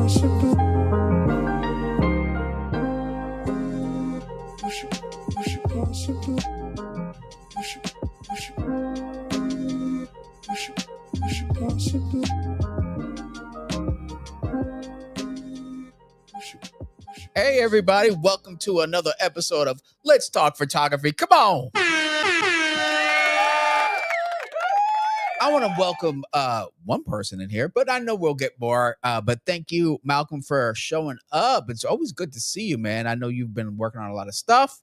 Hey, everybody. Welcome to another episode of Let's Talk Photography. Come on. I want to welcome one person in here, but I know we'll get more. But thank you, Malcolm, for showing up. It's always good to see you, man. I know you've been working on a lot of stuff,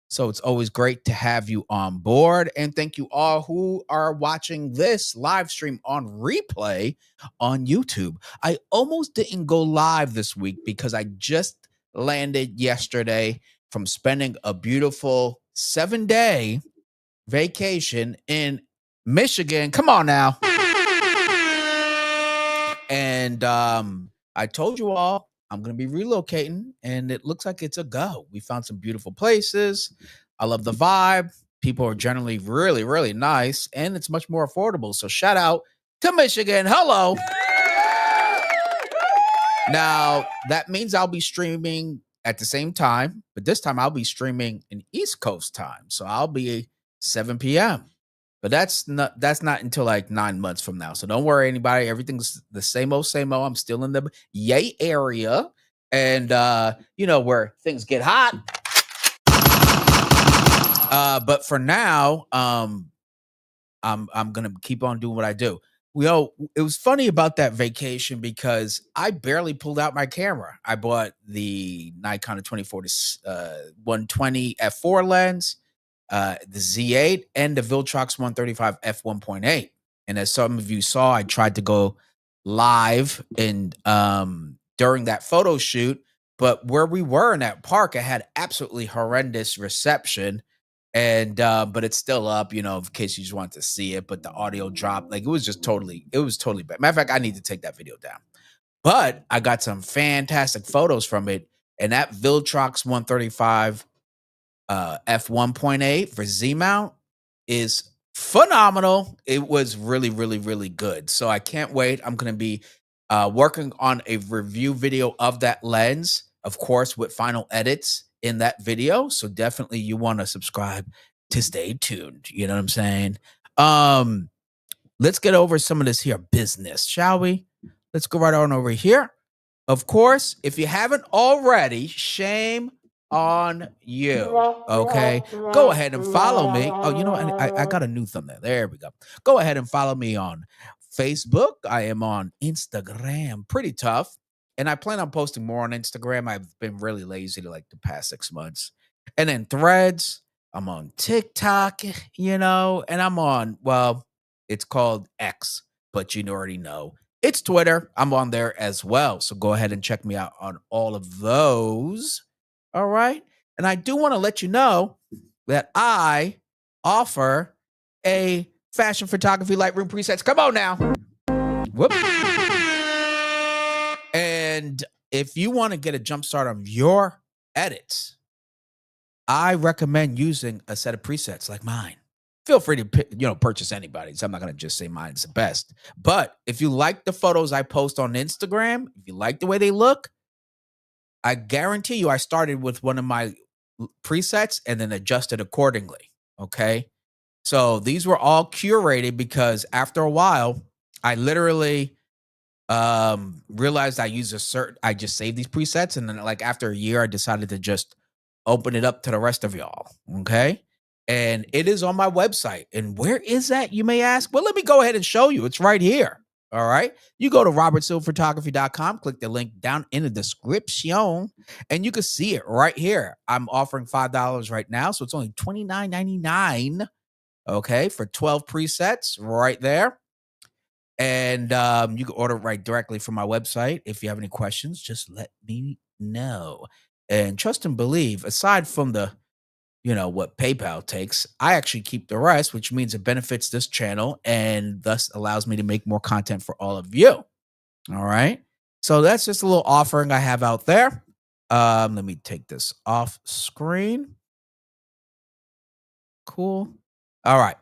so it's always great to have you on board. And thank you all who are watching this live stream on replay on YouTube. I almost didn't go live this week because I just landed yesterday from spending a beautiful 7-day vacation in Michigan. Come on now. And I told you all I'm going to be relocating, and it looks like it's a go. We found some beautiful places. I love the vibe. People are generally really, really nice, and it's much more affordable. So shout out to Michigan. Hello. Now, that means I'll be streaming at the same time, but this time I'll be streaming in East Coast time. So I'll be 7 p.m. But that's not until like 9 months from now. So don't worry, anybody. Everything's the same old, same old. I'm still in the yay area. And where things get hot. But for now, I'm gonna keep on doing what I do. It was funny about that vacation because I barely pulled out my camera. I bought the Nikon 24 to 120 f4 lens, the Z8, and the Viltrox 135 f1.8. And as some of you saw, I tried to go live in during that photo shoot, but where we were in that park, it had absolutely horrendous reception. And but it's still up, in case you just want to see it. But the audio dropped. Like it was totally bad. Matter of fact, I need to take that video down. But I got some fantastic photos from it. And that Viltrox 135 f1.8 for Z mount is phenomenal. It was really, really, really good. So I can't wait. I'm gonna be working on a review video of that lens, of course, with final edits in that video. So definitely you want to subscribe to stay tuned. You know what I'm saying? Let's get over some of this here business, shall we? Let's go right on over here. Of course, if you haven't already, shame on you. Okay, go ahead and follow me. Oh, I got a new thumbnail. There we go. Go ahead and follow me on Facebook. I am on Instagram. Pretty tough. And I plan on posting more on Instagram. I've been really lazy the past 6 months. And then Threads. I'm on TikTok, and I'm on, it's called X, but you already know. It's Twitter. I'm on there as well. So go ahead and check me out on all of those. All right. And I do want to let you know that I offer a fashion photography Lightroom presets. Come on now. Whoop. And if you want to get a jump start on your edits, I recommend using a set of presets like mine. Feel free to purchase anybody's. I'm not going to just say mine's the best. But if you like the photos I post on Instagram, if you like the way they look, I guarantee you I started with one of my presets and then adjusted accordingly. Okay. So these were all curated because after a while, I literally realized I just saved these presets. And then after a year, I decided to just open it up to the rest of y'all. Okay. And it is on my website. And where is that, you may ask? Well, let me go ahead and show you. It's right here. All right. You go to robertsilverphotography.com, click the link down in the description, and you can see it right here. I'm offering $5 right now. So it's only $29.99. Okay. For 12 presets right there. And you can order it right directly from my website. If you have any questions, just let me know. And trust and believe, aside from the, what PayPal takes, I actually keep the rest, which means it benefits this channel and thus allows me to make more content for all of you. All right. So that's just a little offering I have out there. Let me take this off screen. Cool. All right.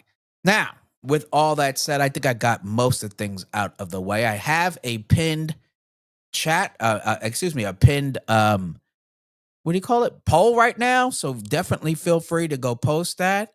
Now, with all that said, I think I got most of the things out of the way. I have a pinned chat, excuse me, a pinned what do you call it? Poll right now. So definitely feel free to go post that.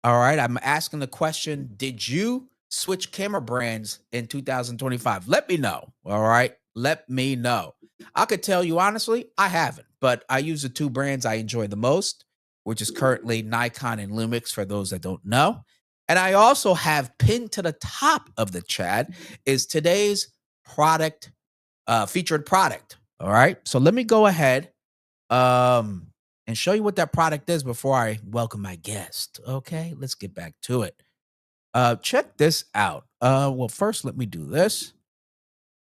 All right. I'm asking the question, did you switch camera brands in 2025? Let me know. All right. Let me know. I could tell you honestly, I haven't, but I use the two brands I enjoy the most, which is currently Nikon and Lumix for those that don't know. And I also have pinned to the top of the chat is today's product, featured product. All right. So let me go ahead um and show you what that product is before I welcome my guest. Okay, let's get back to it. Check this out. Well, first let me do this.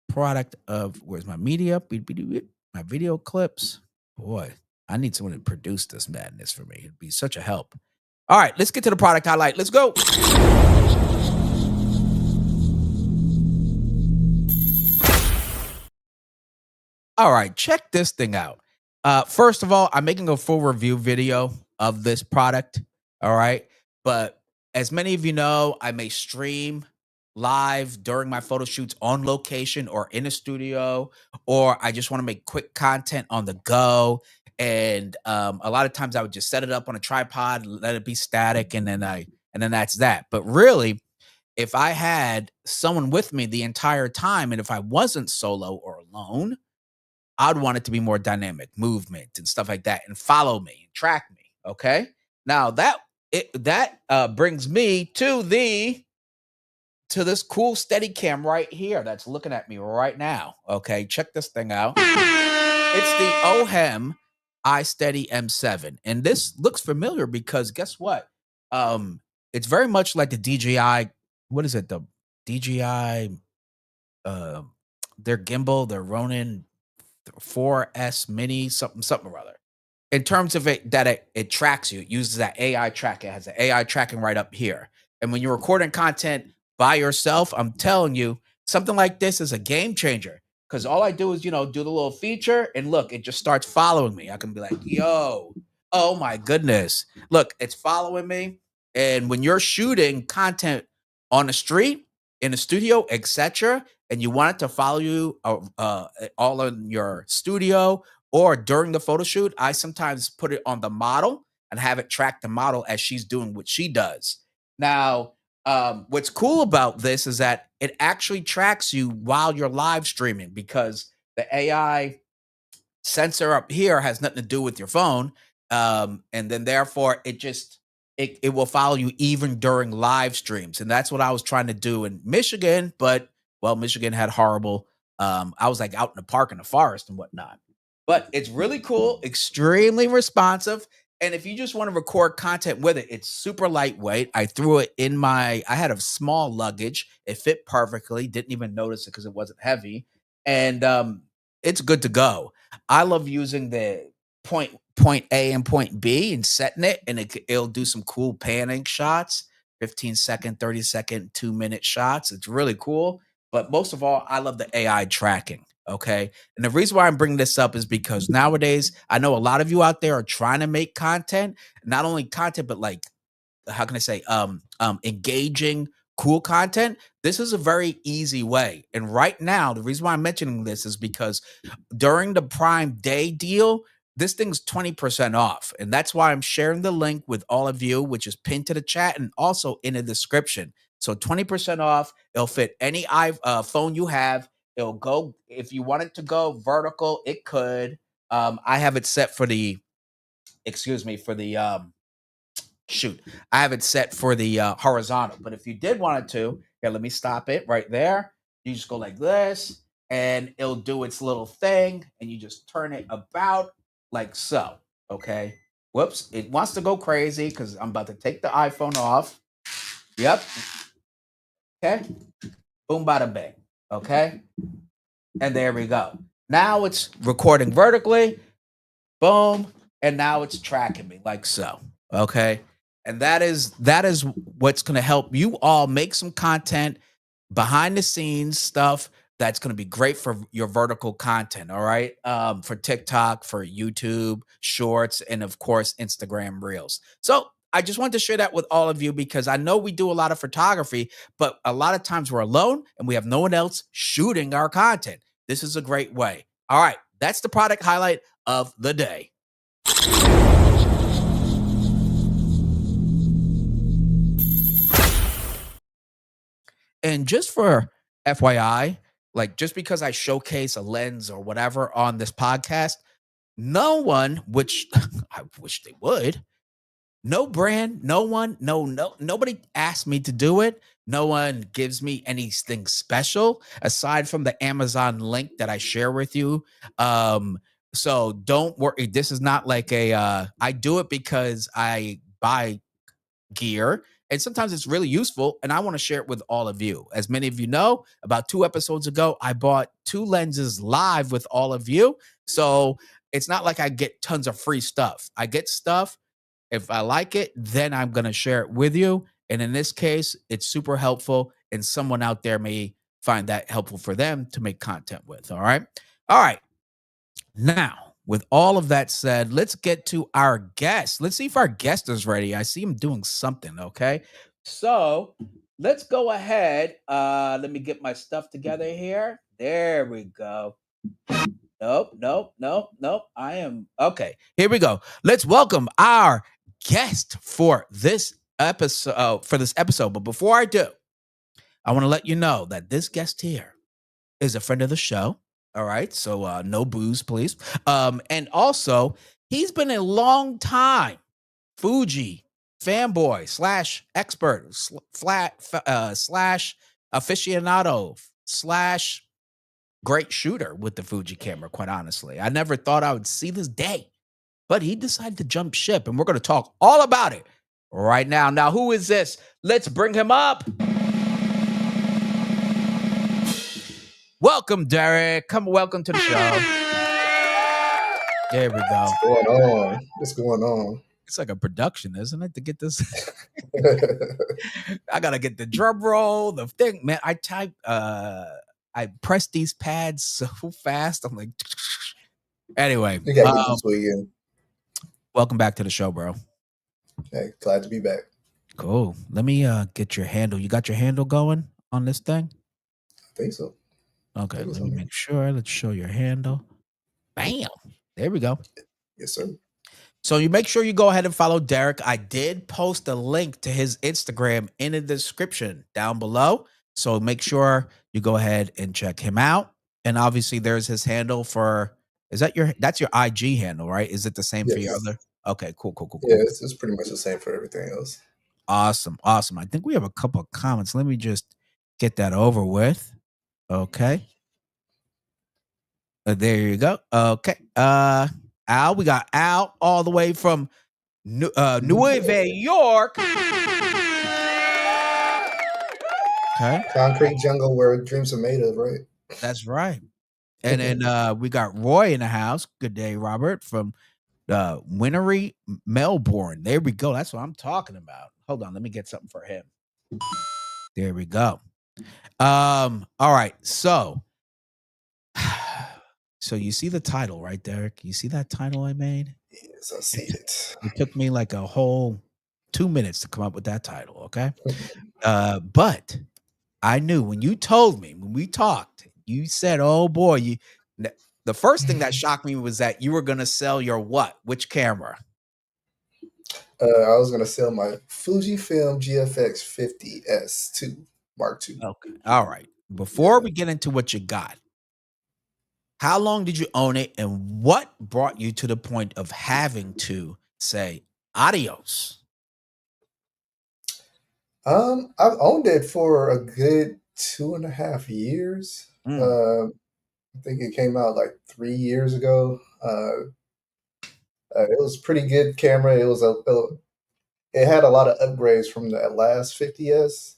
Product of where's my media? Beep, beep, beep, beep. My video clips. Boy, I need someone to produce this madness for me. It'd be such a help. All right, let's get to the product highlight. Let's go. All right, check this thing out. First of all, I'm making a full review video of this product. All right. But as many of you know, I may stream live during my photo shoots on location or in a studio, or I just want to make quick content on the go. And a lot of times I would just set it up on a tripod, let it be static, and then that's that. But really, if I had someone with me the entire time, and if I wasn't solo or alone, I'd want it to be more dynamic, movement and stuff like that, and follow me and track me. Okay. Now that brings me to this cool steady cam right here that's looking at me right now. Okay, check this thing out. It's the OHEM iSteady M7, and this looks familiar because guess what? Um, it's very much like the DJI. What is it? The DJI. Uh, their gimbal, their Ronin 4S Mini, something or other. In terms of it, that it tracks you, it uses that AI track. It has the AI tracking right up here. And when you're recording content by yourself, I'm telling you, something like this is a game changer. Because all I do is, do the little feature and look, it just starts following me. I can be like, yo, oh my goodness. Look, it's following me. And when you're shooting content on the street, in the studio, etc., and you want it to follow you all in your studio or during the photo shoot, I sometimes put it on the model and have it track the model as she's doing what she does. Now, what's cool about this is that it actually tracks you while you're live streaming because the AI sensor up here has nothing to do with your phone. And then therefore it will follow you even during live streams. And that's what I was trying to do in Michigan, but well, Michigan had horrible I was like out in the park in the forest and whatnot. But it's really cool, extremely responsive. And if you just want to record content with it, it's super lightweight. I threw it in I had a small luggage. It fit perfectly. Didn't even notice it because it wasn't heavy. And it's good to go. I love using the point A and point B and setting it, and it'll do some cool panning shots, 15-second, 30-second, 2-minute shots. It's really cool. But most of all, I love the AI tracking. Okay. And the reason why I'm bringing this up is because nowadays, I know a lot of you out there are trying to make content, not only content, but like, how can I say, engaging, cool content. This is a very easy way. And right now, the reason why I'm mentioning this is because during the Prime Day deal, this thing's 20% off. And that's why I'm sharing the link with all of you, which is pinned to the chat and also in the description. So 20% off. It'll fit any phone you have. It'll go, if you want it to go vertical, it could. I have it set for the, excuse me, for the, shoot, I have it set for the horizontal. But if you did want it to, here, let me stop it right there. You just go like this and it'll do its little thing and you just turn it about like so. Okay. Whoops. It wants to go crazy because I'm about to take the iPhone off. Yep. Okay. Boom, bada bang. Okay. And there we go. Now it's recording vertically. Boom. And now it's tracking me like so. Okay. And that is what's going to help you all make some content behind the scenes stuff that's going to be great for your vertical content. All right. For TikTok, for YouTube shorts, and of course, Instagram reels. So I just wanted to share that with all of you because I know we do a lot of photography, but a lot of times we're alone and we have no one else shooting our content. this is a great way. All right, that's the product highlight of the day. And just for FYI, like just because I showcase a lens or whatever on this podcast, no one, which I wish they would, no brand, no one, nobody asked me to do it. No one gives me anything special aside from the Amazon link that I share with you. So don't worry. This is not like I do it because I buy gear and sometimes it's really useful and I want to share it with all of you. As many of you know, about 2 episodes ago I bought 2 lenses live with all of you. So it's not like I get tons of free stuff. I get stuff. If I like it, then I'm going to share it with you. And in this case, it's super helpful and someone out there may find that helpful for them to make content with. All right. All right. Now, with all of that said, let's get to our guest. Let's see if our guest is ready. I see him doing something. Okay. So let's go ahead. Let me get my stuff together here. There we go. Nope. I am okay. Here we go. Let's welcome our guest for this episode. But before I do, I want to let you know that this guest here is a friend of the show. All right. So no booze, please. And also, he's been a long time Fuji fanboy slash expert slash aficionado slash great shooter with the Fuji camera, quite honestly. I never thought I would see this day, but he decided to jump ship, and we're going to talk all about it right now. Now, who is this? Let's bring him up. Welcome, Derickk. Welcome to the show. There we go. What's going on? What's going on? It's like a production, isn't it, to get this? I got to get the drum roll, the thing. Man, I press these pads so fast. I'm like, anyway. You got to get this way in. Welcome back to the show, bro. Hey, glad to be back. Cool. Let me get your handle. You got your handle going on this thing? I think so. Okay, let me make sure. Let's show your handle. Bam. There we go. Yes, sir. So you make sure you go ahead and follow Derickk. I did post a link to his Instagram in the description down below. So make sure you go ahead and check him out. And obviously there's his handle for, that's your IG handle, right? Is it the same for your other? Okay, cool. Yeah, it's pretty much the same for everything else. Awesome. I think we have a couple of comments. Let me just get that over with. Okay. There you go. Okay. Al, we got Al all the way from New York. Okay. Concrete jungle where dreams are made of, right? That's right. And then we got Roy in the house. Good day, Robert, from Winery, Melbourne. There we go. That's what I'm talking about. Hold on, let me get something for him. There we go. All right. So you see the title, right, Derickk? You see that title I made? Yes, I see it. It took me like a whole 2 minutes to come up with that title, okay? But I knew when you told me, when we talked, you said, oh boy, the first thing that shocked me was that you were going to sell your what? Which camera? I was going to sell my Fujifilm GFX 50S2 Mark II. Okay. All right. Before we get into what you got, how long did you own it and what brought you to the point of having to say adios? I've owned it for a good 2.5 years. I think it came out like 3 years ago. It was a pretty good camera. It had a lot of upgrades from the last 50S,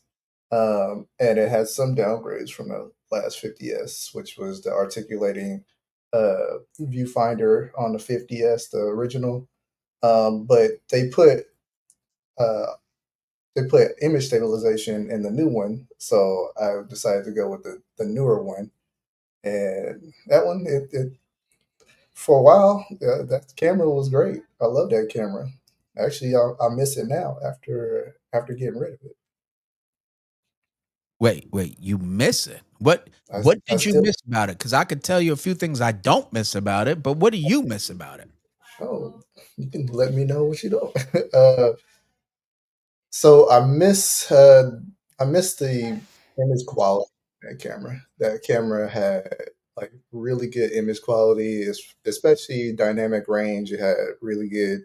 and it had some downgrades from the last 50S, which was the articulating viewfinder on the 50S, the original. But they put image stabilization in the new one, so I decided to go with the newer one. And that one, it for a while, that camera was great. I love that camera. Actually, I miss it now after getting rid of it. Wait, you miss it. What I did you still miss about it? Because I could tell you a few things I don't miss about it, but what do you miss about it? oh, you can let me know what you don't. uh, so I miss the image quality of that camera. That camera had like really good image quality, especially dynamic range. It had really good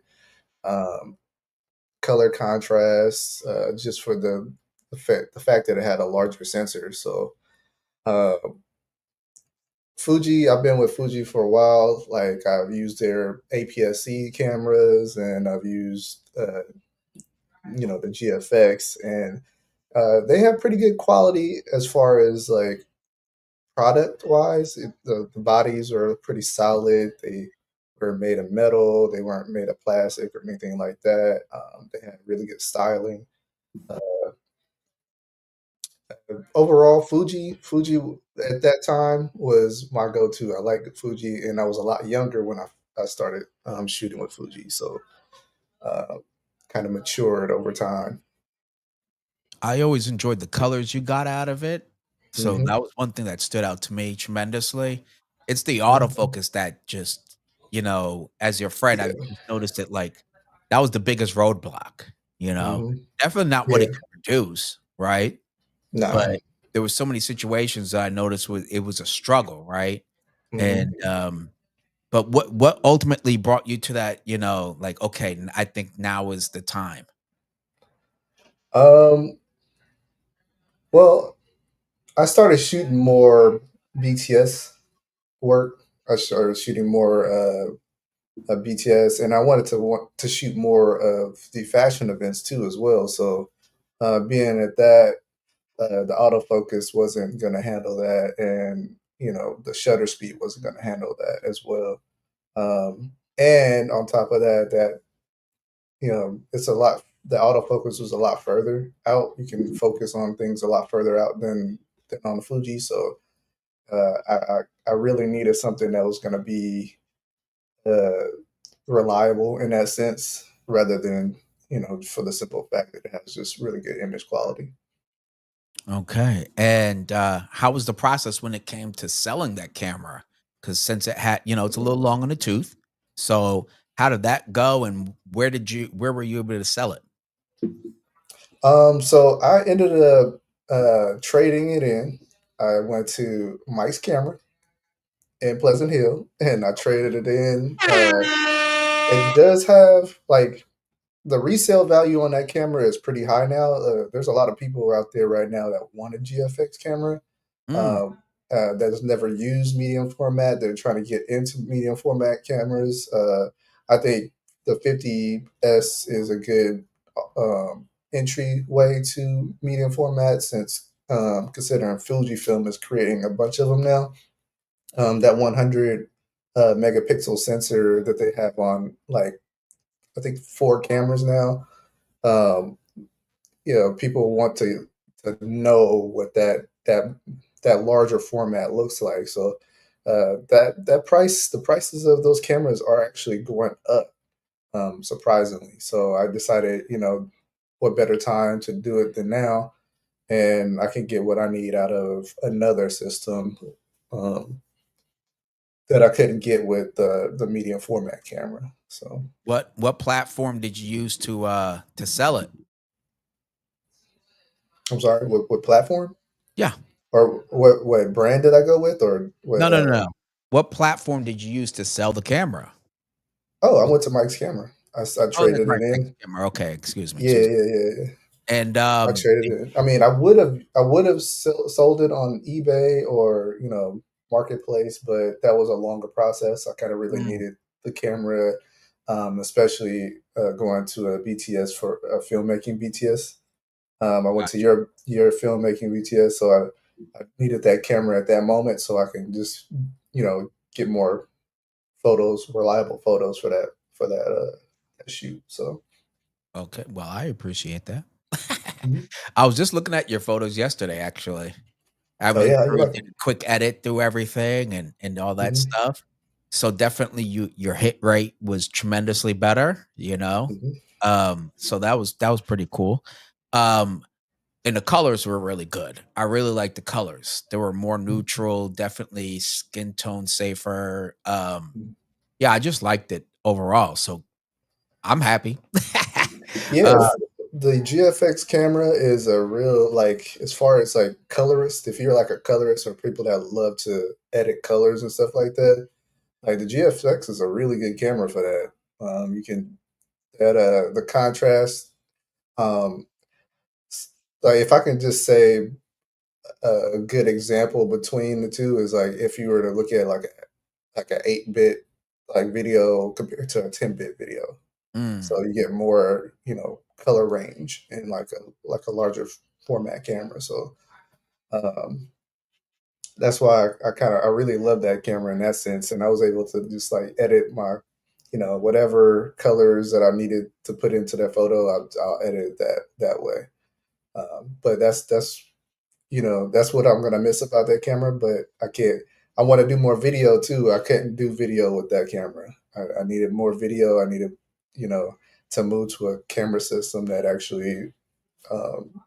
um, color contrast, just for the fact that it had a larger sensor. So uh, Fuji, I've been with Fuji for a while. Like I've used their APS-C cameras, and I've used the GFX, and they have pretty good quality as far as like product wise. The bodies are pretty solid. They were made of metal. They weren't made of plastic or anything like that. They had really good styling. Uh, Overall, Fuji at that time was my go-to. I liked Fuji, and I was a lot younger when I started shooting with Fuji, so uh, kind of matured over time. I always enjoyed the colors you got out of it. So Hmm. that was one thing that stood out to me tremendously. It's the Hmm. autofocus that just, as your friend, I've Yeah. just noticed it like that was the biggest roadblock, you know. Hmm. Definitely not what it Yeah. could produce, right? But Nah. there were so many situations that I noticed it was a struggle, right? And Hmm. but what ultimately brought you to that, like, okay, I think now is the time. Um. Well, I started shooting more BTS work. I started shooting more BTS, and I wanted to shoot more of the fashion events too as well. So, being at that, the autofocus wasn't going to handle that, and the shutter speed wasn't going to handle that as well. And on top of that, it's a lot. The autofocus was a lot further out. You can focus on things a lot further out than on the Fuji. So I really needed something that was going to be uh, reliable in that sense, rather than for the simple fact that it has just really good image quality. Okay. And how was the process when it came to selling that camera? Because since it had, it's a little long on the tooth. So how did that go, and where were you able to sell it? So I ended up trading it in. I went to Mike's Camera in Pleasant Hill, and I traded it in. It does have like the resale value on that camera is pretty high now. There's a lot of people out there right now that want a GFX camera, Mm, um, that's never used medium format. They're trying to get into medium format cameras. I think the 50S is a good entryway to medium format, since considering Fujifilm is creating a bunch of them now. That 100 megapixel sensor that they have on, like, I think four cameras now. Um, People want to know what that larger format looks like. So the prices of those cameras are actually going up, surprisingly. So I decided, what better time to do it than now, and I can get what I need out of another system, um, that I couldn't get with the medium format camera. So what platform did you use to sell it? I'm sorry, what platform Yeah. or what brand did I go with, or what? No, no, no, no. What platform did you use to sell the camera? Oh, I went to Mike's Camera. I Oh, that's traded right. it Mike's in. camera. Okay, excuse me, Yeah, excuse me. yeah, yeah, yeah. And I traded it in. I mean, I would have sold it on eBay or marketplace, but that was a longer process. I kind of really mm, needed the camera, especially going to a BTS for a filmmaking BTS. I went to gotcha. your filmmaking BTS, so I needed that camera at that moment so I can just get more photos, reliable photos that shoot. So. Okay, well, I appreciate that. Mhm. I was just looking at your photos yesterday, actually. I Oh went yeah, you through, like did them? a quick edit through everything and all that Hmm. stuff. So definitely your hit rate was tremendously better, Hmm. So that was pretty cool. Um, and the colors were really good. I really liked the colors. They were more Mm, neutral, definitely skin tone safer. mm. Yeah, I just liked it overall. So I'm happy. Yeah, uh, the GFX camera is a real like as far as like colorist, if you're like a colorist or people that love to edit colors and stuff like that, like the GFX is a really good camera for that. You can add the contrast. Um, like if I can just say a good example between the two is like if you were to look at like an 8-bit like video compared to a 10-bit video. mm, So you get more, color range in like a larger format camera. So um, that's why I really love that camera in that sense, and I was able to just like edit my, whatever colors that I needed to put into that photo. I'll edit that way. But that's what I'm gonna miss about that camera. But I can't. I want to do more video too. I couldn't do video with that camera. I needed more video. I needed, you know, to move to a camera system that actually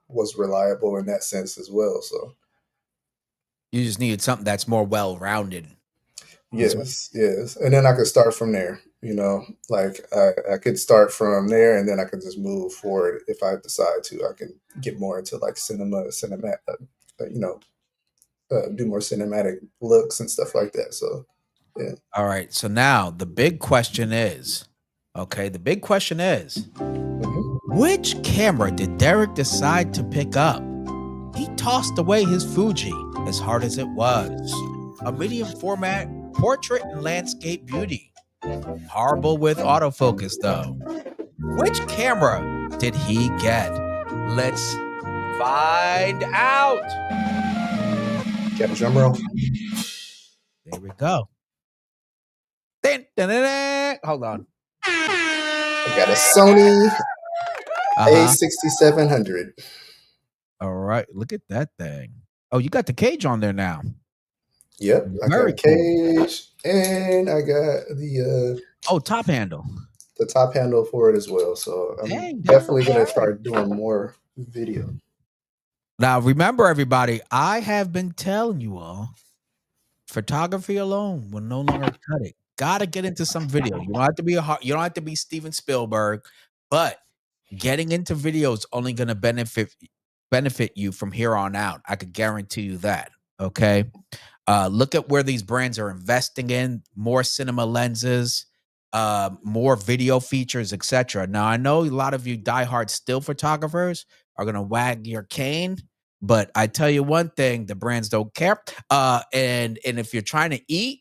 was reliable in that sense as well. So you just needed something that's more well rounded. yes, yes, and then I could start from there. Like I could start from there, and then I could just move forward if I decide to. I can get more into like cinema, you know, do more cinematic looks and stuff like that. So yeah. All right. So now the big question is, okay, the big question is, Mhm. which camera did Derickk decide to pick up? He tossed away his Fuji, as hard as it was. A medium format portrait and landscape beauty. Horrible with autofocus, though. Which camera did he get? Let's find out. Got a drum roll. There we go. Dun, dun, dun, dun. Hold on. I got a Sony Uh huh. A6700. All right. Look at that thing. Oh, you got the cage on there now. Yep, I got Very a cool. cage and I got Oh, top handle. the top handle for it as well. So I'm Dang, Derek. definitely All gonna right. start doing more video. Now, remember, everybody, I have been telling you all photography alone will no longer cut it. Gotta get into some video. You don't have to be you don't have to be Steven Spielberg, but getting into video is only gonna benefit you from here on out. I could guarantee you that. Okay. Look at where these brands are investing in more cinema lenses, more video features, etc. Now, I know a lot of you diehard still photographers are gonna wag your cane, but I tell you one thing: the brands don't care. And if you're trying to eat,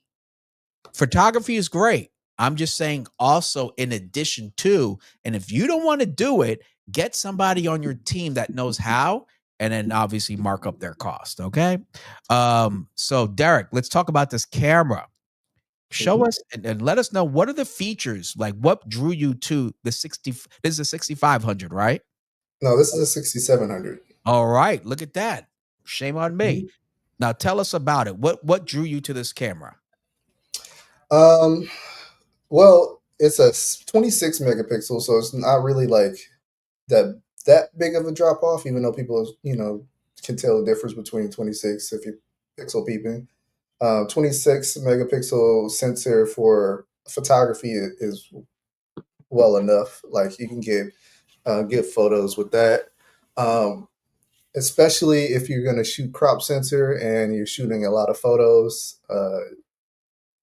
photography is great. I'm just saying, also in addition to, and if you don't want to do it, get somebody on your team that knows how, and then obviously mark up their cost. Okay. So Derickk, let's talk about this camera. Show Mhm. us and let us know what are the features, like what drew you to the 60. This is a 6500, right? No, this is a 6700. All right. Look at that. Shame on me. Mhm. Now tell us about it. What drew you to this camera? Um, well, it's a 26 megapixel, so it's not really like that big of a drop off, even though people, can tell the difference between 26 if you pixel peeping. 26 megapixel sensor for photography is well enough. Like you can get good photos with that. Um, Especially if you're going to shoot crop sensor and you're shooting a lot of photos,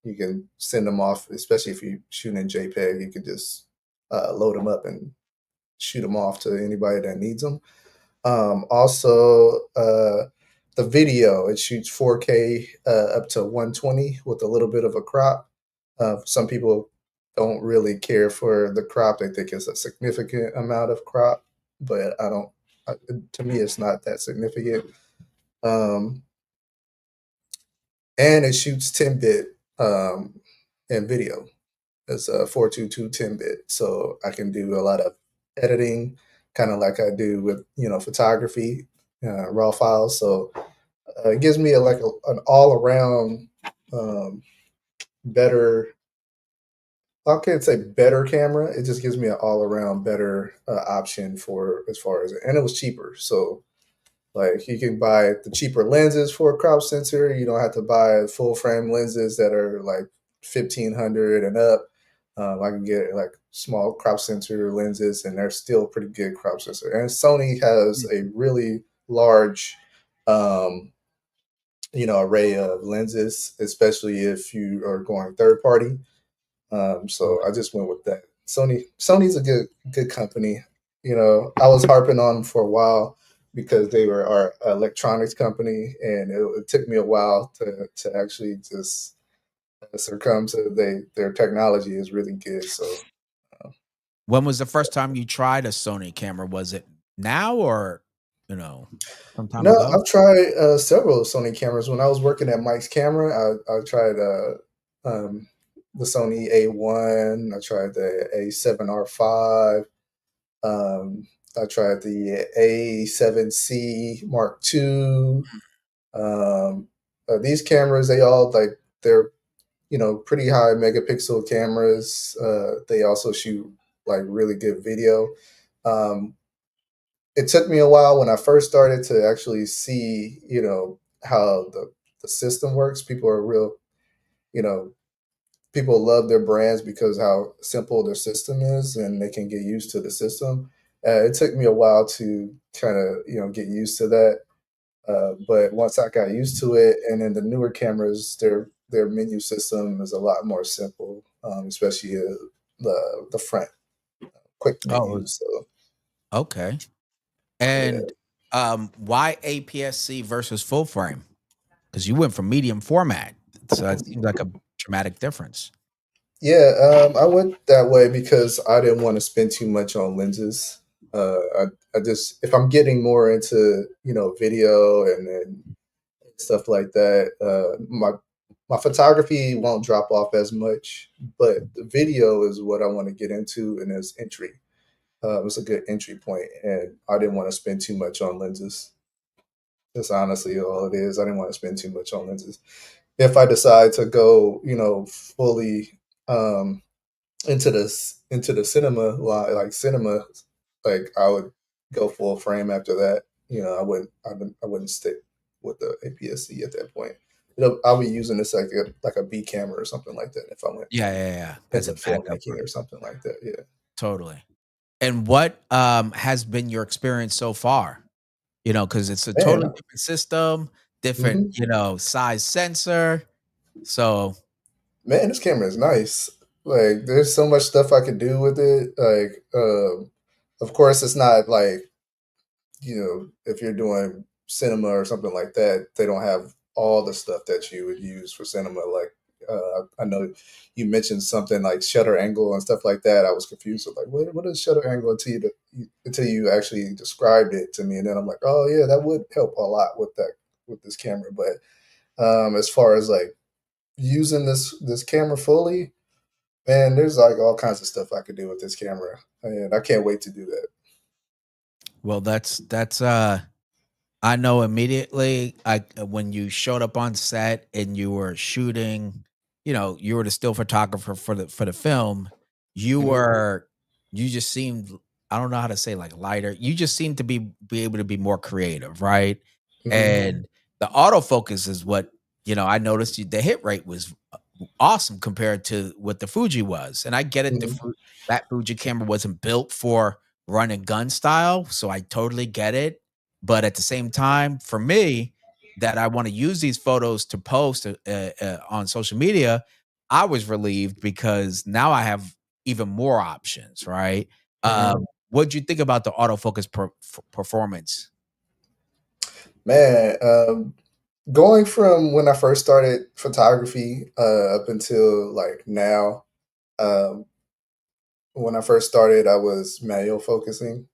you can send them off. Especially if you're shooting in JPEG, you can just load them up and shoot them off to anybody that needs them. Also, the video, it shoots 4K up to 120 with a little bit of a crop. Some people don't really care for the crop; they think it's a significant amount of crop, but I don't. To me, it's not that significant. Um, and it shoots 10-bit in video. It's a 422 10-bit, so I can do a lot of editing, kind of like I do with photography, raw files. So it gives me an all around better. I can't say better camera. It just gives me an all around better option for as far as, and it was cheaper. So Like you can buy the cheaper lenses for a crop sensor. You don't have to buy full frame lenses that are like 1500 and up. I can get like small crop sensor lenses, and they're still pretty good crop sensor. And Sony has Mm. a really large, um, array of lenses, especially if you are going third party. So I just went with that. Sony's a good company. I was harping on them for a while because they were our electronics company, and it took me a while to actually just succumb to their technology is really good. So uh, When was the first time you tried a Sony camera? Was it now or, you know, some time no, ago? I've tried several Sony cameras. When I was working at Mike's Camera, I tried the Sony A1. I tried the A7R5. Um, I tried the A7C Mark II. These cameras, they're pretty high megapixel cameras. They also shoot like really good video. Um, it took me a while when I first started to actually see how the system works. You know people love their brands because how simple their system is, and they can get used to the system. It took me a while to kind of get used to that, but once I got used to it, and then the newer cameras, their menu system is a lot more simple, especially the front quick Oh, menu. So okay. yeah, And why APS-C versus full frame? Because you went from medium format, so it seems like a dramatic difference. yeah, I went that way because I didn't want to spend too much on lenses. I just if I'm getting more into video and stuff like that. My photography won't drop off as much, but the video is what I want to get into, and as entry, it's a good entry point, and I didn't want to spend too much on lenses. That's honestly all it is. I didn't want to spend too much on lenses. If I decide to go, fully into the cinema like cinema, like I would go full frame after that. I wouldn't stick with the APS-C at that point. I'll be using this like a B camera or something like that if I went Yeah, yeah, yeah, as into a backup, filmmaking right? or something like that. Yeah. Totally. And what, has been your experience so far? Because it's a totally Man. different system, different, Mhm. size sensor. So Man, this camera is nice. Like, there's so much stuff I could do with it. Like, of course, it's not like if you're doing cinema or something like that, they don't have all the stuff that you would use for cinema. Like, I know you mentioned something like shutter angle and stuff like that. I was confused. With like, what is shutter angle until you actually described it to me, and then I'm like, oh yeah, that would help a lot with this camera. But as far as like using this camera fully, man, there's like all kinds of stuff I could do with this camera, and I can't wait to do that. well, that's, I know immediately, when you showed up on set and you were shooting, you were the still photographer for the film, you Hmm. were you just seemed, I don't know how to say, like, lighter. You just seemed to be able to be more creative, right? Hmm. And the autofocus is what, I noticed the hit rate was awesome compared to what the Fuji was. And I get it, Hmm. that Fuji camera wasn't built for run and gun style, so I totally get it. But at the same time, for me, that I want to use these photos to post on social media, I was relieved because now I have even more options, right? Hmm. What'd you think about the autofocus performance? Man, going from when I first started photography up until like now, um, when I first started, I was manual focusing,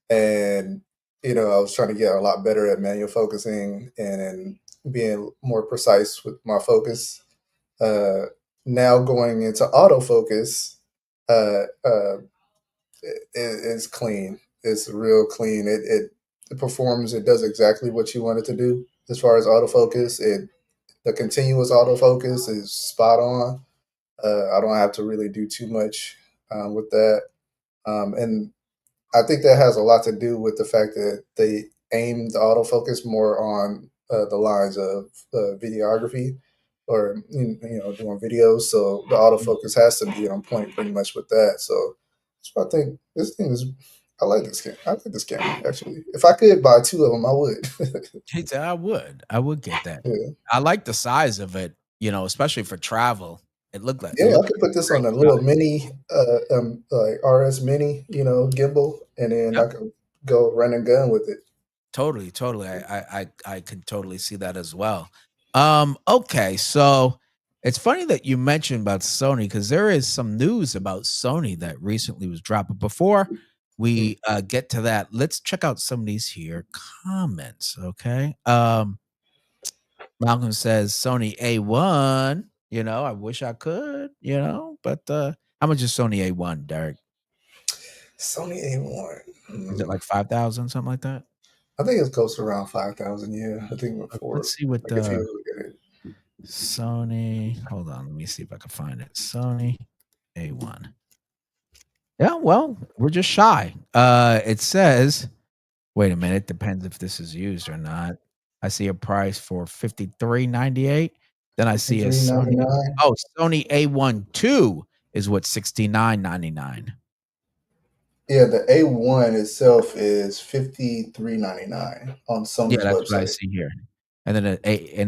and I was trying to get a lot better at manual focusing and being more precise with my focus. Uh, Now going into autofocus, uh, it's clean. It's real clean. It performs. It does exactly what you want it to do. As far as autofocus, the continuous autofocus is spot on. I don't have to really do too much with that, and I think that has a lot to do with the fact that aim the autofocus more on the lines of videography or doing videos. So the autofocus has to be on point pretty much with that. So I think this thing is. I like this camera. I like this camera actually. If I could buy two of them, I would. He said, I would get that. Yeah. I like the size of it, especially for travel. It Yeah, I looked could like put a this great on a little size. mini, like RS mini, gimbal, and then I Yep. could go run and gun with it. Totally, totally. I could totally see that as well. Okay, so it's funny that you mentioned about Sony because there is some news about Sony that recently was dropped. But before Mm. we get to that, let's check out some of these here comments. Okay. Malcolm says Sony A1. I wish I could, but how much is Sony A1, Derek? Sony A1. Is it like 5,000, something like that? I think it's close to around 5,000. Yeah, I think Let's before, see what like if you look at it, Sony. Hold on, let me see if I can find it. Sony A1. Yeah, well, we're just shy. It says, wait a minute, depends if this is used or not. I see a price for 53.98. Then I see a 53.99. Sony A1 2 is what 69.99. Yeah, the A1 itself is 53.99 on Yeah, Sony's that's what I website. see here. And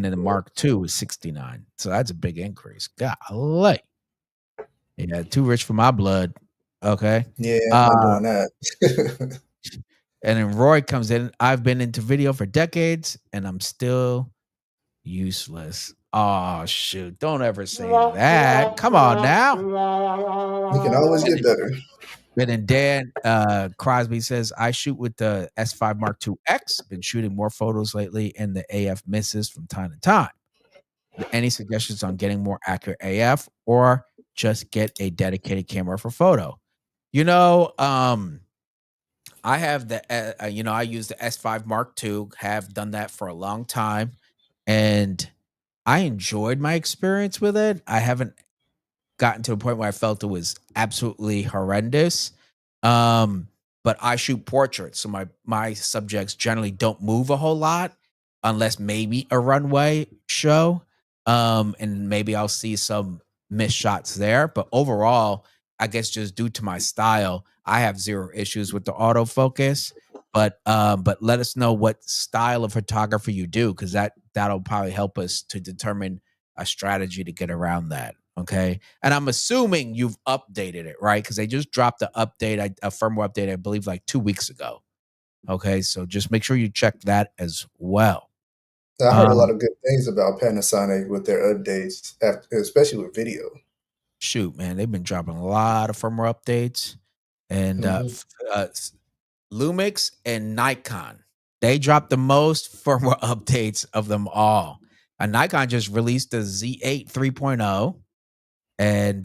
then the Mark II is 69. So that's a big increase. Golly. Yeah, too rich for my blood. Okay. Yeah, I'm not Uh doing that. and then Roy comes in. I've been into video for decades and I'm still useless. Oh shoot. Don't ever say that. Come on now. You can always And get then, better. and then Dan Crosby says, I shoot with the S5 Mark II X. Been shooting more photos lately and the AF misses from time to time. Any suggestions on getting more accurate AF or just get a dedicated camera for photo? You know, I have I use the S5 Mark II, have done that for a long time, and I enjoyed my experience with it. I haven't gotten to a point where I felt it was absolutely horrendous. Um, but I shoot portraits, so my subjects generally don't move a whole lot unless maybe a runway show. And maybe I'll see some missed shots there. But overall, I guess just due to my style, I have zero issues with the autofocus. But let us know what style of photography you do, because that'll probably help us to determine a strategy to get around that. Okay. And I'm assuming you've updated it, right? Because they just dropped the update, a firmware update, I believe, like 2 weeks ago. Okay. So just make sure you check that as well. I heard a lot Um, of good things about Panasonic with their updates, especially with video. Shoot, man, they've been dropping a lot of firmware updates. And Hmm. Lumix and Nikon, they dropped the most firmware updates of them all. And Nikon just released the Z8 3.0. And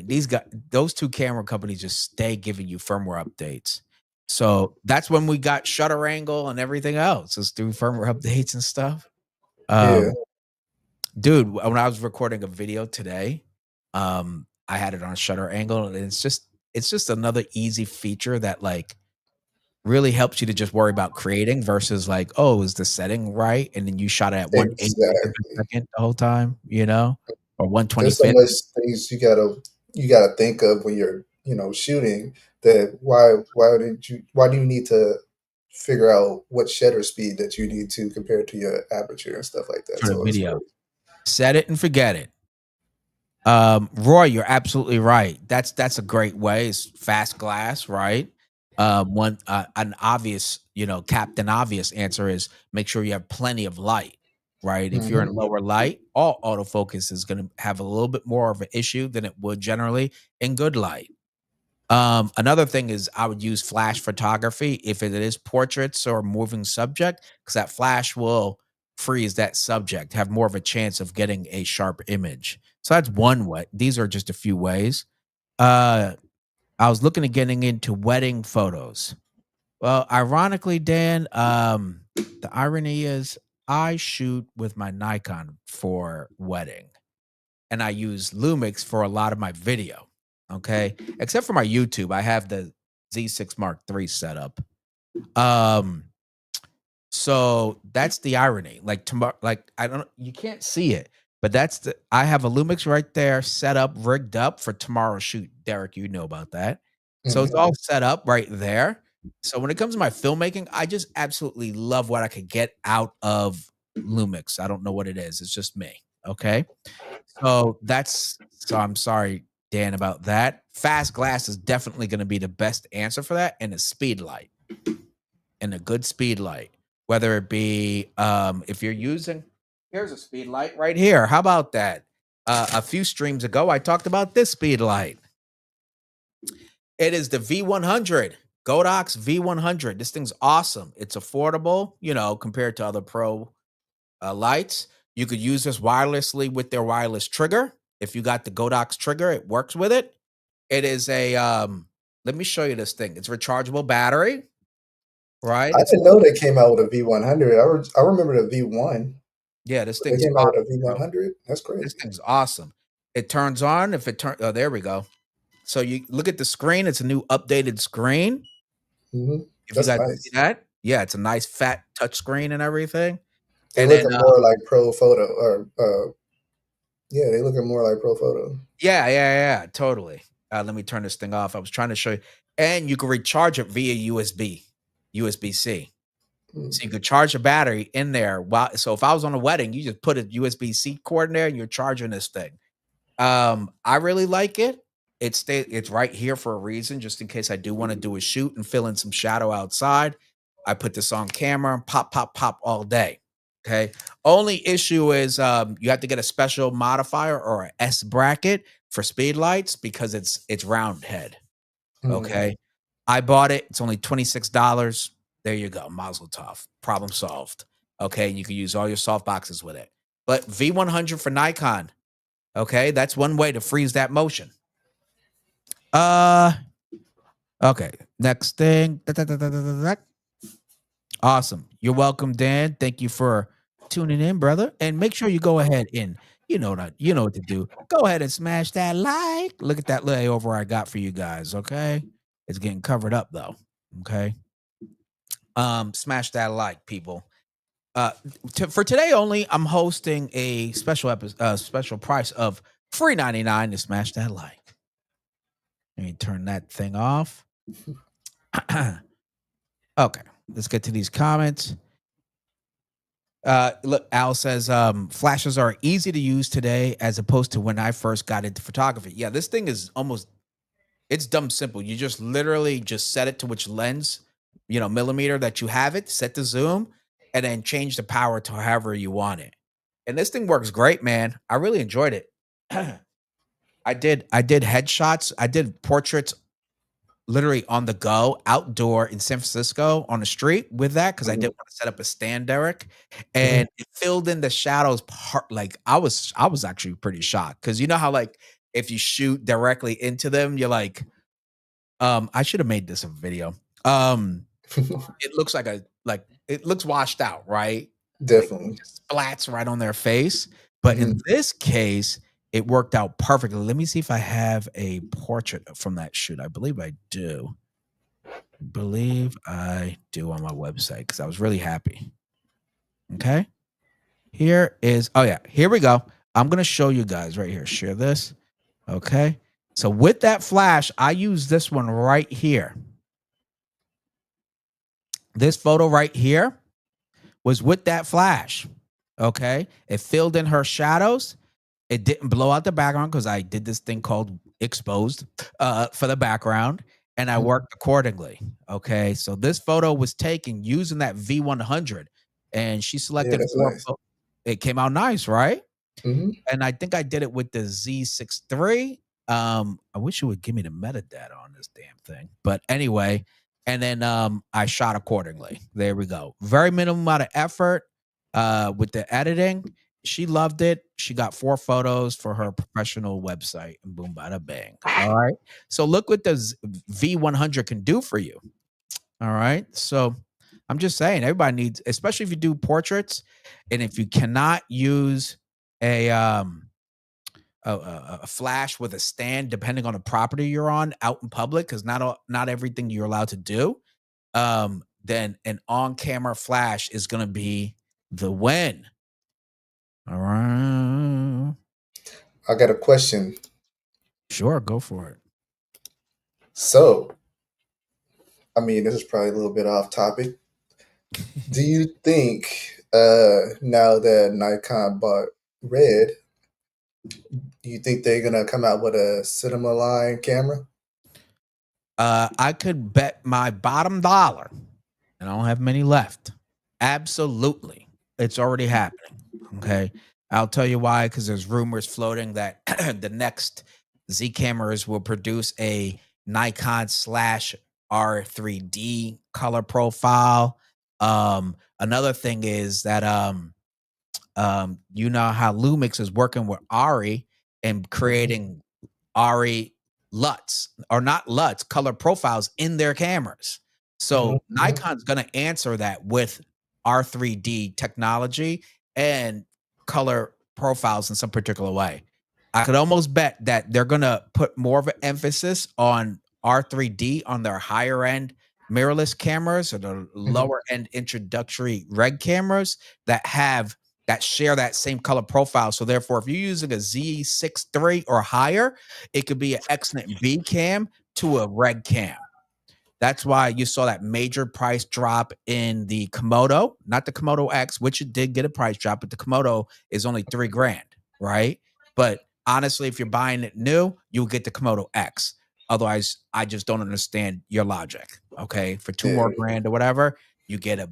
these guys, those two camera companies just stay giving you firmware updates. So that's when we got shutter angle and everything else is through firmware updates and stuff. Yeah, Um, Dude, when I was recording a video today, I had it on shutter angle, and it's just another easy feature that like really helps you to just worry about creating versus like, oh, is the setting right? And then you shot it at 1/80th of a exactly. second the whole time, or There's so 1/25th. much things you gotta think of when you're shooting. That why do you need to figure out what shutter speed that you need to compare to your aperture and stuff like that. For the So it's video. crazy. Set it and forget it. Roy, you're absolutely right. That's a great way. It's fast glass, right? One an obvious, Captain Obvious answer is make sure you have plenty of light, right? If you're in Hmm. lower light, all autofocus is going to have a little bit more of an issue than it would generally in good light. Another thing is I would use flash photography if it is portraits or moving subject, because that flash will freeze that subject, have more of a chance of getting a sharp image. So that's one way. These are just a few ways. Uh, I was looking at getting into wedding photos. Well, ironically, Dan, the irony is I shoot with my Nikon for wedding and I use Lumix for a lot of my video. Okay. Except for my YouTube, I have the Z6 Mark III set up. Um, so that's the irony. Like tomorrow, like I don't, you can't see it, but I have a Lumix right there, set up, rigged up for tomorrow's shoot. Derickk, you know about that. So it's Mhm. all set up right there. So when it comes to my filmmaking, I just absolutely love what I could get out of Lumix. I don't know what it is. It's just me. Okay. So I'm sorry, Dan, about that. Fast glass is definitely going to be the best answer for that, and a speed light, and a good speed light. Whether it be if you're using, here's a speed light right here. How about that? A few streams ago, I talked about this speed light. It is the V100, Godox V100. This thing's awesome. It's affordable, compared to other pro lights. You could use this wirelessly with their wireless trigger. If you got the Godox trigger, it works with it. It is a let me show you this thing. It's a rechargeable battery, right? I It's didn't know they came out with a V100. I remember the V1, Yeah, this but they thing's came out with a awesome, bro. V100. That's This crazy. thing's awesome. It turns on if it turn oh, there we go. So you look at the screen, it's a new updated screen. If you That's guys see nice. that. Yeah, it's a nice fat touch screen and everything. They And then looking more like pro photo, or yeah, they looking more like pro photo. yeah, totally. Let me turn this thing off. I was trying to show you. And you can recharge it via USB-C. Mm. So you could charge the battery in there. So if I was on a wedding, you just put a USB-C cord in there and you're charging this thing. I really like it. It's right here for a reason, just in case I do want to do a shoot and fill in some shadow outside. I put this on camera and pop, pop, pop all day. Okay. Only issue is you have to get a special modifier or a S bracket for speed lights because it's round head. Mm. Okay. I bought it. It's only $26. There you go. Mazel tov. Problem solved. Okay. And you can use all your soft boxes with it. But V100 for Nikon. Okay, that's one way to freeze that motion. Uh, okay. Next thing. Awesome. You're welcome, Dan. Thank you for tuning in, brother. And make sure you go ahead and you know what to do. Go ahead and smash that like. Look at that layover I got for you guys. Okay, it's getting covered up though. Okay. Smash that like, people. Uh, for today only, I'm hosting a special episode, special price of free 99 to smash that like. Let me turn that thing off. Okay, let's get to these comments. Look, Al says flashes are easy to use today as opposed to when I first got into photography. Yeah, this thing is it's dumb simple. You just literally just set it to which lens, millimeter that you have it, set the zoom, and then change the power to however you want it. And this thing works great, man. I really enjoyed it. I did headshots. I did portraits literally on the go outdoor in San Francisco on the street with that because I did Mhm. want to set up a stand, Derickk, Mhm. and it filled in the shadows part. Like I was actually pretty shocked because you know how like if you shoot directly into them, you're like, I should have made this a video. It looks like it looks washed out, right? Like Definitely. just splats right on their face. But in Mhm. this case, it worked out perfectly. Let me see if I have a portrait from that shoot. I believe I do. Believe I do on my website because I was really happy. Okay. Oh yeah, here we go. I'm gonna show you guys right here. Share this. Okay. So with that flash, I use this one right here. This photo right here was with that flash. Okay. It filled in her shadows. It didn't blow out the background because I did this thing called exposed for the background and I Mhm. worked accordingly. Okay. So this photo was taken using that V100 and she Yeah, selected that's four. nice. It came out nice, right? Mhm. And I think I did it with the Z63. I wish you would give me the metadata on this damn thing. But anyway, and then I shot accordingly. There we go. Very minimum amount of effort with the editing. She loved it. She got 4 photos for her professional website and boom bada bang. All right. So look what the V100 can do for you. All right. So I'm just saying everybody needs, especially if you do portraits and if you cannot use a a flash with a stand depending on the property you're on out in public because not everything you're allowed to do. then an on-camera flash is gonna be the win. All right. I got a question. Sure, go for it. So, I mean, this is probably a little bit off topic. Do you think now that Nikon bought Red, do you think they're gonna come out with a cinema line camera? I could bet my bottom dollar, and I don't have many left. Absolutely. It's already happening. Okay. I'll tell you why, because there's rumors floating that the next Z cameras will produce a Nikon slash R3D color profile. Another thing is that you know how Lumix is working with Ari and Mhm, creating Ari LUTs or not LUTs, color profiles in their cameras. mhm, So mhm. Nikon's going to answer that with R3D technology and color profiles in some particular way. I could almost bet that they're going to put more of an emphasis on R3D on their higher end mirrorless cameras or the Mhm. lower end introductory red cameras that share that same color profile. So therefore, if you're using a Z6 III or higher, it could be an excellent B cam to a red cam. That's why you saw that major price drop in the Komodo, not the Komodo X, which it did get a price drop, but the Komodo is only 3 grand, right? But honestly, if you're buying it new, you'll get the Komodo X. Otherwise, I just don't understand your logic. Okay. For two more Yeah, grand or whatever, you get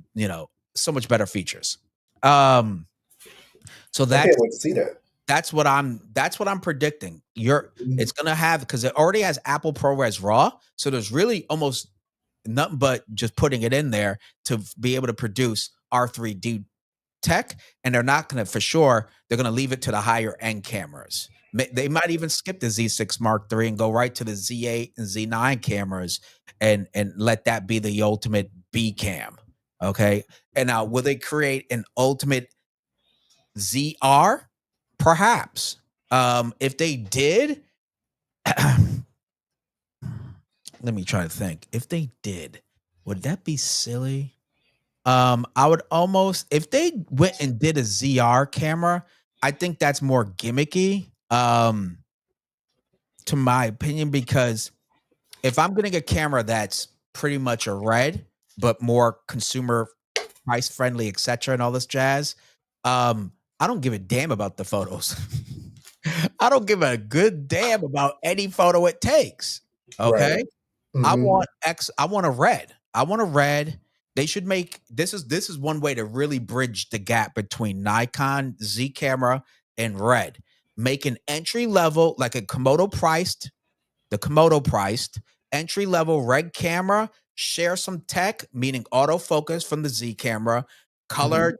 so much better features. Um, so I that's can't wait to see that. that's what I'm predicting. It's Mhm. gonna have because it already has Apple ProRes RAW, so there's really almost nothing but just putting it in there to be able to produce R3D tech, and they're not gonna for sure. They're gonna leave it to the higher end cameras. They might even skip the Z6 Mark III and go right to the Z8 and Z9 cameras, and let that be the ultimate B cam. Okay, and now will they create an ultimate ZR? Perhaps. If they did, let me try to think. If they did, would that be silly? I would almost if they went and did a ZR camera, I think that's more gimmicky, to my opinion, because if I'm getting a camera that's pretty much a red, but more consumer price friendly, etc., and all this jazz, I don't give a damn about the photos. I don't give a good damn about any photo it takes. Right. Okay. Mhm. I want a red. I want a red. They should make this is one way to really bridge the gap between Nikon Z camera and red. Make an entry level, like a Komodo priced entry level red camera, share some tech, meaning autofocus from the Z camera, Mhm. color,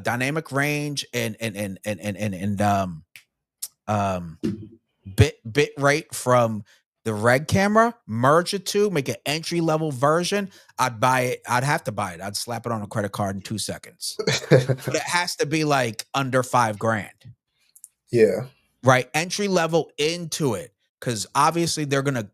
dynamic range, and um bit rate from the red camera, merge the two, make an entry level version. I'd buy it. I'd have to buy it. I'd slap it on a credit card in 2 seconds. But it has to be like under 5 grand, Yeah. right? Entry level into it, because obviously they're gonna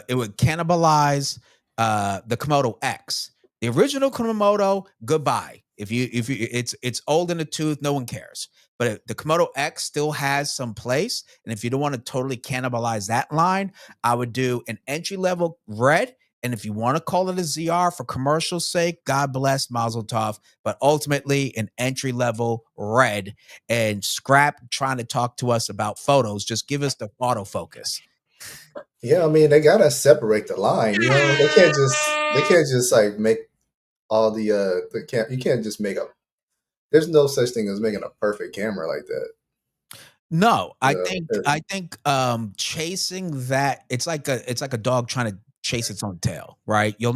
it would cannibalize the Komodo X. The original Komodo, goodbye. If you it's old in the tooth, no one cares. But the Komodo X still has some place, and if you don't want to totally cannibalize that line, I would do an entry level red. And if you want to call it a ZR for commercial sake, God bless Mazel Tov. But ultimately, an entry level red, and scrap trying to talk to us about photos. Just give us the autofocus. Yeah, I mean, they gotta separate the line, you know? They can't just, like, make all you can't just make a there's no such thing as making a perfect camera like that, No, you I know? think I think chasing that, it's like a dog trying to chase its own tail, right? Yeah,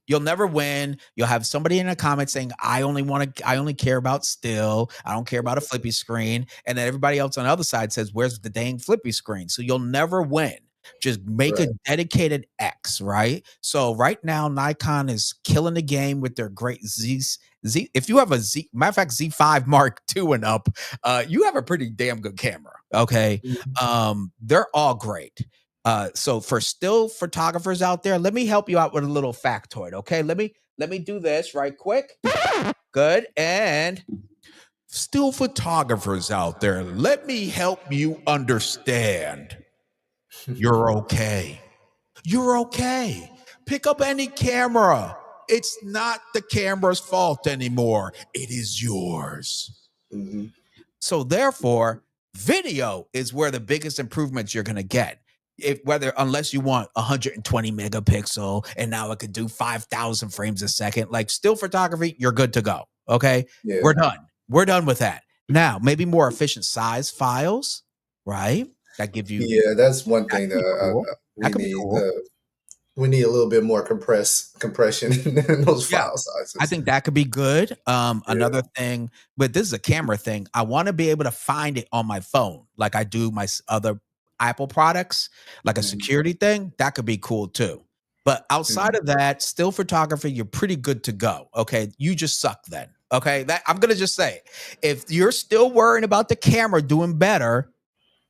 You'll never win. You'll have somebody in a comment saying, I only care about still. I don't care about a flippy screen. And then everybody else on the other side says, where's the dang flippy screen? So you'll never win. Just make a right. dedicated X, right? So right now, Nikon is killing the game with their great Z. If you have a Z, matter of fact, Z5 Mark II and up, you have a pretty damn good camera. Okay. Mhm. They're all great. So for still photographers out there, let me help you out with a little factoid. Okay, let me do this right quick. Good. And still photographers out there, let me help you understand. You're okay. You're okay. Pick up any camera. It's not the camera's fault anymore. It is yours. Mhm. So therefore, video is where the biggest improvements you're going to get. If whether unless you want 120 megapixel and now it could do 5,000 frames a second, like still photography, you're good to go. Okay, we're Yeah. done. We're done with that. Now, maybe more efficient size files, right? That give you Yeah, that's one that thing could be that cool. That we could be need. cool. We need a little bit more compression in those Yeah. file I sizes. think that could be good. Yeah. Another thing, but this is a camera thing. I want to be able to find it on my phone, like I do my other Apple products, like a Mhm. security thing. That could be cool too. But outside Mhm. of that, still photography, you're pretty good to go. Okay, you just suck then. Okay, that I'm gonna just say, if you're still worrying about the camera doing better,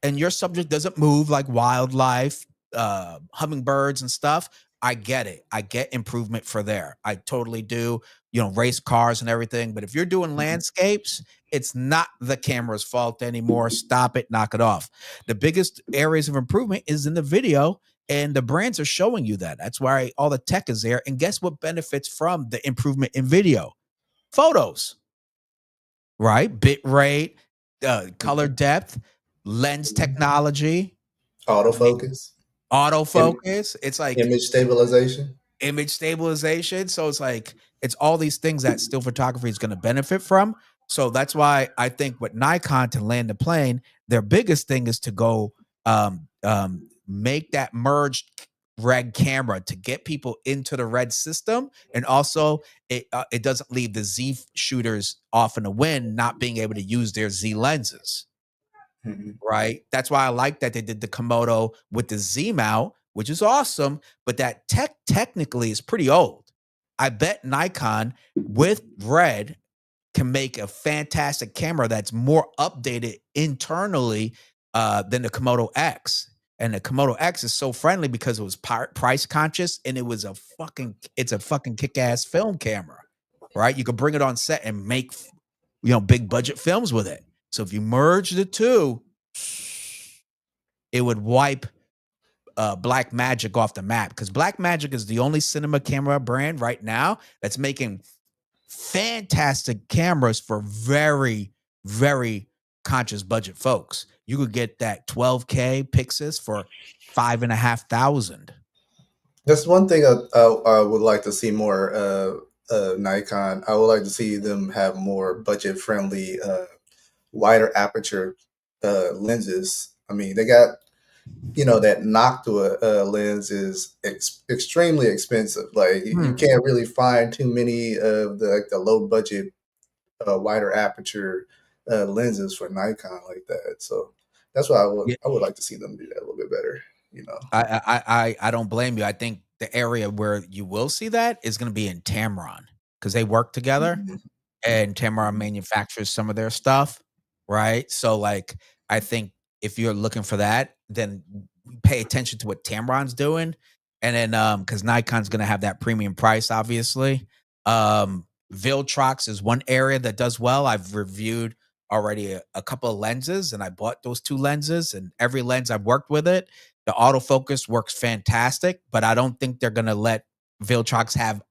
and your subject doesn't move like wildlife, hummingbirds and stuff, I get it. I get improvement for there. I totally do. Race cars and everything. But if you're doing Mhm. landscapes, it's not the camera's fault anymore. Stop it, knock it off. The biggest areas of improvement is in the video, and the brands are showing you that. That's why all the tech is there. And guess what benefits from the improvement in video? Photos, right? Bit rate, color Mhm. depth, lens Mhm. technology, right? Autofocus, Im- Autofocus. It's like image stabilization. image stabilization. So it's like it's all these things that still photography is going to benefit from. So that's why I think with Nikon to land the plane, their biggest thing is to go make that merged red camera to get people into the red system, and also it doesn't leave the Z shooters off in the wind, not being able to use their Z lenses. Mhm. Right? That's why I like that they did the Komodo with the Z mount, which is awesome, but that technically is pretty old. I bet Nikon with red can make a fantastic camera that's more updated internally than the Komodo X. And the Komodo X is so friendly because it was price conscious, and it's a fucking kick-ass film camera, right? You could bring it on set and make big budget films with it. So if you merge the two, it would wipe Black Magic off the map, because Black Magic is the only cinema camera brand right now that's making fantastic cameras for very, very conscious budget folks. You could get that 12K Pixis for 5,500. That's one thing I would like to see more. Nikon. I would like to see them have more budget friendly, wider aperture lenses. I mean, they got that Noctua lens is extremely expensive. Like you Hmm. can't really find too many of the low budget wider aperture lenses for Nikon like that. So that's why I would like to see them do that a little bit better. You know. I don't blame you. I think the area where you will see that is going to be in Tamron, because they work together, Mhm. and Tamron Mhm. manufactures some of their stuff, right? So like I think if you're looking for that, then pay attention to what Tamron's doing. And then because Nikon's gonna have that premium price, obviously. Viltrox is one area that does well. I've reviewed already a couple of lenses, and I bought those two lenses, and every lens I've worked with it, the autofocus works fantastic, but I don't think they're gonna let Viltrox have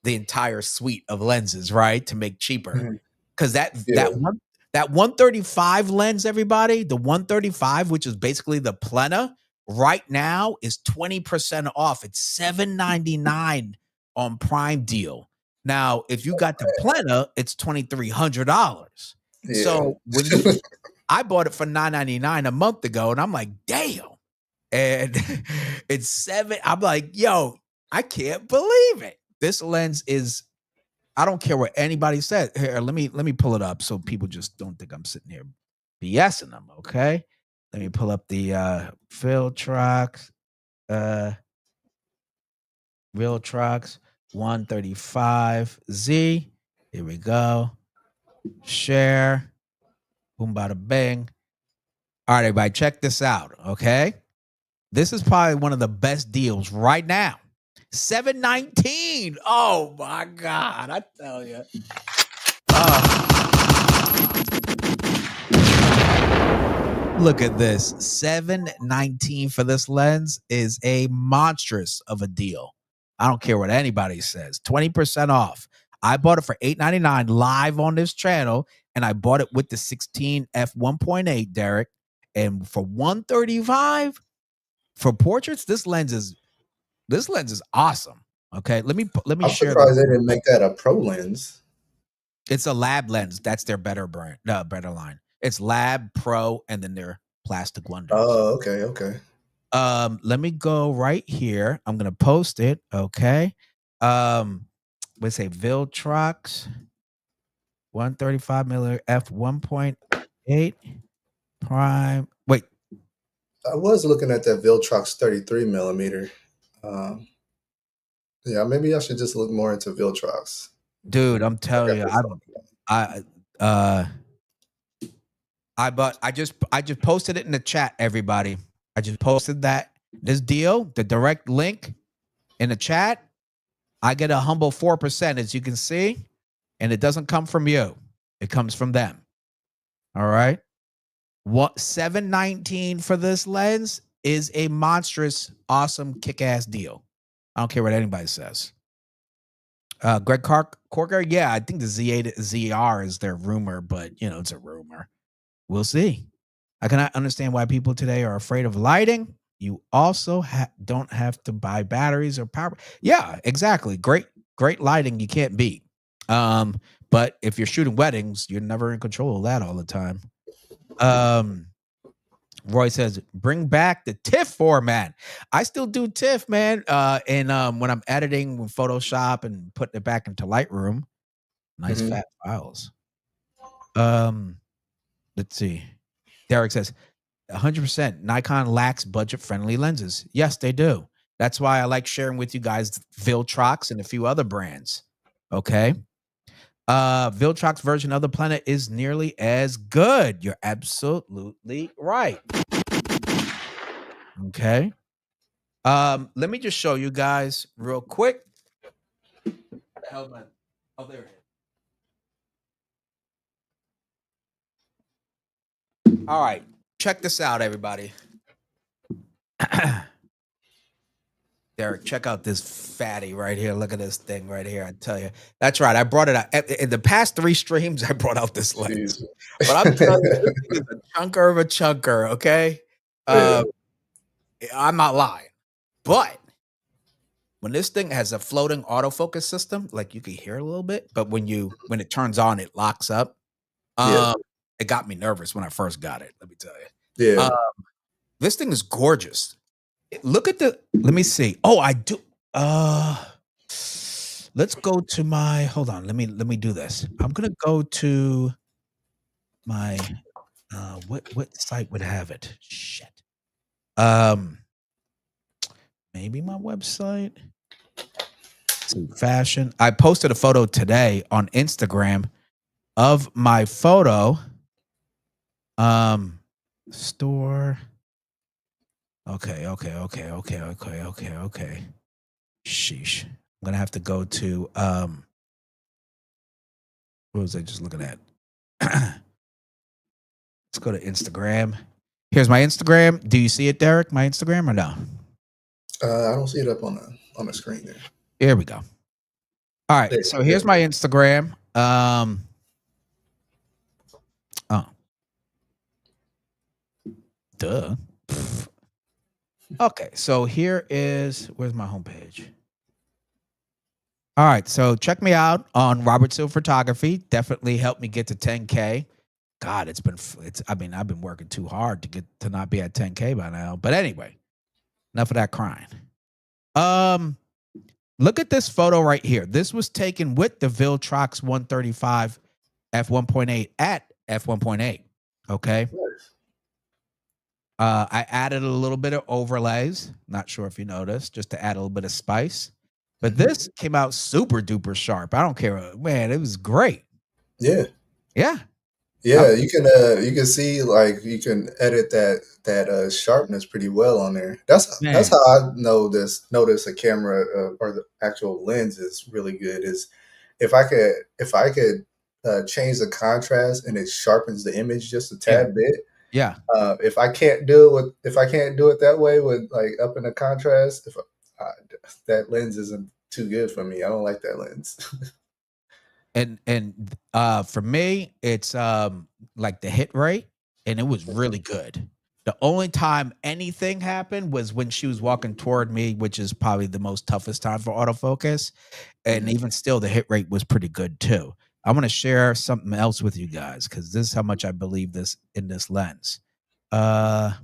the entire suite of lenses, right? To make cheaper. Mhm. Because Yeah. that 135 lens, everybody, the 135, which is basically the Plena, right now is 20% off. It's 799 on Prime Deal. Now, if you got the Plena, it's $2,300. Yeah. So I bought it for 999 a month ago, and I'm like, damn. And it's seven. I'm like, yo, I can't believe it. This lens is, I don't care what anybody said. Here, let me pull it up so people just don't think I'm sitting here BSing them. Okay. Let me pull up the Viltrox, uh Viltrox 135Z. Here we go. Share. Boom bada bing. All right, everybody, check this out. Okay. This is probably one of the best deals right now. $719. Oh my God. I tell you. Look at this. $719 for this lens is a monstrous of a deal. I don't care what anybody says. 20% off. I bought it for $8.99 live on this channel, and I bought it with the 16 f1.8, Derickk. And for $135 for portraits, this lens is awesome. Okay, let me I'm share surprised this. they didn't make that a pro lens. It's a lab lens. That's their better brand, better line. It's Lab Pro, and then their Plastic Wonders. Oh, okay. Let me go right here. I'm gonna post it. Okay. Let's say Viltrox 135 millimeter f1.8 prime. Wait, I was looking at that Viltrox 33 millimeter. Yeah, maybe I should just look more into Viltrox. dude, I'm telling you, I just posted it in the chat, everybody. I just posted this deal, the direct link in the chat. I get a humble 4%, as you can see, and it doesn't come from you. It comes from them. All right. What $719 for this lens is a monstrous, awesome, kick-ass deal. I don't care what anybody says. Greg Corker, yeah, I think the Z8 ZR is their rumor, but it's a rumor. We'll see. I cannot understand why people today are afraid of lighting. You also don't have to buy batteries or power. Yeah, exactly. Great lighting you can't beat. But if you're shooting weddings, you're never in control of that all the time. Roy says, bring back the TIFF format. I still do TIFF, man. And when I'm editing with Photoshop and putting it back into Lightroom, nice fat files. Let's see. Derickk says, 100% Nikon lacks budget-friendly lenses. Yes, they do. That's why I like sharing with you guys Viltrox and a few other brands. Okay. Viltrox version of the Planet is nearly as good. You're absolutely right. Okay. Let me just show you guys real quick. What the hell, man? Oh, there it is. All right. Check this out, everybody. Derickk, check out this fatty right here. Look at this thing right here. I tell you, that's right. I brought it out in the past 3 streams. I brought out this lens, but I'm telling you, this thing is a chunker of a chunker. Okay, I'm not lying. But when this thing has a floating autofocus system, like you can hear a little bit, but when it turns on, it locks up. It got me nervous when I first got it. Let me tell you. Yeah. This thing is gorgeous. Look at let me see. Oh, I do. Let's go to my, hold on. Let me do this. I'm going to go to my, what site would have it? Shit. Maybe my website. Fashion. I posted a photo today on Instagram of my photo. Store. Okay. Sheesh. I'm gonna have to go to what was I just looking at? Let's go to Instagram. Here's my Instagram. Do you see it, Derickk? My Instagram or no? I don't see it up on the screen there. Here we go. All right. So here's my Instagram. Duh. Okay, so where's my homepage? All right, so check me out on Robert Silver Photography. Definitely helped me get to 10K. God, I've been working too hard to not be at 10K by now. But anyway, enough of that crying. Look at this photo right here. This was taken with the Viltrox 135 f1.8 at f1.8. Okay. I added a little bit of overlays. Not sure if you noticed, just to add a little bit of spice. But this came out super duper sharp. I don't care, man. It was great. Yeah. Yeah. Yeah, you can see like you can edit that sharpness pretty well on there. That's Man, how I notice a camera or the actual lens is really good is if I could change the contrast and it sharpens the image just a yeah, tad bit. yeah. If I can't do it that way with like up in the contrast, if uh, that lens isn't too good for me. I don't like that lens. And for me, it's like the hit rate, and it was really good. The only time anything happened was when she was walking toward me, which is probably the most toughest time for autofocus. And Mhm. even still, the hit rate was pretty good too. I want to share something else with you guys because this is how much I believe this in this lens. Uh,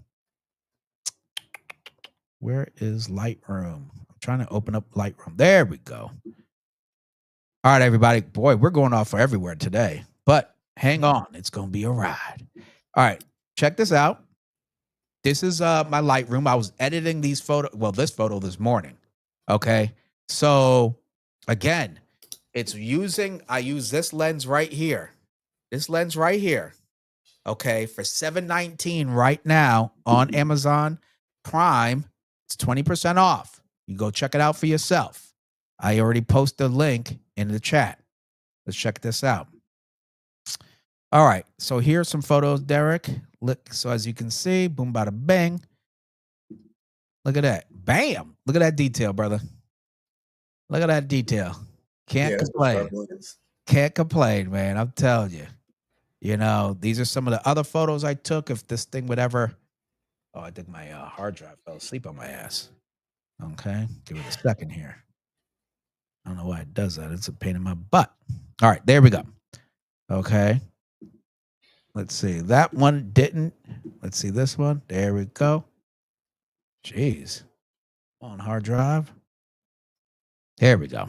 where is Lightroom? I'm trying to open up Lightroom. There we go. All right, everybody. Boy, we're going off for everywhere today, but hang on. It's going to be a ride. All right, check this out. This is my Lightroom. I was editing these this photo this morning. Okay. So again, I use this lens right here. This lens right here. Okay, for $719 right now on Amazon Prime, it's 20% off. You go check it out for yourself. I already posted the link in the chat. Let's check this out. All right, so here's some photos, Derickk. Look, so as you can see, boom, bada bang. Look at that. Bam. Look at that detail, brother. Look at that detail. Can't Yeah, that's a sharp complain. lens. Can't complain, man. I'm telling you. You know, these are some of the other photos I took. If this thing would ever, oh, I think my hard drive fell asleep on my ass. Okay, give it a second here. I don't know why it does that. It's a pain in my butt. All right, there we go. Okay, let's see. That one didn't. Let's see this one. There we go. Jeez, on hard drive. There we go.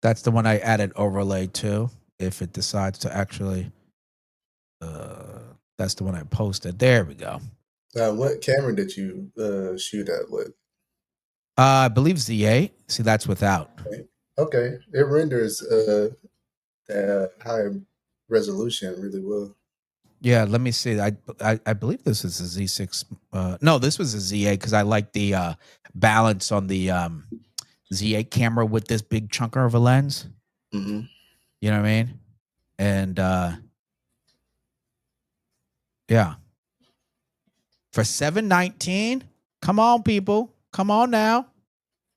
That's the one I added overlay to. If it decides to actually, that's the one I posted. There we go. What camera did you shoot at with? I believe Z8. See, that's without. Okay, okay. It renders that high resolution really well. Yeah, let me see. I believe this is a Z6. No, this was a Z8 because I like the balance on the Z8 camera with this big chunker of a lens. Hmm. You know what I mean? And yeah, for $719, come on, people, come on now.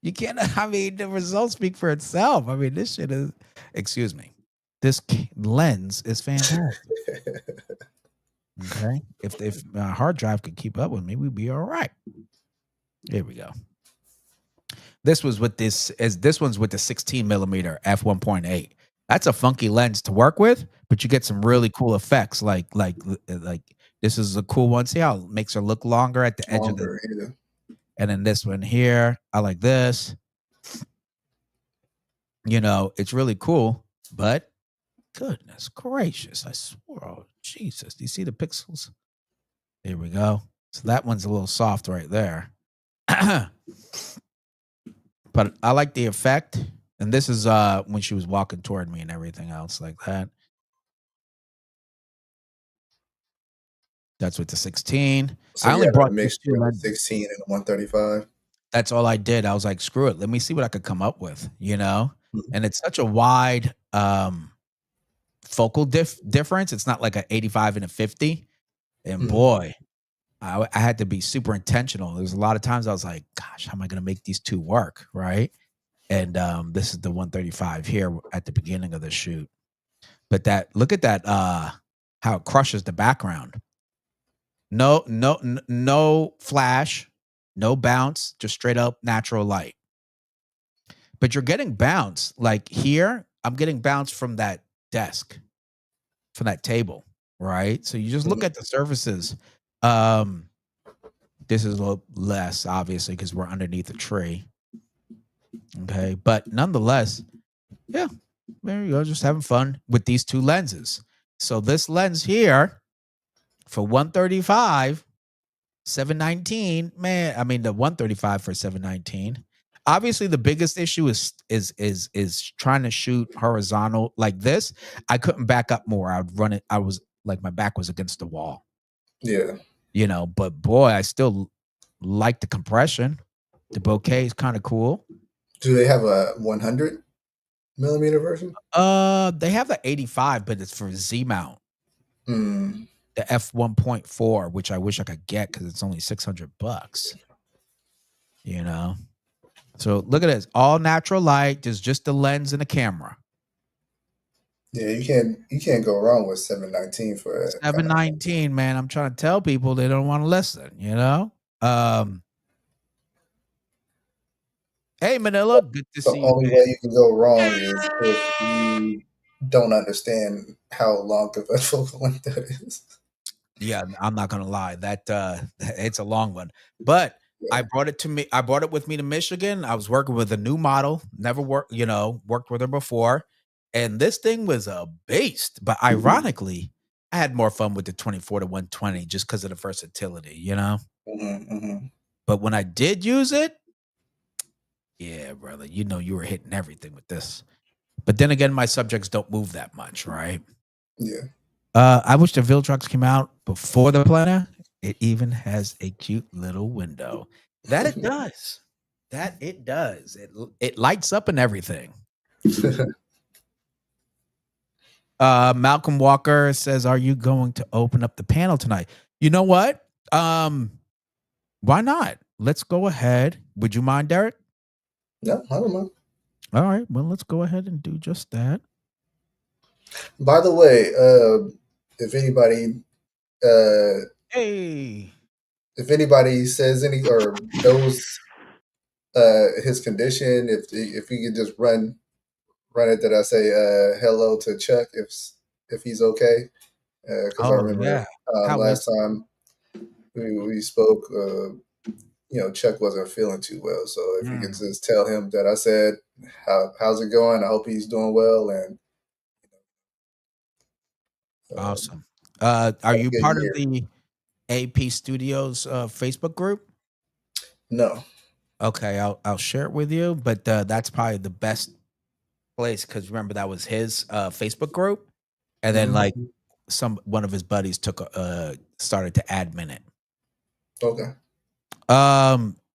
You can't. I mean, the results speak for itself. I mean, this shit is. Excuse me. This lens is fantastic. Okay, if my hard drive could keep up with me, we'd be all right. Here we go. This was with this one's with the 16 millimeter f1.8. That's a funky lens to work with, but you get some really cool effects. Like this is a cool one. See how it makes her look longer at the edge of the. Longer, yeah. And then this one here, I like this. You know, it's really cool, but goodness gracious, I swore, oh Jesus, do you see the pixels? Here we go. So that one's a little soft right there. But I like the effect. And this is when she was walking toward me and everything else like that. That's with the 16. So I you only had a brought those mixture two of the lenses. 16 and the 135. That's all I did. I was like, screw it. Let me see what I could come up with, you know? Mhm. And it's such a wide focal difference. It's not like an 85 and a 50. And Mhm. boy, I had to be super intentional. There's a lot of times I was like, gosh, how am I going to make these two work? Right. And this is the 135 here at the beginning of the shoot. But look at that, how it crushes the background. No flash, no bounce, just straight up natural light. But you're getting bounce. Like here, I'm getting bounce from that desk, from that table, right? So you just look Mhm. at the surfaces. Um, this is a little less, obviously, because we're underneath a tree. Okay. But nonetheless, yeah, there you go. Just having fun with these two lenses. So this lens here for 135, 719, man. I mean the 135 for 719. Obviously, the biggest issue is trying to shoot horizontal like this. I couldn't back up more. I'd run it. I was like my back was against the wall, Yeah. but boy, I still like the compression. The bokeh is kind of cool. Do they have a 100 millimeter version? They have the 85, but it's for Z mount, Mm. the f1.4, which I wish I could get because it's only $600. You know, so look at this, all natural light. There's just the lens and the camera. Yeah, you can't go wrong with 719 for that kind of. 719, man. I'm trying to tell people they don't want to listen. Um, hey Manila, good to The see you, only way man. you can go wrong is if you don't understand how long of a focal length that is. Yeah, I'm not gonna lie. That it's a long one. But Yeah. I brought it with me to Michigan. I was working with a new model, never worked with her before. And this thing was a beast. But ironically, I had more fun with the 24 to 120 just because of the versatility. Hmm, hmm. But when I did use it, yeah, brother, you were hitting everything with this. But then again, my subjects don't move that much, right? Yeah. I wish the Viltrox came out before the planner. It even has a cute little window. That it does. That it does. It lights up and everything. Malcolm Walker says, "Are you going to open up the panel tonight?" You know what? Why not? Let's go ahead. Would you mind, Derickk? No, I don't know. All right. Well, let's go ahead and do just that. By the way, if anybody uh, Hey. if anybody says any or knows his condition, if you could just run it that I say hello to Chuck if he's okay, because I Oh remember yeah. How is? last time we spoke, Chuck wasn't feeling too well. So if you could Mm, just tell him that I said how's it going, I hope he's doing well and um, awesome. Are have a you good part of year. the AP Studios Facebook group? No. Okay, I'll share it with you, but that's probably the best place because remember that was his Facebook group, and then like Hmm. one of his buddies started to admin it. Okay.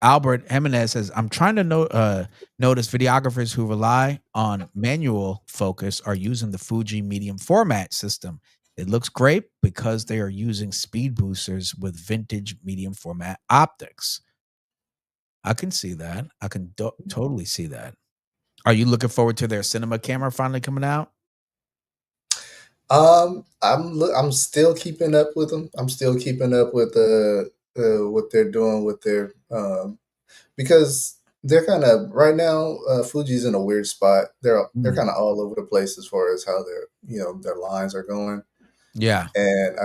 Albert Jimenez says, "I'm trying to notice videographers who rely on manual focus are using the Fuji medium format system. It looks great because they are using speed boosters with vintage medium format optics." I can see that. I can totally see that. Are you looking forward to their cinema camera finally coming out? I'm still keeping up with them. I'm still keeping up with what they're doing with their because they're kind of right now. Fuji's in a weird spot. They're Mm, kind of all over the place as far as how their lines are going, yeah. and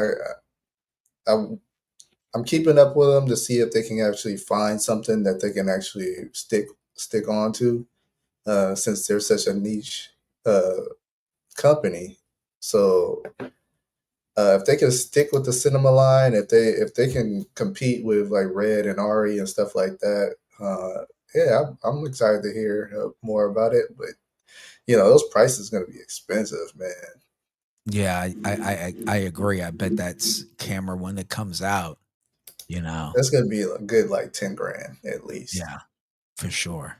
I'm keeping up with them to see if they can actually find something that they can actually stick on to, since they're such a niche uh, company. So if they can stick with the cinema line, if they can compete with like Red and Ari and stuff like that, yeah, I'm excited to hear more about it. But those prices going to be expensive, man. Yeah, I agree. I bet that's camera when it comes out, you know. That's going to be a good like 10 grand at least. Yeah, for sure.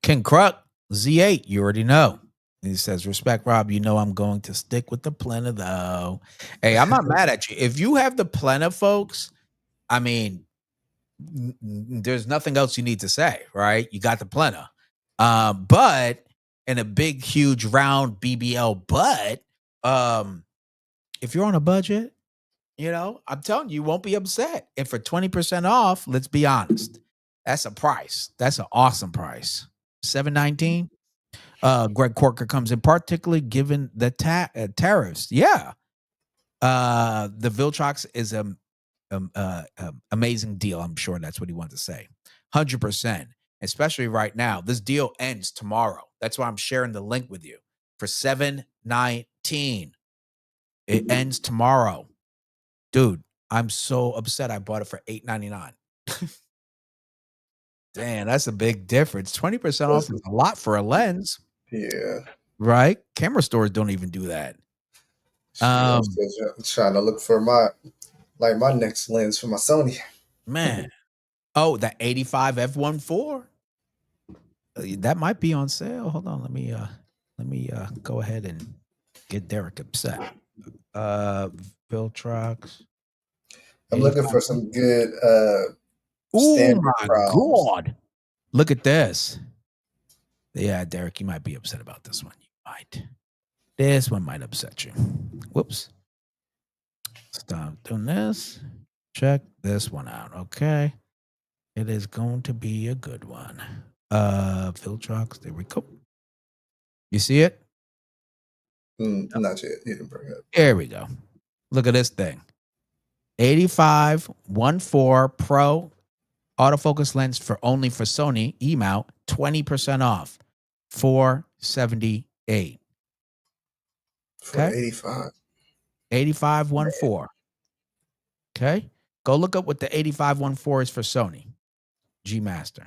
King Kruk, Z8, you already know. He says, "Respect, Rob. You know I'm going to stick with the planner, though." Hey, I'm not mad at you. If you have the planner, folks, I mean, there's nothing else you need to say, right? You got the planner. But in a big, huge, round BBL butt, um, if you're on a budget, I'm telling you, you won't be upset. And for 20% off, let's be honest, that's a price. That's an awesome price. 719. Greg Corker comes in, particularly given the tariffs. Yeah. The Viltrox is amazing deal. I'm sure that's what he wanted to say. 100%. Especially right now. This deal ends tomorrow. That's why I'm sharing the link with you for 719. It ends tomorrow. Dude, I'm so upset I bought it for $8.99. Man, that's a big difference. 20% off is a lot for a lens, Yeah. right? Camera stores don't even do that. Shoot, I'm still trying to look for my next lens for my Sony. Man. Oh, the 85 f1.4. That might be on sale. Hold on, let me go ahead and get Derickk upset. Viltrox. I'm looking for some good Oh standard my proms. god. Look at this. Yeah, Derickk, you might be upset about this one. You might. This one might upset you. Whoops. Stop doing this. Check this one out. Okay. It is going to be a good one. Viltrox. There we go. You see it? Not yet. You didn't bring it up. There we go. Look at this thing. 85 1.4 Pro autofocus lens for Sony E-mount, 20% off. $478. For 85. 85 1.4. Okay. Go look up what the 85 1.4 is for Sony G Master.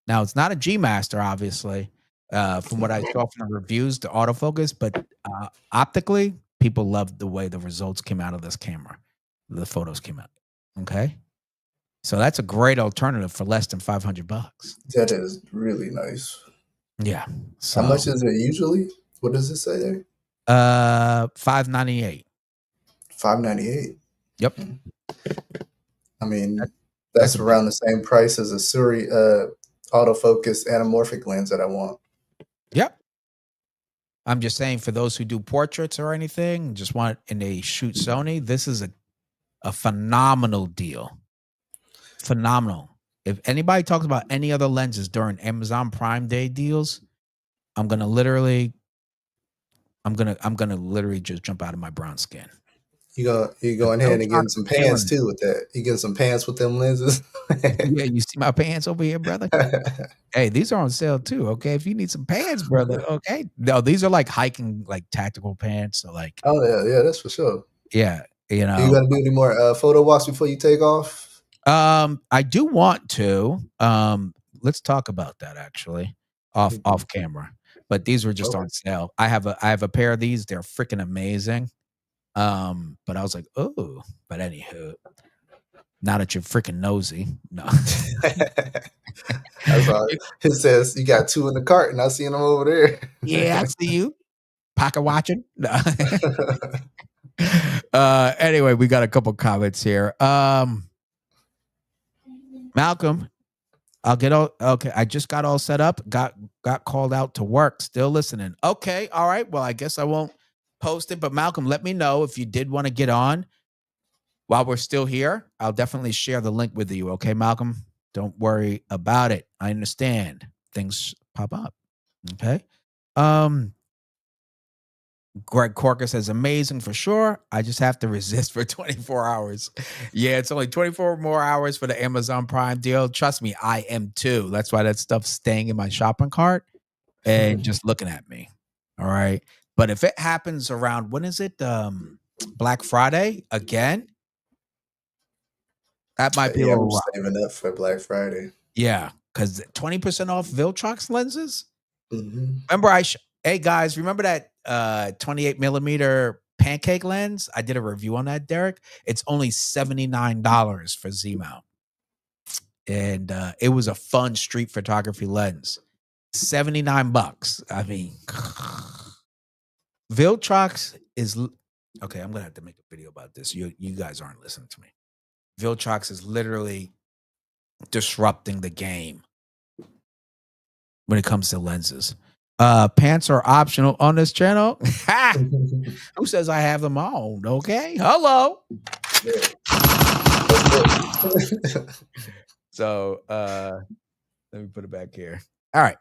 Now it's not a G Master, obviously, from what I saw from the reviews, the autofocus, but optically, people loved the way the results came out of this camera. The photos came out. Okay. So that's a great alternative for less than $500. That is really nice. Yeah. So how much is it usually? What does it say there? $598. $598. Yep. I mean, that's around the same price as a Suri autofocus anamorphic lens that I want. Yep. I'm just saying, for those who do portraits or anything, just want and they shoot Sony, this is a phenomenal deal. Phenomenal. If anybody talks about any other lenses during Amazon Prime Day deals, I'm gonna literally just jump out of my brown skin. You go in here and getting some pants too with that. You getting some pants with them lenses? Yeah, you see my pants over here, brother? Hey, these are on sale too. Okay, if you need some pants, brother. Okay, no, these are like hiking, like tactical pants. So like, oh yeah, that's for sure. Yeah, you gonna do any more photo walks before you take off? I do want to. Let's talk about that actually off camera. But these were just on sale. I have a pair of these. They're freaking amazing. But I was like, oh, but anywho, now that you're freaking nosy, no. That's all. It says you got two in the cart, and I seen them over there. Yeah, I see you. Pocket watching. No. Anyway, we got a couple comments here. Malcolm, okay. I just got all set up. Got called out to work. Still listening. Okay, all right. Well, I guess I won't post it. But Malcolm, let me know if you did want to get on while we're still here. I'll definitely share the link with you. Okay, Malcolm. Don't worry about it. I understand things pop up. Okay. Greg Corker says, amazing for sure. I just have to resist for 24 hours. Yeah, it's only 24 more hours for the Amazon Prime deal. Trust me, I am too. That's why that stuff's staying in my shopping cart and just looking at me. All right. But if it happens around, when is it? Black Friday again? That might be a little I'm saving up for Black Friday. Yeah, because 20% off Viltrox lenses. Mm-hmm. Remember, hey guys, remember that 28 millimeter pancake lens? I did a review on that, Derickk. It's only $79 for Z mount, and it was a fun street photography lens. $79. I mean, Viltrox is okay. I'm gonna have to make a video about this. You guys aren't listening to me. Viltrox is literally disrupting the game when it comes to lenses. Pants are optional on this channel. Who says I have them on? Okay. Hello. So let me put it back here. All right.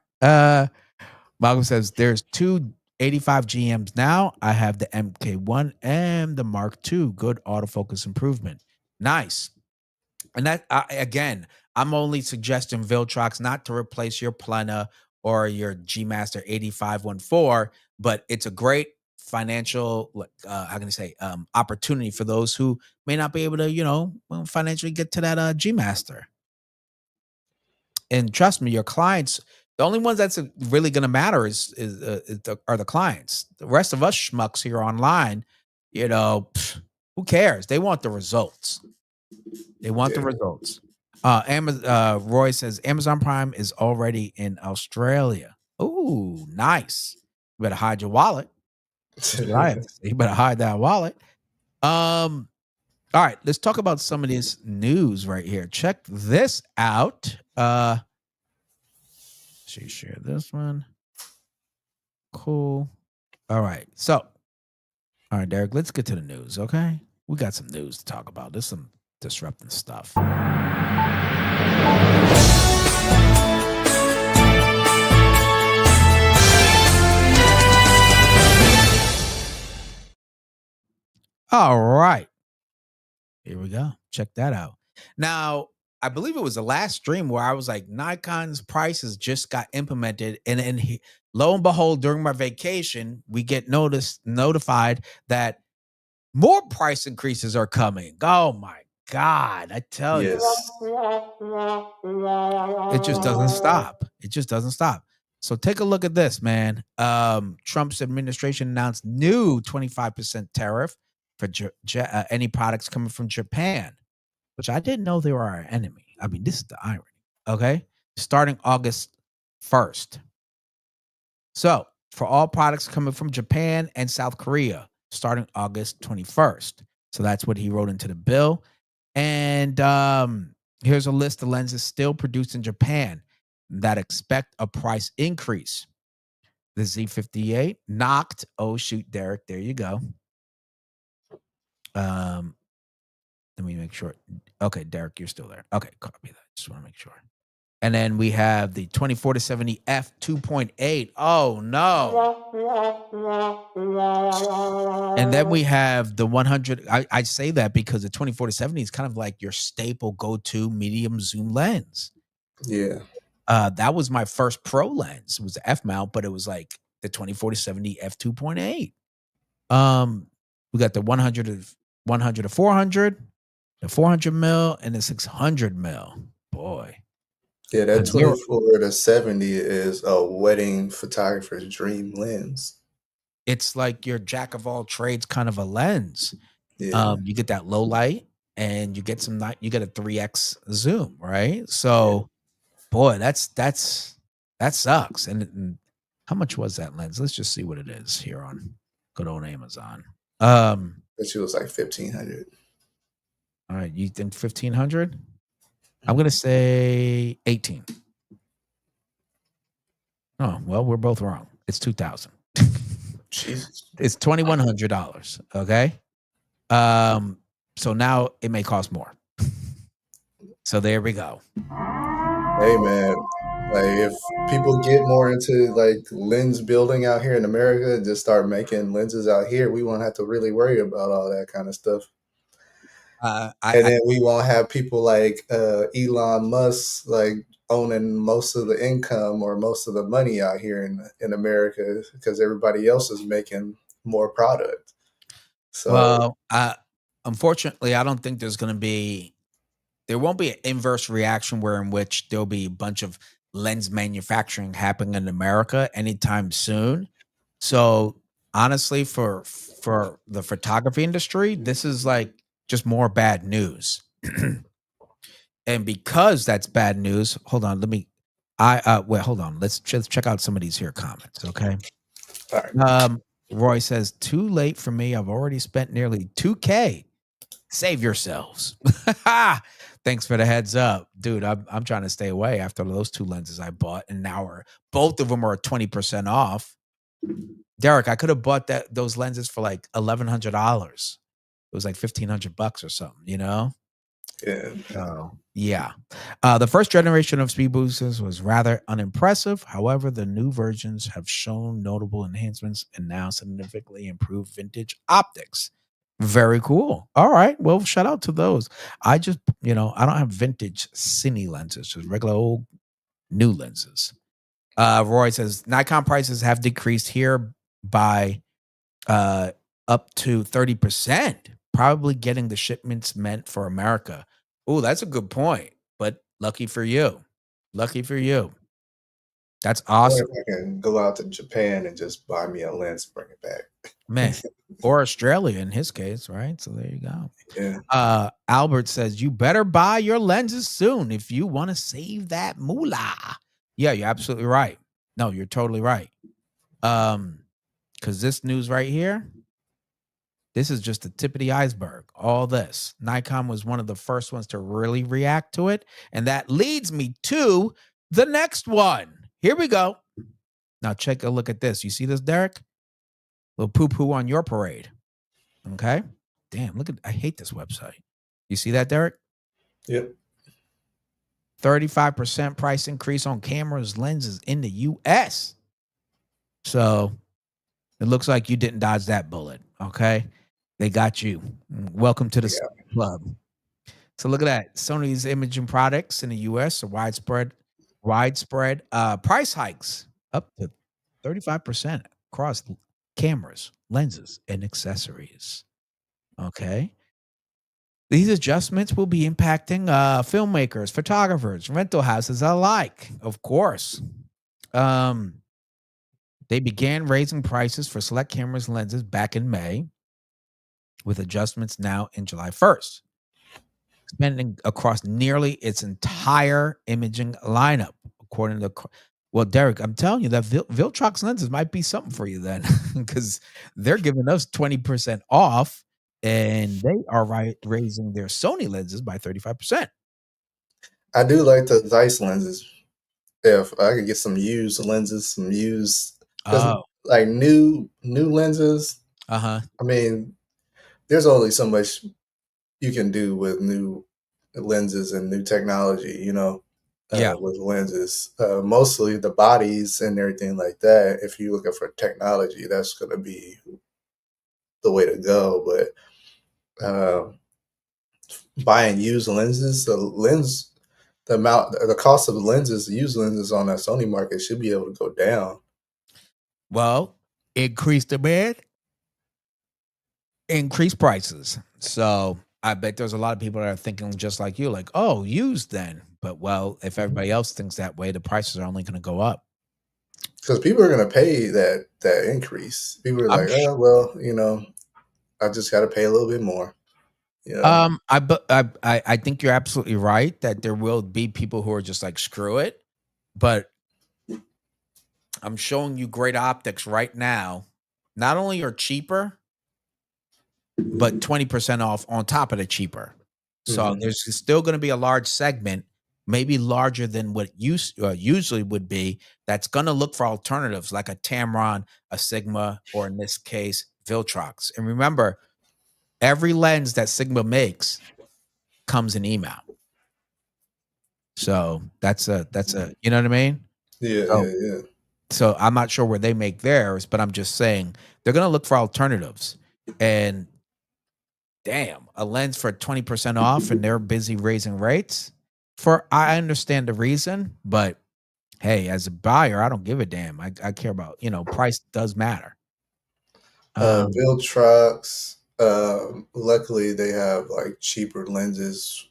Malcolm says there's two 85 GMs now. I have the MK1 and the Mark II. Good autofocus improvement. Nice. And that again, I'm only suggesting Viltrox not to replace your Plena or your G Master 85 1.4, but it's a great financial, how can I say, opportunity for those who may not be able to, financially get to that G Master. and trust me, your clients, the only ones that's really going to matter are the clients. The rest of us schmucks here online, who cares? They want the results. They want the Yeah. results. Roy says Amazon Prime is already in Australia. Ooh, nice. You better hide your wallet. That's what I have to say. You better hide that wallet. All right, let's talk about some of this news right here. Check this out. Share this one. Cool. All right. So, all right, Derickk, let's get to the news, okay? We got some news to talk about. There's some disrupting stuff. All right. Here we go. Check that out. Now, I believe it was the last stream where I was like, Nikon's prices just got implemented. And then lo and behold, during my vacation, we get notified that more price increases are coming. Oh my God. I tell you, Yes. it just doesn't stop. It just doesn't stop. So take a look at this, man. Trump's administration announced new 25% tariff for any products coming from Japan, which I didn't know they were our enemy. I mean, this is the irony. Okay. Starting August 1st. So for all products coming from Japan and South Korea, starting August 21st. So that's what he wrote into the bill. And here's a list of lenses still produced in Japan that expect a price increase. The Z58 knocked. Oh, shoot, Derickk. There you go. Let me make sure. Okay, Derickk, you're still there. Okay, copy that. Just want to make sure. And then we have the 24-70 f 2.8. Oh, no. And then we have the 100. I say that because the 24-70 is kind of like your staple go-to medium zoom lens. Yeah. That was my first pro lens. It was the F mount, but it was like the 24-70 f 2.8. We got the 100 to 400, the 400 mil, and the 600 mil. Boy. Yeah, that 24-70 is a wedding photographer's dream lens. It's like your jack of all trades kind of a lens. Yeah. You get that low light and you get you get a 3x zoom, right? So boy, that sucks. And how much was that lens? Let's just see what it is here on good old Amazon. But she was like 1,500. All right, you think 1,500? I'm gonna say 18. Oh, well, we're both wrong. It's 2,000. Jesus. It's $2,100. Okay. So now it may cost more. So there we go. Hey man, like if people get more into like lens building out here in America and just start making lenses out here, we won't have to really worry about all that kind of stuff. And then we won't have people like Elon Musk like owning most of the income or most of the money out here in America because everybody else is making more product. So well, unfortunately, I don't think there won't be an inverse reaction in which there'll be a bunch of lens manufacturing happening in America anytime soon. So honestly, for the photography industry, this is like just more bad news. And because that's bad news, hold on, hold on. Let's just check out some of these here comments, okay? all right. Roy says, too late for me. I've already spent nearly $2,000. Save yourselves. Thanks for the heads up, dude. I'm trying to stay away after those two lenses I bought, and now both of them are 20% off. Derickk, I could have bought those lenses for like $1,100. It was like $1,500 or something, you know? Yeah. Oh, yeah. The first generation of speed boosters was rather unimpressive. However, the new versions have shown notable enhancements and now significantly improved vintage optics. Very cool. All right. Well, shout out to those. I just, I don't have vintage cine lenses, just regular old new lenses. Roy says Nikon prices have decreased here by up to 30%, probably getting the shipments meant for America. Oh, that's a good point. But lucky for you. Lucky for you. That's Or awesome, if I can go out to Japan and just buy me a lens, bring it back. man. Or Australia in his case, right? So there you go. Yeah. Albert says you better buy your lenses soon if you want to save that moolah. Yeah, you're absolutely right. No, you're totally right. Because this news right here, this is just the tip of the iceberg. All this. Nikon was one of the first ones to really react to it. And that leads me to the next one. Here we go. Now, take a look at this. You see this, Derickk? Little poo poo on your parade. Okay. Damn, look at, I hate this website. You see that, Derickk? Yep. 35% price increase on cameras, lenses in the US. So it looks like you didn't dodge that bullet. Okay. They got you. Welcome to the Yeah. club. So look at that. Sony's imaging products in the US are widespread price hikes up to 35% across cameras, lenses, and accessories. Okay. These adjustments will be impacting filmmakers, photographers, rental houses alike, of course. They began raising prices for select cameras and lenses back in May, with adjustments now in July 1st, expanding across nearly its entire imaging lineup, according to well, Derickk, I'm telling you that Viltrox lenses might be something for you then, because they're giving us 20% off, and they are raising their Sony lenses by 35%. I do like the Zeiss lenses. If I could get some used lenses, because Oh, like new lenses, uh-huh. I mean, there's only so much you can do with new lenses and new technology, Yeah. with lenses. Mostly the bodies and everything like that. If you're looking for technology, that's going to be the way to go. But buying used lenses, the cost of lenses, used lenses on that Sony market should be able to go down. Well, increased demand, increased prices. So I bet there's a lot of people that are thinking just like you, like, oh, used then. But well, if everybody else thinks that way, the prices are only going to go up. Because people are going to pay that increase. People are I'm like, oh well, I just got to pay a little bit more. I think you're absolutely right that there will be people who are just like screw it, but I'm showing you great optics right now. Not only are cheaper, but 20% off on top of the cheaper. So Mhm. there's still going to be a large segment, maybe larger than what usually would be, that's going to look for alternatives like a Tamron, a Sigma, or in this case, Viltrox. And remember, every lens that Sigma makes comes in email. So that's a you know what I mean? Yeah, So yeah, yeah. so I'm not sure where they make theirs, but I'm just saying they're gonna look for alternatives. And damn, a lens for 20% off and they're busy raising rates. I understand the reason, but hey, as a buyer, I don't give a damn. I care about, price does matter. Um, Build trucks. Luckily, they have like cheaper lenses.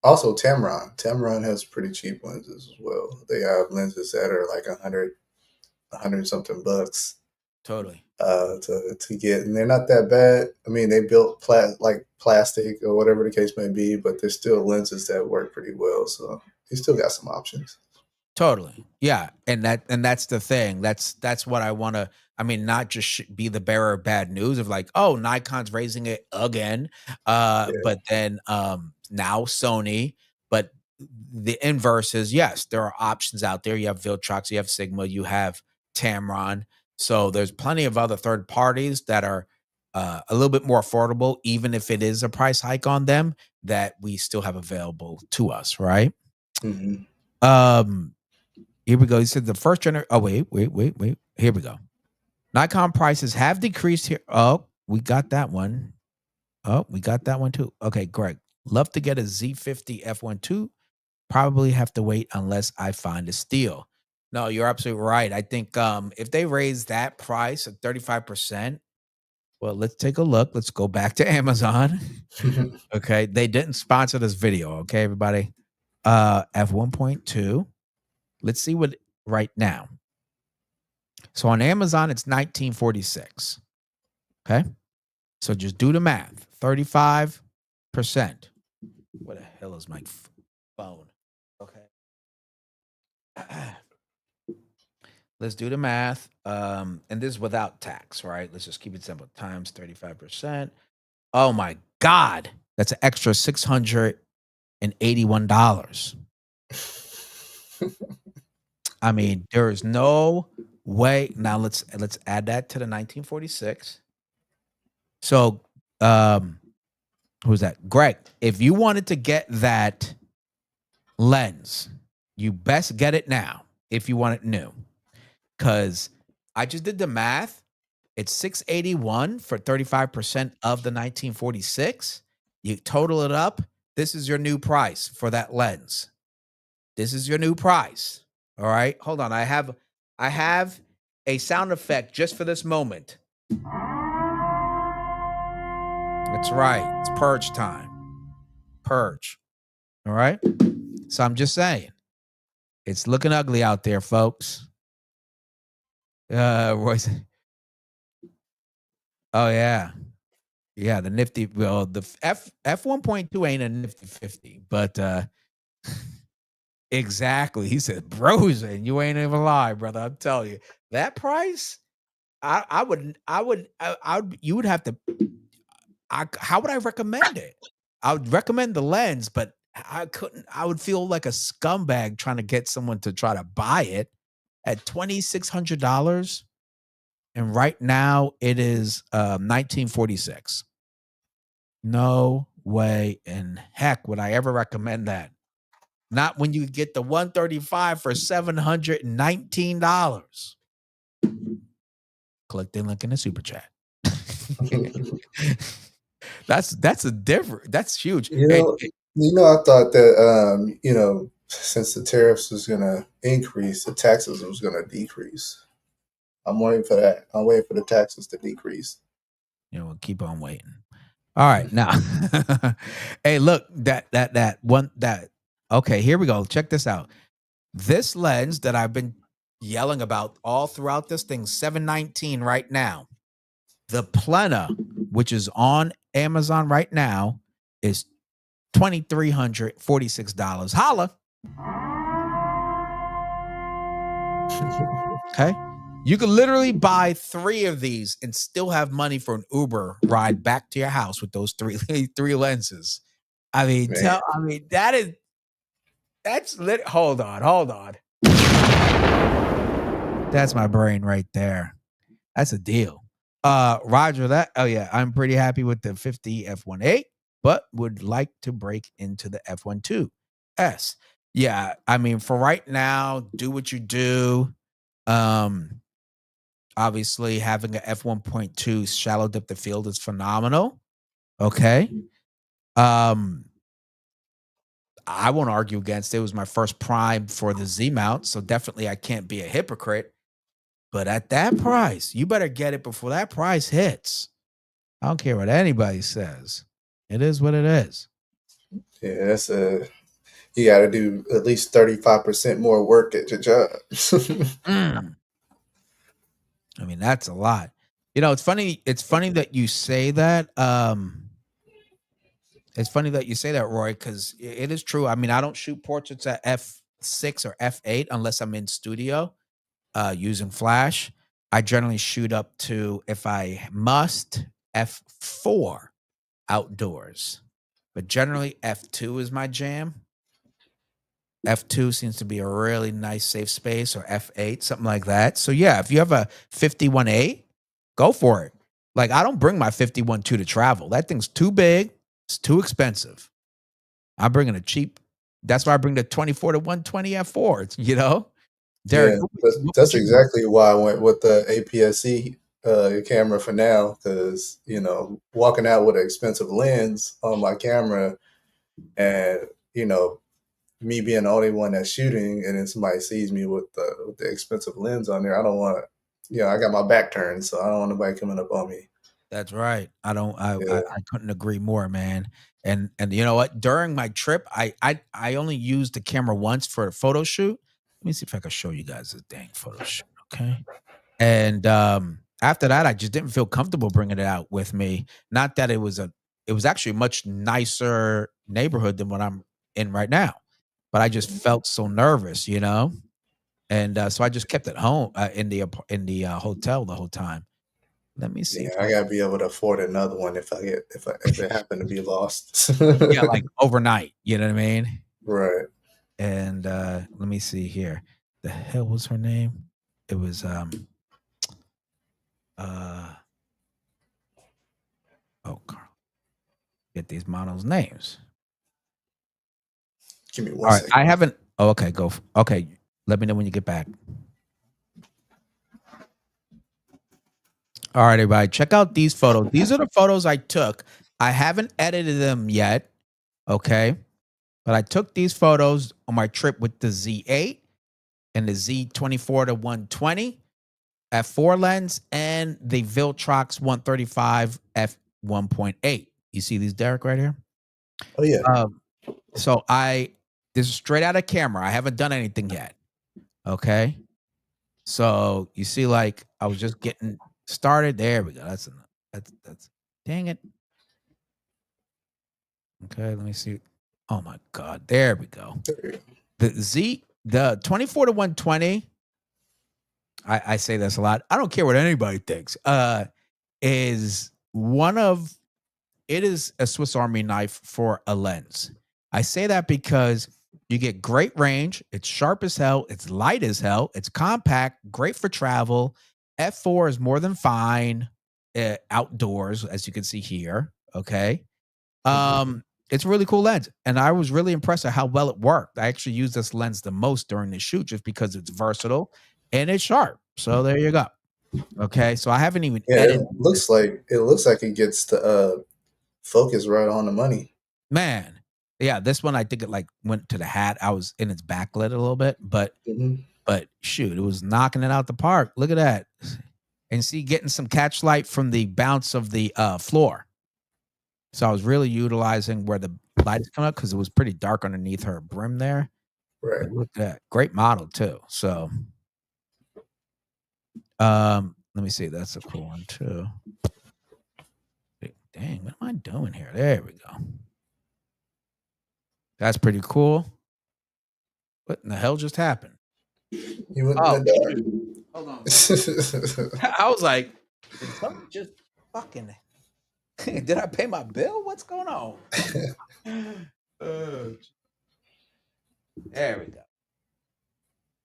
Also, Tamron. Tamron has pretty cheap lenses as well. They have lenses that are like a hundred something bucks totally. to get, and they're not that bad. I mean, they built like plastic or whatever the case may be, but they're still lenses that work pretty well. So you still got some options. Totally. Yeah, and that's the thing. That's what I want to, I mean, not just be the bearer of bad news of like, oh, Nikon's raising it again. Yeah. But then now Sony, but the inverse is yes, there are options out there. You have Viltrox, you have Sigma, you have Tamron. So there's plenty of other third parties that are a little bit more affordable, even if it is a price hike on them, that we still have available to us, right? Hmm. Um Here we go. He said the first generation. Oh, wait. Here we go. Nikon prices have decreased here. Oh, we got that one. Oh, we got that one too. Okay, Greg. Love to get a Z50 F1.2. Probably have to wait unless I find a steal. No, you're absolutely right. I think if they raise that price at 35%, well, let's take a look. Let's go back to Amazon. Okay. They didn't sponsor this video. Okay, everybody. f1.2. Let's see what right now. So on Amazon, it's 1946. Okay. So just do the math. 35%. What the hell is my phone? Okay. Let's do the math. And this is without tax, right? Let's just keep it simple. Times 35%. Oh my God. That's an extra $681. I mean, there is no way. Now let's add that to the 1946. So who's that? Greg, if you wanted to get that lens, you best get it now if you want it new. Because I just did the math. It's $681 for 35% of the 1946. You total it up. This is your new price for that lens. This is your new price. All right. Hold on. I have a sound effect just for this moment. That's right. It's purge time. Purge. All right. So I'm just saying, it's looking ugly out there, folks. Royce. Oh yeah. Yeah, the nifty. Well, the F1.2 ain't a nifty 50, but exactly. He said, "Bros, and you ain't even lie, brother. I'm telling you, that price, I would, you would have to. How would I recommend it? I would recommend the lens, but I couldn't. I would feel like a scumbag trying to get someone to try to buy it at $2,600, and right now it is 1946. No way in heck would I ever recommend that. Not when you get the 135 for $719. Click the link in the super chat. that's a different. That's huge. I thought that since the tariffs was going to increase, the taxes was going to decrease. I'm waiting for that. I'm waiting for the taxes to decrease. We'll keep on waiting. All right, now, hey, look, that one. Okay, here we go. Check this out. This lens that I've been yelling about all throughout this thing, $719 right now. The Plena, which is on Amazon right now, is $2,346. Holla. Okay. You can literally buy 3 of these and still have money for an Uber ride back to your house with those three lenses. I mean, that's lit. Hold on. That's my brain right there. That's a deal. Roger, I'm pretty happy with the 50 F1.8, but would like to break into the F1.2S. Yeah, I mean, for right now, do what you do. Obviously, having a F1.2 shallow depth of field is phenomenal. Okay. I won't argue against it. It was my first prime for the Z mount, so definitely I can't be a hypocrite. But at that price, you better get it before that price hits. I don't care what anybody says. It is what it is. Yeah, that's you got to do at least 35% more work at your job. I mean, that's a lot. It's funny. It's funny that you say that. It's funny that you say that, Roy, because it is true. I mean, I don't shoot portraits at f6 or f8 unless I'm in studio using flash. I generally shoot up to, if I must, f4 outdoors. But generally, f2 is my jam. F2 seems to be a really nice safe space, or F8, something like that. So yeah, if you have a 51A, go for it. Like, I don't bring my 51.2 to travel. That thing's too big. It's too expensive. I'm bringing a cheap. That's why I bring the 24 to 120 F4. Derickk. Yeah, that's exactly why I went with the APS-C camera for now, because walking out with an expensive lens on my camera, and me being the only one that's shooting, and then somebody sees me with the expensive lens on there, I don't want I got my back turned, so I don't want nobody coming up on me. That's right. Yeah. I couldn't agree more, man. And you know what? During my trip, I only used the camera once for a photo shoot. Let me see if I can show you guys this dang photo shoot. Okay. And after that, I just didn't feel comfortable bringing it out with me. Not that it was actually a much nicer neighborhood than what I'm in right now, but I just felt so nervous, you know. And so I just kept it home in the hotel the whole time. Let me see Yeah, if I I gotta be able to afford another one if I get if it happen to be lost. yeah, like overnight. You know what I mean? Right. And let me see here. The hell was her name? It was uh oh, Carl, get these models' names. Give me one All right, second. I haven't. Oh, okay, okay. Let me know when you get back. All right, everybody, check out these photos. These are the photos I took. I haven't edited them yet. Okay, but I took these photos on my trip with the Z8 and the Z24 to 120 f4 lens and the Viltrox 135 f 1.8. You see these, Derickk, right here? Oh yeah. Um, so this is straight out of camera. I haven't done anything yet. Okay. So you see, like I was just getting started. There we go. That's enough. That's dang it. Okay, let me see. Oh my god, there we go. The 24 to 120. I say this a lot. I don't care what anybody thinks. Is one of it is a Swiss Army knife for a lens. I say that because you get great range, it's sharp as hell, it's light as hell, it's compact, great for travel. F4 is more than fine outdoors, as you can see here. Okay. It's a really cool lens, and I was really impressed at how well it worked. I actually used this lens the most during the shoot just because it's versatile and it's sharp. So there you go. Okay, so I haven't even Yeah, edited. it looks like it gets the focus right on the money. Man, yeah, this one I think it like went to the hat. I was in its backlit a little bit, Hmm. but shoot, it was knocking it out the park. Look at that. And see, getting some catch light from the bounce of the floor. So I was really utilizing where the light is coming up because it was pretty dark underneath her brim there. Right. But look at that. Great model too. So let me see. That's a cool one too. Dang, what am I doing here? There we go. That's pretty cool. What in the hell just happened? You went in Oh, the shoot. Hold on, bro. dark. I was like, did somebody just fucking did I pay my bill? What's going on? Uh, there we go.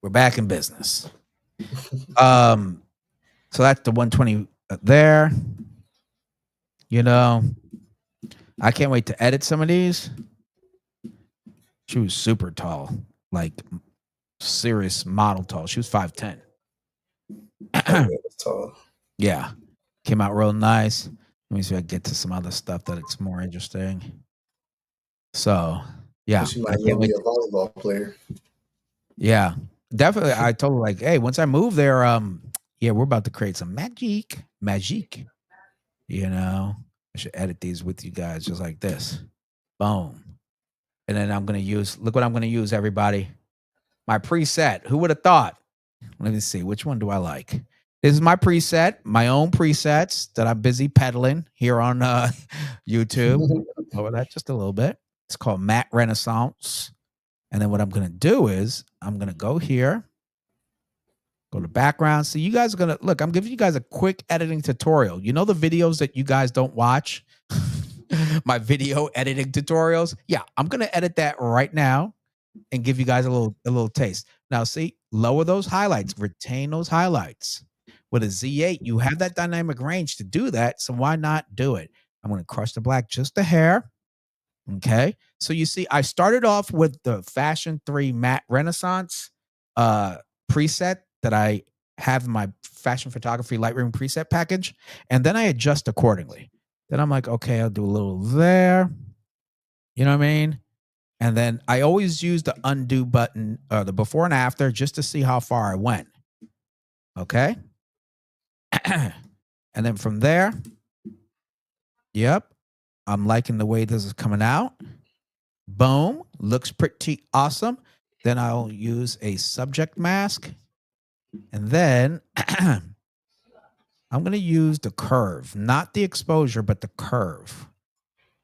We're back in business. Um, so that's the 120 there. You know, I can't wait to edit some of these. She was super tall, like serious model tall. She was 5'10. Oh yeah, that's tall. Yeah. Came out real nice. Let me see if I can get to some other stuff that it's more interesting. So yeah, She I might as can't well be wait. a volleyball player. Yeah, definitely. I told her like, hey, once I move there, yeah, we're about to create some magic. You know, I should edit these with you guys just like this. Boom. And then I'm gonna use. Look what I'm gonna use, everybody. My preset. Who would have thought? Let me see. Which one do I like? This is my preset, my own presets that I'm busy peddling here on YouTube. Over that just a little bit. It's called Matte Renaissance. And then what I'm going to do is I'm going to go here, go to background. So you guys are going to look, I'm giving you guys a quick editing tutorial. You know, the videos that you guys don't watch, my video editing tutorials. Yeah, I'm going to edit that right now and give you guys a little taste. Now, see, lower those highlights, retain those highlights. With a Z8, you have that dynamic range to do that. So why not do it? I'm going to crush the black just a hair. Okay. So you see, I started off with the Fashion 3 Matte Renaissance preset that I have in my fashion photography Lightroom preset package, and then I adjust accordingly. Then I'm like, okay, I'll do a little there. You know what I mean? And then I always use the undo button, the before and after, just to see how far I went. Okay. And then from there, Yep. I'm liking the way this is coming out. Boom. Looks pretty awesome. Then I'll use a subject mask. And then I'm going to use the curve, not the exposure, but the curve.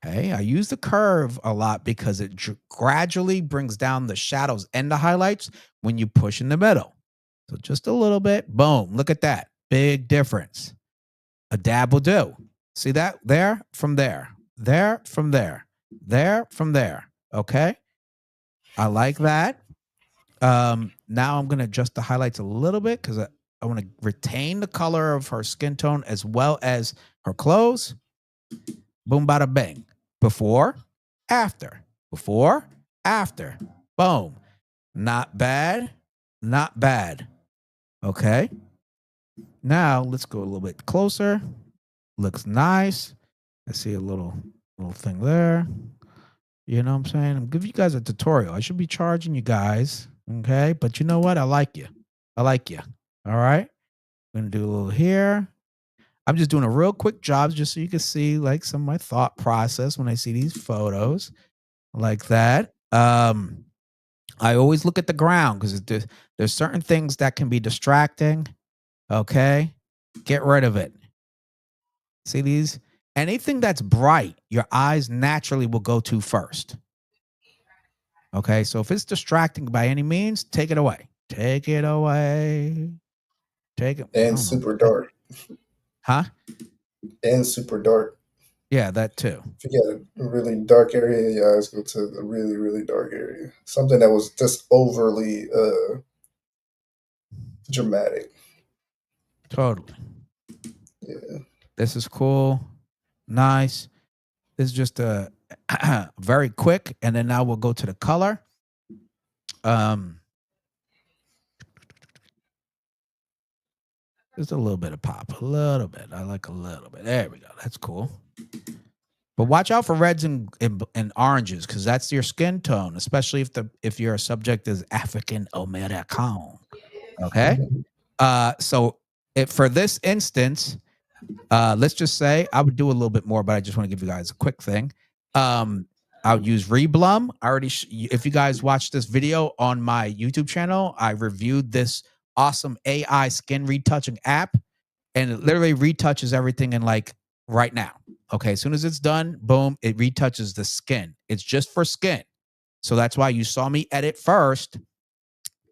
Okay. I use the curve a lot because it gradually brings down the shadows and the highlights when you push in the middle. So just a little bit. Boom. Look at that. Big difference. A dab will do. See that? There from there. There from there. There from there. Okay. I like that. Now I'm going to adjust the highlights a little bit because I want to retain the color of her skin tone as well as her clothes. Boom, bada bang. Before, after. Before, after. Boom. Not bad. Not bad. Okay. Now let's go a little bit closer. Looks nice. I see a little thing there. You know what I'm saying? I'm giving you guys a tutorial. I should be charging you guys. Okay. But you know what? I like you. I like you. All right. I'm going to do a little here. I'm just doing a real quick job just so you can see like some of my thought process when I see these photos like that. I always look at the ground because there's certain things that can be distracting. Okay. Get rid of it. See these? Anything that's bright, your eyes naturally will go to first. Okay. So if it's distracting by any means, take it away. Take it away. Take it. And super dark. Huh? And super dark. Yeah, that too. If you got a really dark area, your eyes go to the really, really dark area. Something that was just overly dramatic. Totally. Yeah. This is cool. Nice. This is just a very quick, and then now we'll go to the color. Just a little bit of pop, a little bit. I like a little bit. There we go. That's cool. But watch out for reds and oranges because that's your skin tone, especially if your subject is African American. Okay. So for this instance, let's just say I would do a little bit more, but I just want to give you guys a quick thing. I would use Reblum. I already, if you guys watched this video on my YouTube channel, I reviewed this awesome AI skin retouching app, and it literally retouches everything in like right now. Okay, as soon as it's done, boom, it retouches the skin. It's just for skin, so that's why you saw me edit first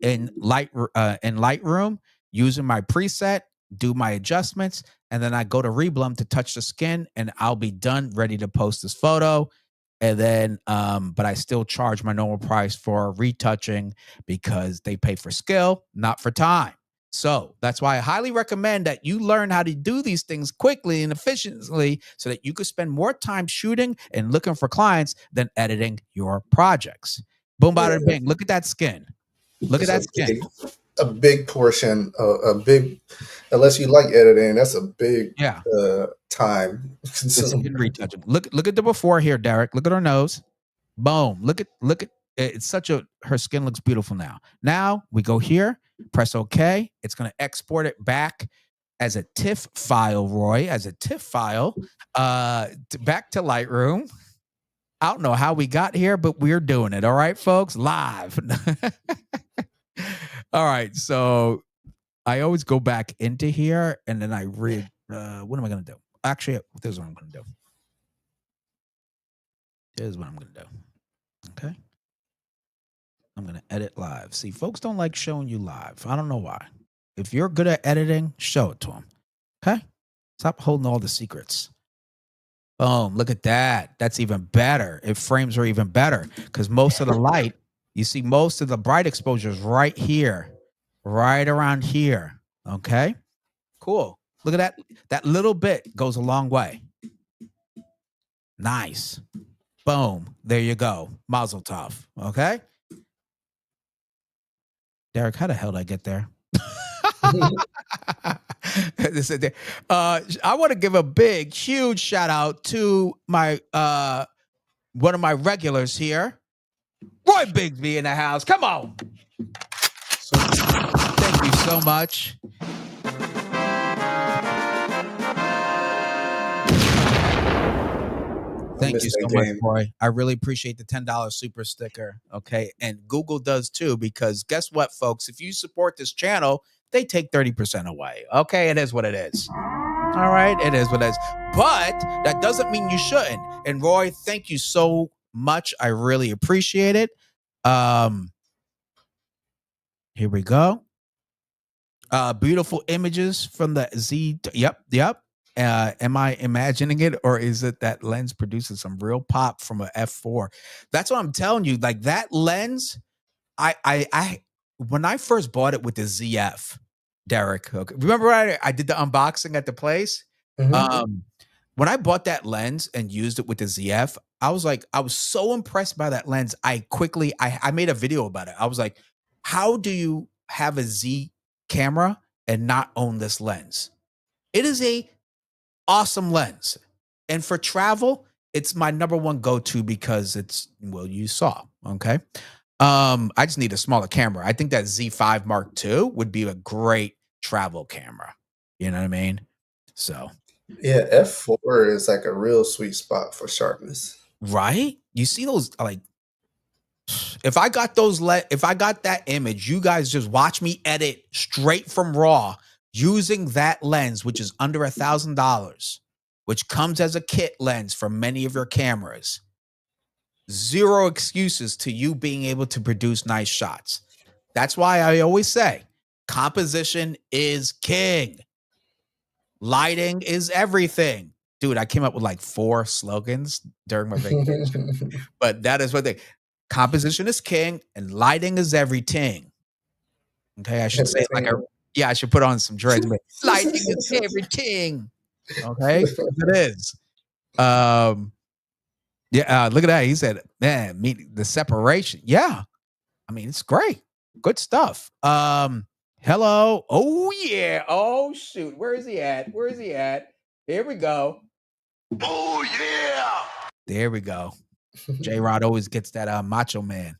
in Lightroom using my preset, do my adjustments, and then I go to Reblum to touch the skin, and I'll be done, ready to post this photo. And then, but I still charge my normal price for retouching because they pay for skill, not for time. So that's why I highly recommend that you learn how to do these things quickly and efficiently so that you could spend more time shooting and looking for clients than editing your projects. Boom, bada, bing. Look at that skin. Look at that skin. A big portion, unless you like editing, that's a big time consuming. Retouching. Look at the before here, Derickk. Look at her nose. Boom. Look at it's her skin looks beautiful now. Now we go here, press OK. It's going to export it back as a TIFF file, Roy, as a TIFF file, back to Lightroom. I don't know how we got here, but we're doing it. All right, folks, live. All right, so I always go back into here and then I read. What am I going to do? Actually, this is what I'm going to do. Here's what I'm going to do. Okay. I'm going to edit live. See, folks don't like showing you live. I don't know why. If you're good at editing, show it to them. Okay. Stop holding all the secrets. Boom. Look at that. That's even better. If frames are even better because most of the light, you see most of the bright exposures right here, right around here. Okay. Cool. Look at that. That little bit goes a long way. Nice. Boom. There you go. Mazel tov. Okay. Derickk, how the hell did I get there? I want to give a big, huge shout out to my one of my regulars here, Roy Bigsby in the house. Come on. Thank you so much. I Thank miss you that so much, game. Roy. I really appreciate the $10 super sticker. Okay. And Google does too, because guess what, folks? If you support this channel, they take 30% away. Okay. It is what it is. All right. It is what it is. But that doesn't mean you shouldn't. And Roy, thank you so much. I really appreciate it. Here we go. Beautiful images from the Z. Yep. Yep. Am I imagining it, or is it that lens produces some real pop from a f4? That's what I'm telling you. Like that lens, I when I first bought it with the ZF, Derickk. Okay, remember I did the unboxing at the place. Hmm. Um, when I bought that lens and used it with the ZF, I was like, I was so impressed by that lens. I made a video about it. I was like, how do you have a Z camera and not own this lens? It is a awesome lens. And for travel, it's my number one go-to because it's, well, you saw, okay? I just need a smaller camera. I think that Z5 Mark II would be a great travel camera. You know what I mean? So, Yeah, F4 is like a real sweet spot for sharpness. right? You see those like if I got if I got that image, you guys just watch me edit straight from raw using that lens, which is under $1,000, which comes as a kit lens for many of your cameras. Zero excuses to you being able to produce nice shots. That's why I always say composition is king. Lighting is everything. Dude, I came up with like 4 slogans during my vacation, but that is what they composition is king and lighting is everything. Okay, I should say it like a Everything. yeah, I should put on some dreads. But lighting is everything. Okay, 'cause it is. Um, yeah, look at that. He said, "Man, the separation." Yeah, I mean, it's great. Good stuff. Hello. Oh yeah. Oh shoot. Where is he at? Where is he at? Here we go. Oh yeah. There we go. J Rod always gets that Macho Man.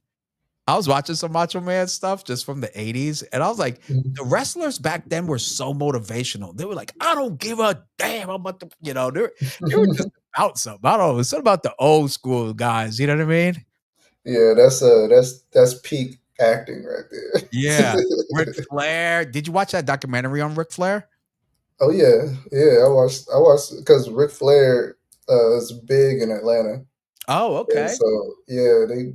I was watching some Macho Man stuff just from the 80s, and I was like, the wrestlers back then were so motivational. They were like, I don't give a damn about the, they were just about something. I don't know. It's something about the old school guys. You know what I mean? Yeah, that's peak acting right Yeah. Ric there. Flair. Did you watch that documentary on Ric Flair? Oh yeah, yeah. I watched because Ric Flair is big in Atlanta, Oh, and okay. so yeah, they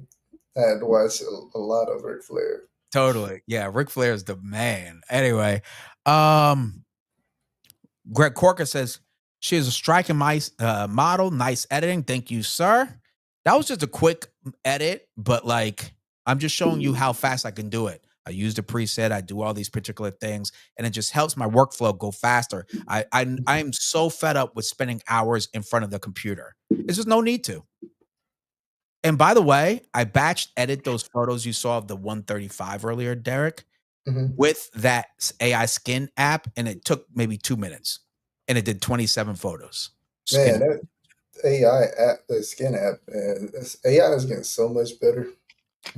had to watch a lot of Ric Flair. Totally. Yeah, Ric Flair is the man. Anyway, um, Greg Corker says she is a striking model. Nice editing. Thank you, sir. That was just a quick edit, but like I'm just showing you how fast I can do it. I use the preset. I do all these particular things, and it just helps my workflow go faster. I am so fed up with spending hours in front of the computer. There's just no need to. And by the way, I batched edit those photos you saw of the 135 earlier, Derickk, Hmm. with that AI skin app, and it took maybe 2 minutes, and it did 27 photos. Man, Skin, that AI app, the skin app, man, AI is getting so much better.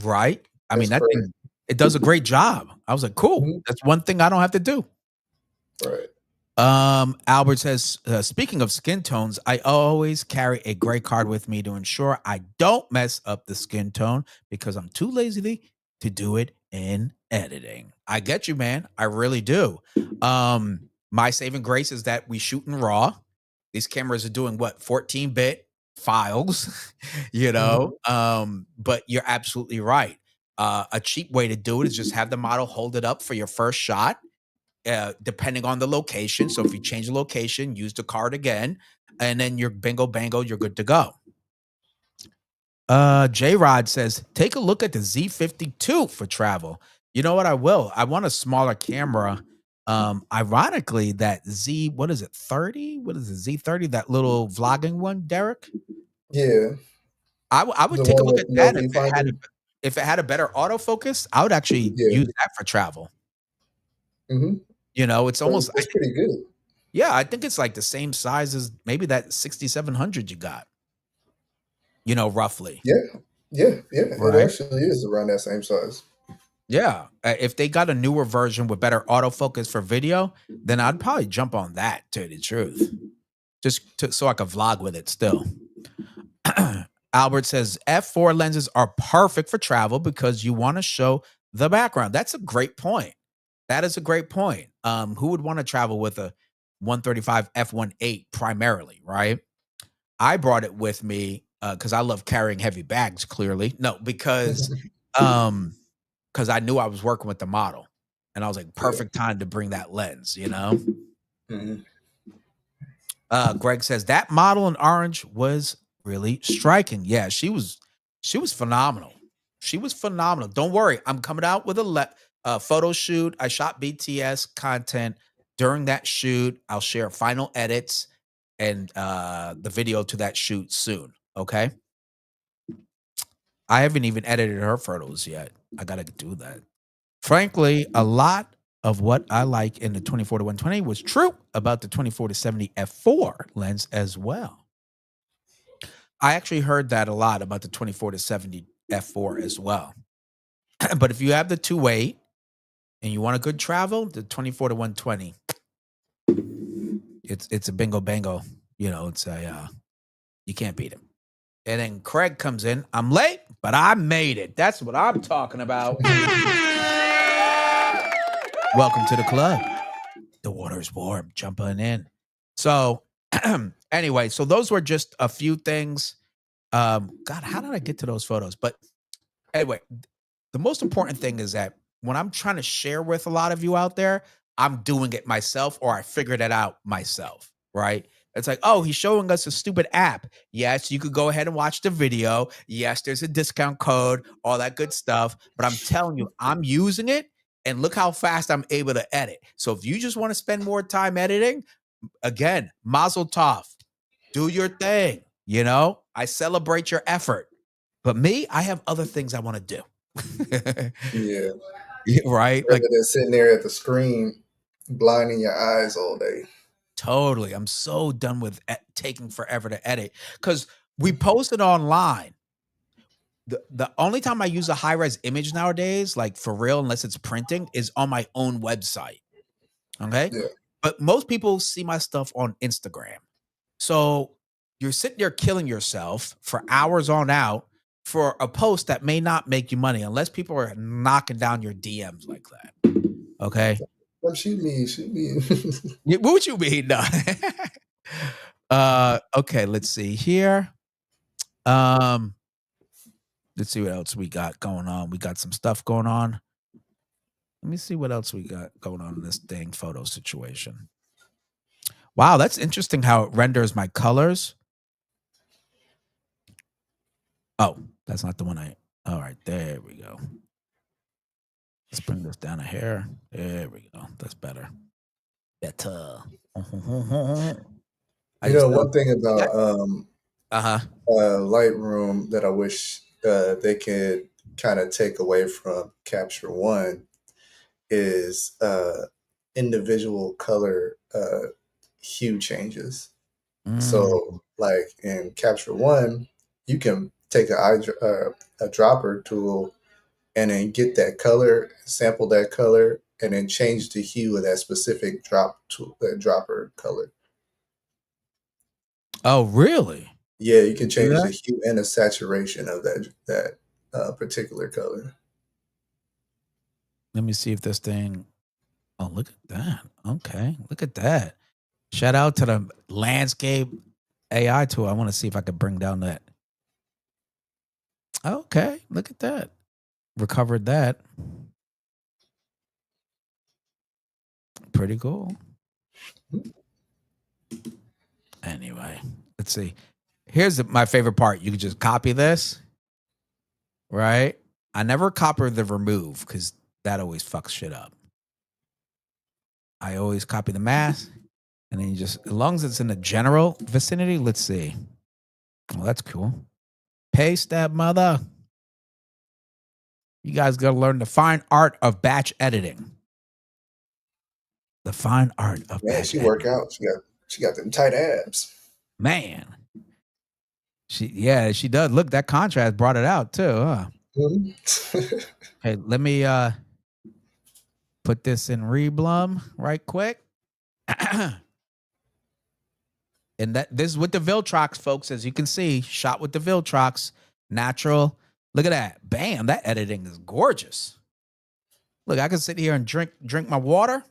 right? I mean, That's that crazy. thing, it does a great job. I was like, cool. Mhm. That's one thing I don't have to do. Right. Albert says, speaking of skin tones, I always carry a gray card with me to ensure I don't mess up the skin tone because I'm too lazy to do it in editing. I get you, man. I really do. My saving grace is that we shoot in RAW. These cameras are doing what 14-bit files, Mhm. but you're absolutely right. A cheap way to do it is just have the model hold it up for your first shot depending on the location. So if you change the location, use the card again, and then you're bingo bango, you're good to go. J Rod says, take a look at the Z52 for travel. You know what? I will. I want a smaller camera. Ironically, that what is it, 30? What is it, Z30? That little vlogging one, Derickk? Yeah, I would the take a one look with at no that viewfinder. if it had a better autofocus. I would actually Yeah. use that for travel. Hmm. It's almost That's pretty good. yeah, I think it's like the same size as maybe that 6700 you got, roughly. Yeah, yeah, yeah. It Right. actually is around that same size. Yeah. If they got a newer version with better autofocus for video, then I'd probably jump on that, to tell you the truth. So I could vlog with it still. Albert says f4 lenses are perfect for travel because you want to show the background. That's a great point. That is a great point. Who would want to travel with a 135 f1.8 primarily, right? I brought it with me because I love carrying heavy bags. Clearly, no, um, because I knew I was working with the model, and I was like, Yeah. perfect time to bring that lens. You know. Mhm. Greg says that model in orange was really striking. Yeah, she was phenomenal. She was phenomenal. Don't worry, I'm coming out with a photo shoot. I shot BTS content during that shoot. I'll share final edits and the video to that shoot soon. Okay. I haven't even edited her photos yet. I gotta do that. Frankly, a lot of what I like in the 24 to 120 was true about the 24 to 70 f4 lens as well. I actually heard that a lot about the 24 to 70 f4 as well. But if you have the 2.8 and you want a good travel, the 24 to 120, it's a bingo bango. You know, it's a you can't beat it. And then Craig comes in. I'm late, but I made it. That's what I'm talking about. Welcome to the club. The water's warm. Jumping in. So anyway, so those were just a few things. God, how did I get to those photos? But anyway, the most important thing is that when I'm trying to share with a lot of you out there, I'm doing it myself or I figured it out myself, right? It's like, oh, he's showing us a stupid app. Yes, you could go ahead and watch the video. Yes, there's a discount code, all that good stuff. But I'm telling you, I'm using it and look how fast I'm able to edit. So if you just want to spend more time editing, again, mazel tov, do your thing. You know, I celebrate your effort. But me, I have other things I want to do. Yeah. Yeah, right? Like Rather than sitting there at the screen, blinding your eyes all day. totally. I'm so done with taking forever to edit because we post it online. The only time I use a high res image nowadays, like for real, unless it's printing, is on my own website. Okay. Yeah. But most people see my stuff on Instagram. So you're sitting there killing yourself for hours on out for a post that may not make you money unless people are knocking down your DMs like that. Okay. Well, shoot me, shoot me. What would you mean? No. Okay, let's see here. Um, let's see what else we got going on. We got some stuff going on. Let me see what else we got going on in this dang photo situation. Wow, that's interesting how it renders my colors. Oh, that's not the one I. All right, there we go. Let's bring this down a hair. There we go. That's better. Better. I You just know, know. one thing about Uh-huh. Lightroom that I wish they could kind of take away from Capture One is individual color hue changes. Mm. So, like in Capture One, you can take a dropper tool and then get that color, sample that color, and then change the hue of that specific dropper color. Oh, really? Yeah, you can Do change the that? hue and the saturation of that particular color. Let me see if this thing. Oh, look at that. Okay, look at that. Shout out to the landscape AI tool. I want to see if I could bring down that. Okay, look at that. Recovered that. Pretty cool. Anyway, let's see. Here's my favorite part. You can just copy this, right? I never copy the remove because that always fucks shit up. I always copy the mask, and then you just, as long as it's in the general vicinity, let's see. Well, that's cool. Paste that mother. You guys got to learn the fine art of batch editing. The fine art of Man, batch she work editing. out. She got them tight abs. Man, she does. Look, that contrast brought it out too, huh? Mhm. Hey, let me put this in Reblum right quick. And this is with the Viltrox, folks, as you can see, shot with the Viltrox, natural. Look at that. Bam, that editing is gorgeous. Look, I can sit here and drink my water.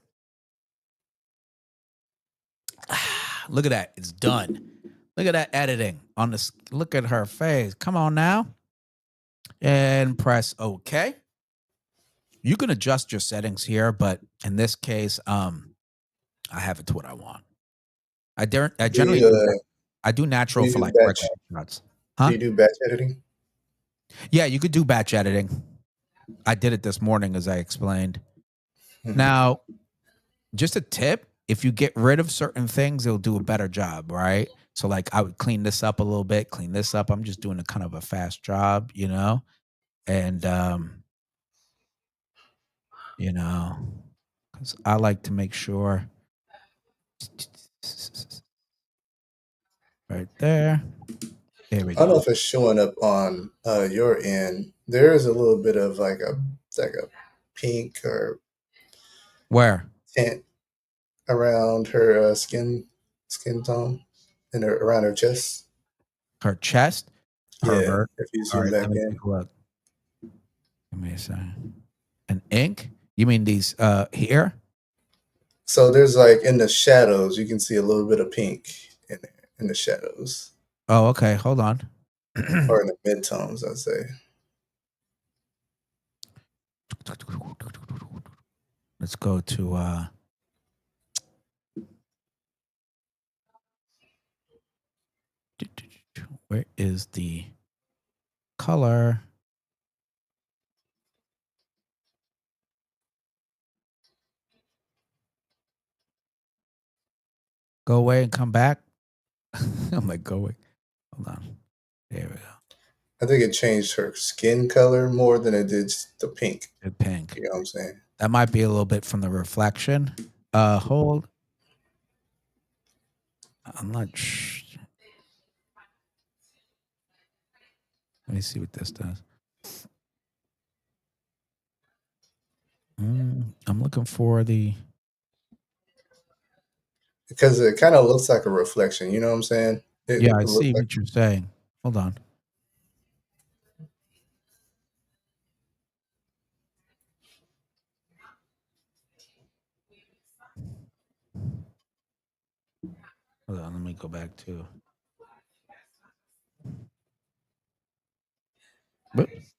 Look at that. It's done. Look at that editing on this. Look at her face. Come on now. And press OK. You can adjust your settings here, but in this case, I have it to what I want. I generally I do natural for like regular shots. Huh? Do you do batch editing? Yeah, you could do batch editing. I did it this morning, as I explained. Now, just a tip, if you get rid of certain things, it'll do a better job, right? So like I would clean this up a little bit, clean this up. I'm just doing a kind of a fast job, you know? And you know, because I like to make sure right there. There we I don't know go. if it's showing up on your end. There is a little bit of like a pink or Where? tint around her skin tone and around her chest. Her chest? Yeah, Pervert. if you All zoom right, back let me in. take a look. Give me a second. An ink? You mean these here? So there's like in the shadows, you can see a little bit of pink in there, in the shadows. Oh, okay. Hold on. Or in the midtones, I'd say. Let's go to where is the color? Go away and come back. I'm like, go away. Hold on. There we go. I think it changed her skin color more than it did the pink. The pink. You know what I'm saying? That might be a little bit from the reflection. Hold. I'm not sure. Let me see what this does. I'm looking for the. Because it kind of looks like a reflection. You know what I'm saying? Yeah, I It looks see like what you're saying. Hold on. Hold on. Let me go back to. Whoops.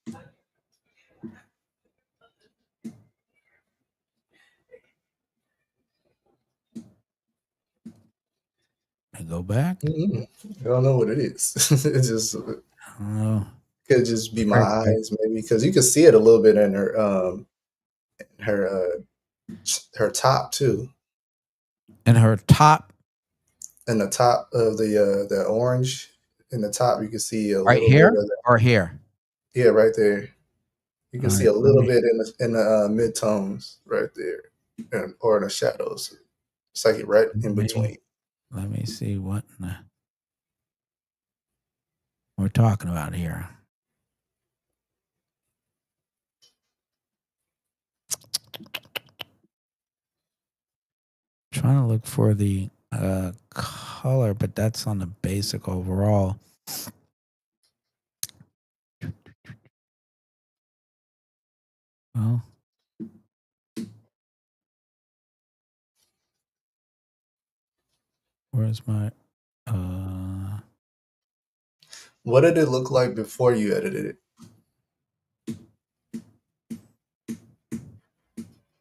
I go back. I don't know what it is. It just could just be my Right there. eyes, maybe, because you can see it a little bit in her her top too. And her top In the top of the orange, in the top, you can see a right little bit here of that. or here. Yeah, right there. You All can see right. a little bit in the mid tones right there, or in the shadows. It's like right in between. Let me see what we're talking about here. Trying to look for the color, but that's on the basic overall. Well, where's my What did it look like before you edited it?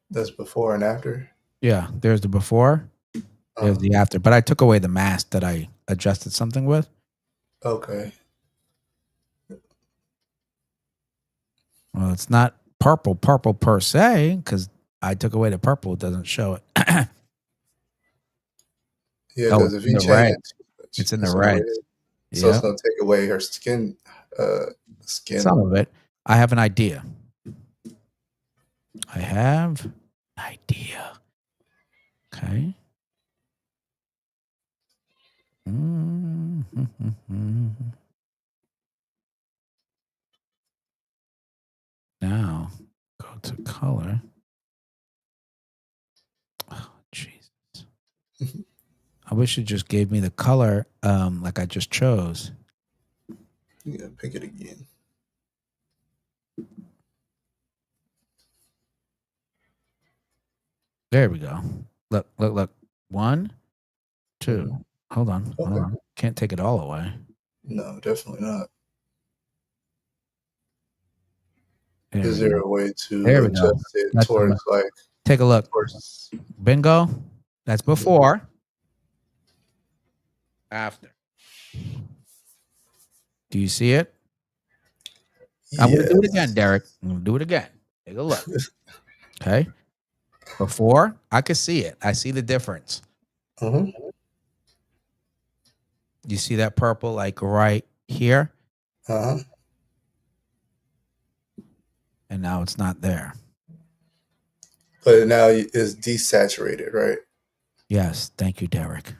That's before and after. yeah, there's the before, there's the after. But I took away the mask that I adjusted something with. Okay. Well, it's not purple per se, because I took away the purple, it doesn't show it. Yeah, Oh, because it's if in you the change red. it, It's in the it's in the red. red. So it's Yeah. gonna take away her skin. Some of it. I have an idea. I have an idea. Okay. Now go to color. Oh, Jesus. I wish it just gave me the color like I just chose. Yeah, pick it again. There we go. Look. 1, 2. Hold on. Can't take it all away. No, definitely not. There Is we there go. a way to There we go. adjust it That's towards like take a look. towards Bingo. That's before. After. Do you see it? I'm going to do it again, Derickk. I'm going to do it again. Take a look. Okay. Before, I could see it. I see the difference. Mhm. You see that purple like right here? Uh-huh. And now it's not there. But now it's desaturated, right? Yes. Thank you, Derickk.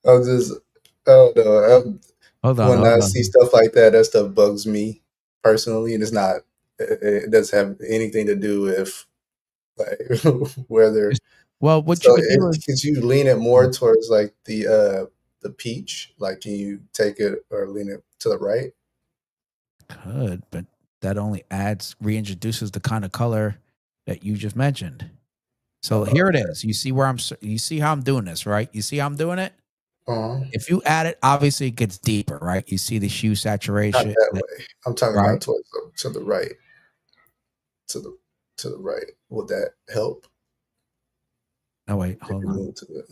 I'm just, oh no. Hold on. When I see stuff like that, that stuff bugs me personally, and it's not. It doesn't have anything to do with like whether. Well, what you So, could do is could you lean it more towards like the peach? Like, can you take it or lean it to the right? could, but that only reintroduces the kind of color that you just mentioned. So here it is. You see you see how I'm doing this, right? You see how I'm doing it? Uh-huh. If you add it, obviously it gets deeper, right? You see the hue Not saturation, that way. I'm talking right? about towards to the right, to the right. Would that help? Oh wait, If hold you on. move to it.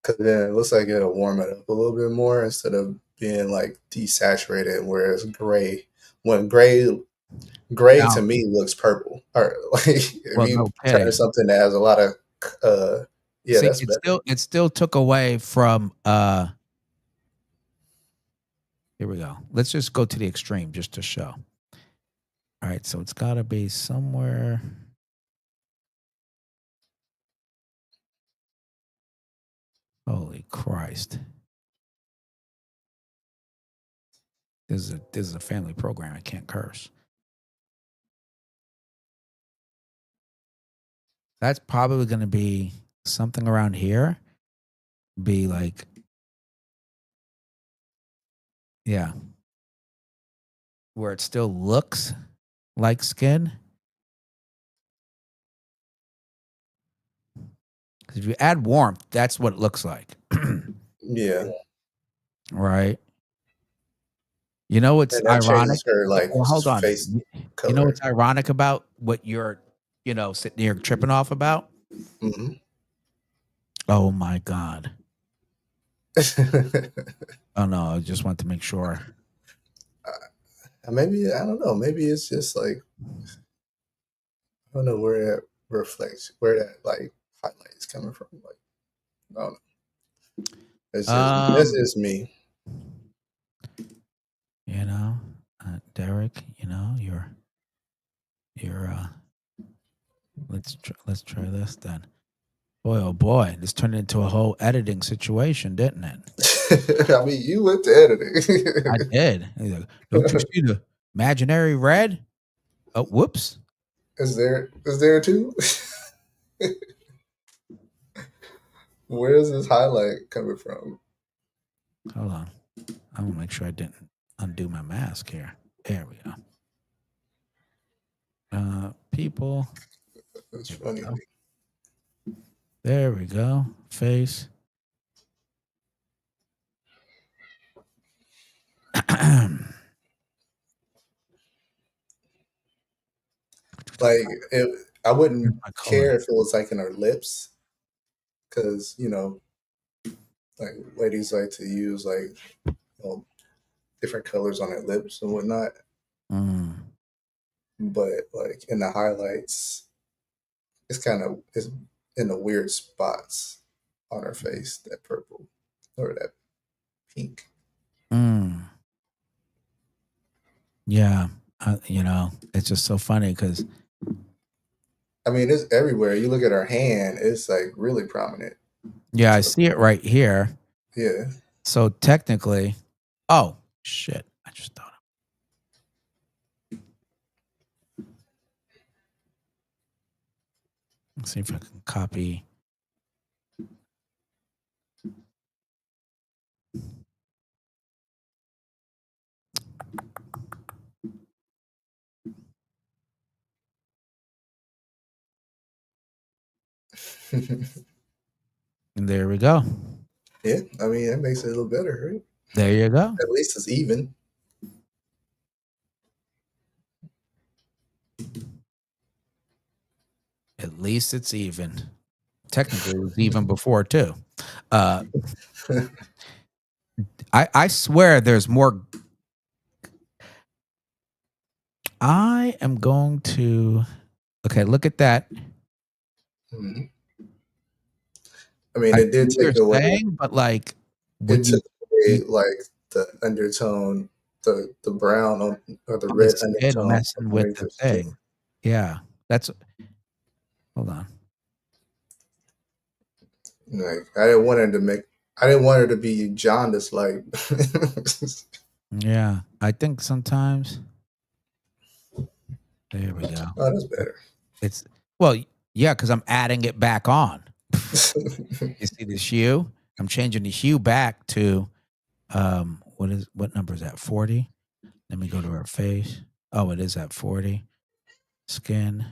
Because then it looks like it'll warm it up a little bit more instead of being like desaturated, whereas gray, when gray Now, to me looks purple. Or like if well, you no turn kidding. something that has a lot of, yeah, See, that's better. it still took away from here we go. Let's just go to the extreme just to show. All right, so it's gotta be somewhere. Holy Christ. This is a family program. I can't curse. That's probably gonna be something around here. Be like, yeah, where it still looks like skin. Because if you add warmth, that's what it looks like. Yeah, Right. You know what's and that ironic? changes her like Well, hold on. face You know color. what's ironic about what you're, sitting here tripping off about? Hmm. Oh my God. Oh no, I just want to make sure. Maybe I don't know. Maybe it's just like I don't know where that reflects, where that like highlight is coming from. Like I don't know. That's Um, just me. you know, Derickk, you're let's try this then. Boy, oh boy, this turned into a whole editing situation, didn't it? I mean, you went to editing. I did. He's like, don't you see the imaginary red? Oh, whoops. Is there two? Where is this highlight coming from? Hold on. I want to make sure I didn't undo my mask here. There we go. People. That's funny. There we go. Face. Like I Here's wouldn't my color. care if it was like in her lips, because like ladies like to use like different colors on their lips and whatnot. Mm. But like in the highlights, it's in the weird spots on her face, that purple or that pink. Mm. Yeah. It's just so funny because, I mean, it's everywhere. You look at her hand; it's like really prominent. yeah, I So see it right here. yeah, So technically, oh, shit. I I just thought. Let's see if I can copy. And there we go. Yeah, I mean, that makes it a little better, right? There you go. At least it's even. At least it's even. Technically, it was even before too. I swear there's more. I am going to. Okay, look at that. Mhm. I mean, I it see did what you're take away. saying, but like when It took away like the undertone, the brown or the on the red skin undertone messing with underneath the the skin. thing. Yeah, that's. Hold on. Like I didn't want her to make. I didn't want her to be jaundiced. Like, Yeah, I think sometimes. There we go. oh, that's better. It's well, yeah, because I'm adding it back on. You see this hue? I'm changing the hue back to what number is that? 40. Let me go to her face. Oh, it is at 40. Skin.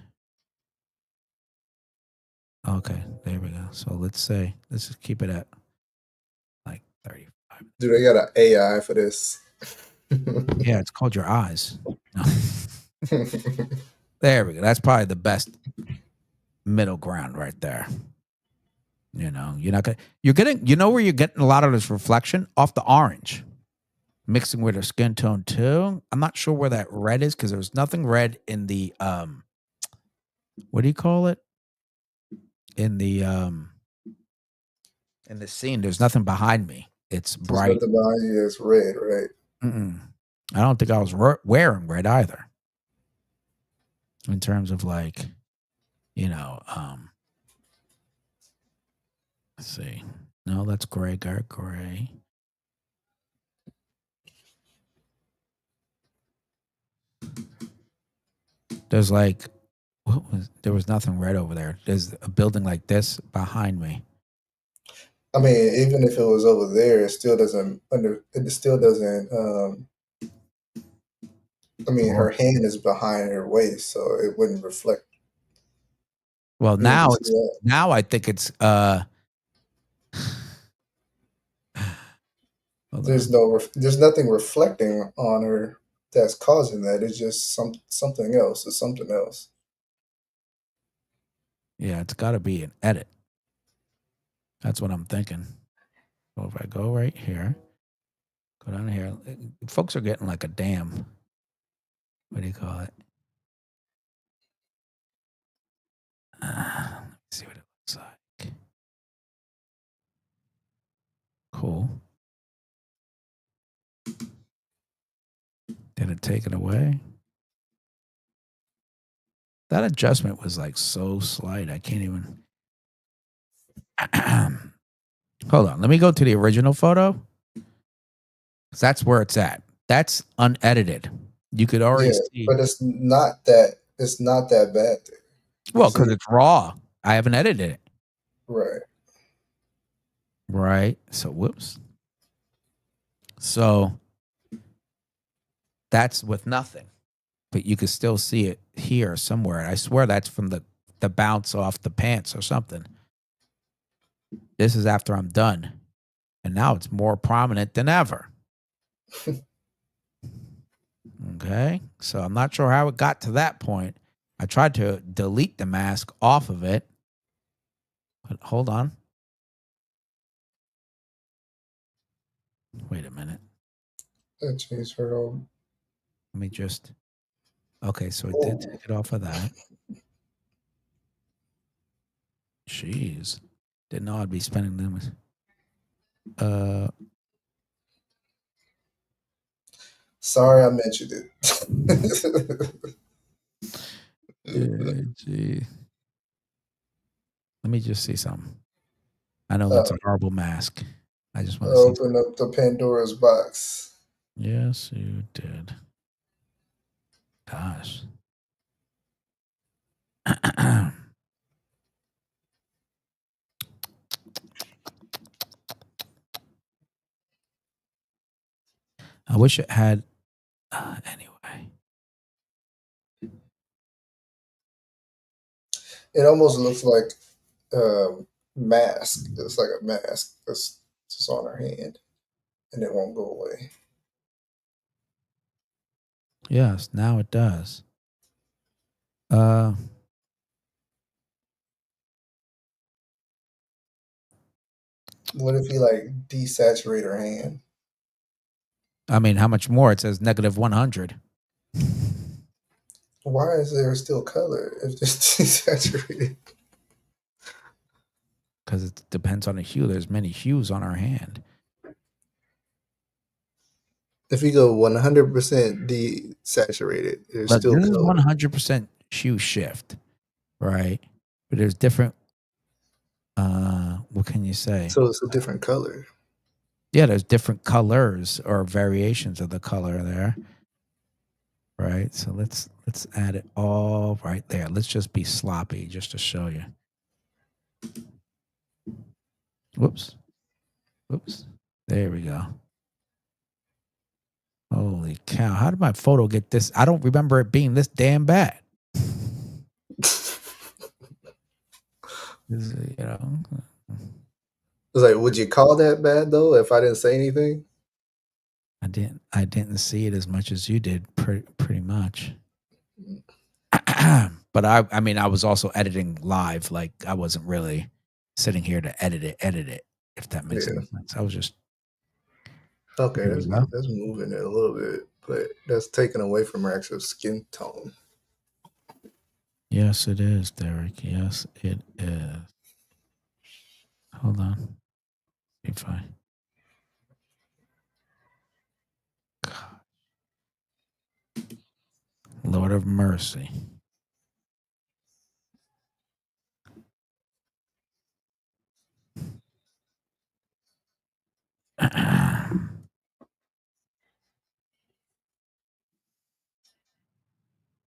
Okay, there we go. So let's just keep it at like 35. Do they got an AI for this? Yeah, it's called your eyes. No. There we go. That's probably the best middle ground right there. You're not gonna you know where you're getting a lot of this reflection off the orange. Mixing with her skin tone too. I'm not sure where that red is because there's nothing red in the what do you call it? In the scene. There's nothing behind me. It's There's bright. nothing behind you that's red, right? I don't think I was wearing red either. In terms of like, let's see. No, that's gray, gray. There's like there was nothing red over there. There's a building like this behind me. I mean, even if it was over there, it still doesn't It still doesn't. I mean, her hand is behind her waist, so it wouldn't reflect. Well, You now see that? now I think it's There's nothing reflecting on her that's causing that. It's just something else. It's something else. Yeah, it's got to be an edit. That's what I'm thinking. So if I go right here, go down here, folks are getting like a damn. What do you call it? Let's see what it looks like. Cool. Did it take it away? That adjustment was like so slight. I can't even. Hold on. Let me go to the original photo. That's where it's at. That's unedited. You could already Yeah, see. but it's not that. It's not that bad. You Well, see, because it's raw. I haven't edited it. right? Right. So, whoops. So that's with nothing, but you could still see it here somewhere. I swear that's from the bounce off the pants or something. This is after I'm done. And now it's more prominent than ever. Okay. So I'm not sure how it got to that point. I tried to delete the mask off of it. But hold on. Wait a minute. That changed her own. Let me just. Okay. So it did Oh, take it off of that. Jeez. Didn't know I'd be spending them. sorry, I mentioned it. Gee. Let me just see something. I know uh, that's a horrible mask. I just want to see. open up the Pandora's box. Yes, you did. Gosh. I wish it had. Anyway. It almost looks like mask. It's like a mask that's just on her hand, and it won't go away. Yes, now it does. Uh, What if you like desaturate her hand? I mean, how much more? It says negative 100. Why is there still color if it's desaturated? Because it depends on the hue. There's many hues on our hand. If you go 100% desaturated, there's Look, still this is color. 100% hue shift, right? But there's different. What can you say? So it's a different color. Yeah, there's different colors or variations of the color there, right? So let's add it all right there. Let's just be sloppy just to show you. Whoops. Whoops. There we go. Holy cow. How did my photo get this? I don't remember it being this damn bad. You know, It's like, would you call that bad though if I didn't say anything? I didn't see it as much as you did, pretty much. But I mean, I was also editing live. Like I wasn't really sitting here to edit it. If that makes any Yeah. sense. I was just Okay, there we that's go. good. That's moving it a little bit, but that's taken away from her actual skin tone. Yes, it is, Derickk. Yes, it is. Hold on. See if I. God. Lord of mercy.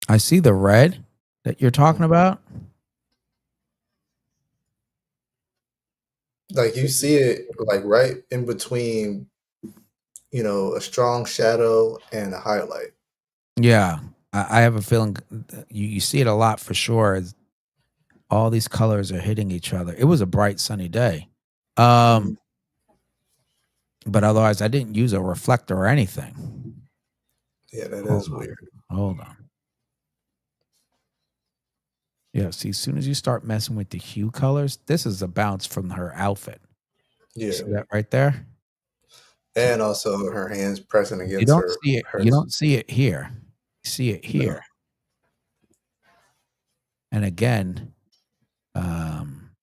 I see the red that you're talking about. Like you see it like right in between, a strong shadow and a highlight. Yeah, I have a feeling you see it a lot for sure. As all these colors are hitting each other. It was a bright sunny day, Mhm. but otherwise I didn't use a reflector or anything. Yeah, that Hold is on, weird. hold on. Yeah, see, as soon as you start messing with the hue colors, this is a bounce from her outfit. You Yeah. see that right there? So And also her hands pressing you against don't her see it. her You don't see it here. You see it no. here. And again, um,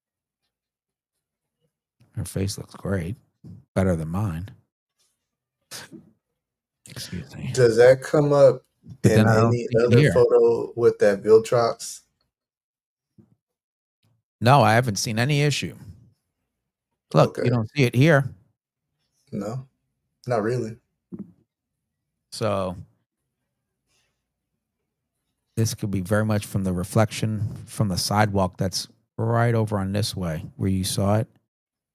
her face looks great, better than mine. Excuse me. Does that come up But then in I don't any see it other here. photo with that Viltrox? No, I haven't seen any issue. Look, you Okay. don't see it here. No, not really. So this could be very much from the reflection from the sidewalk that's right over on this way where you saw it.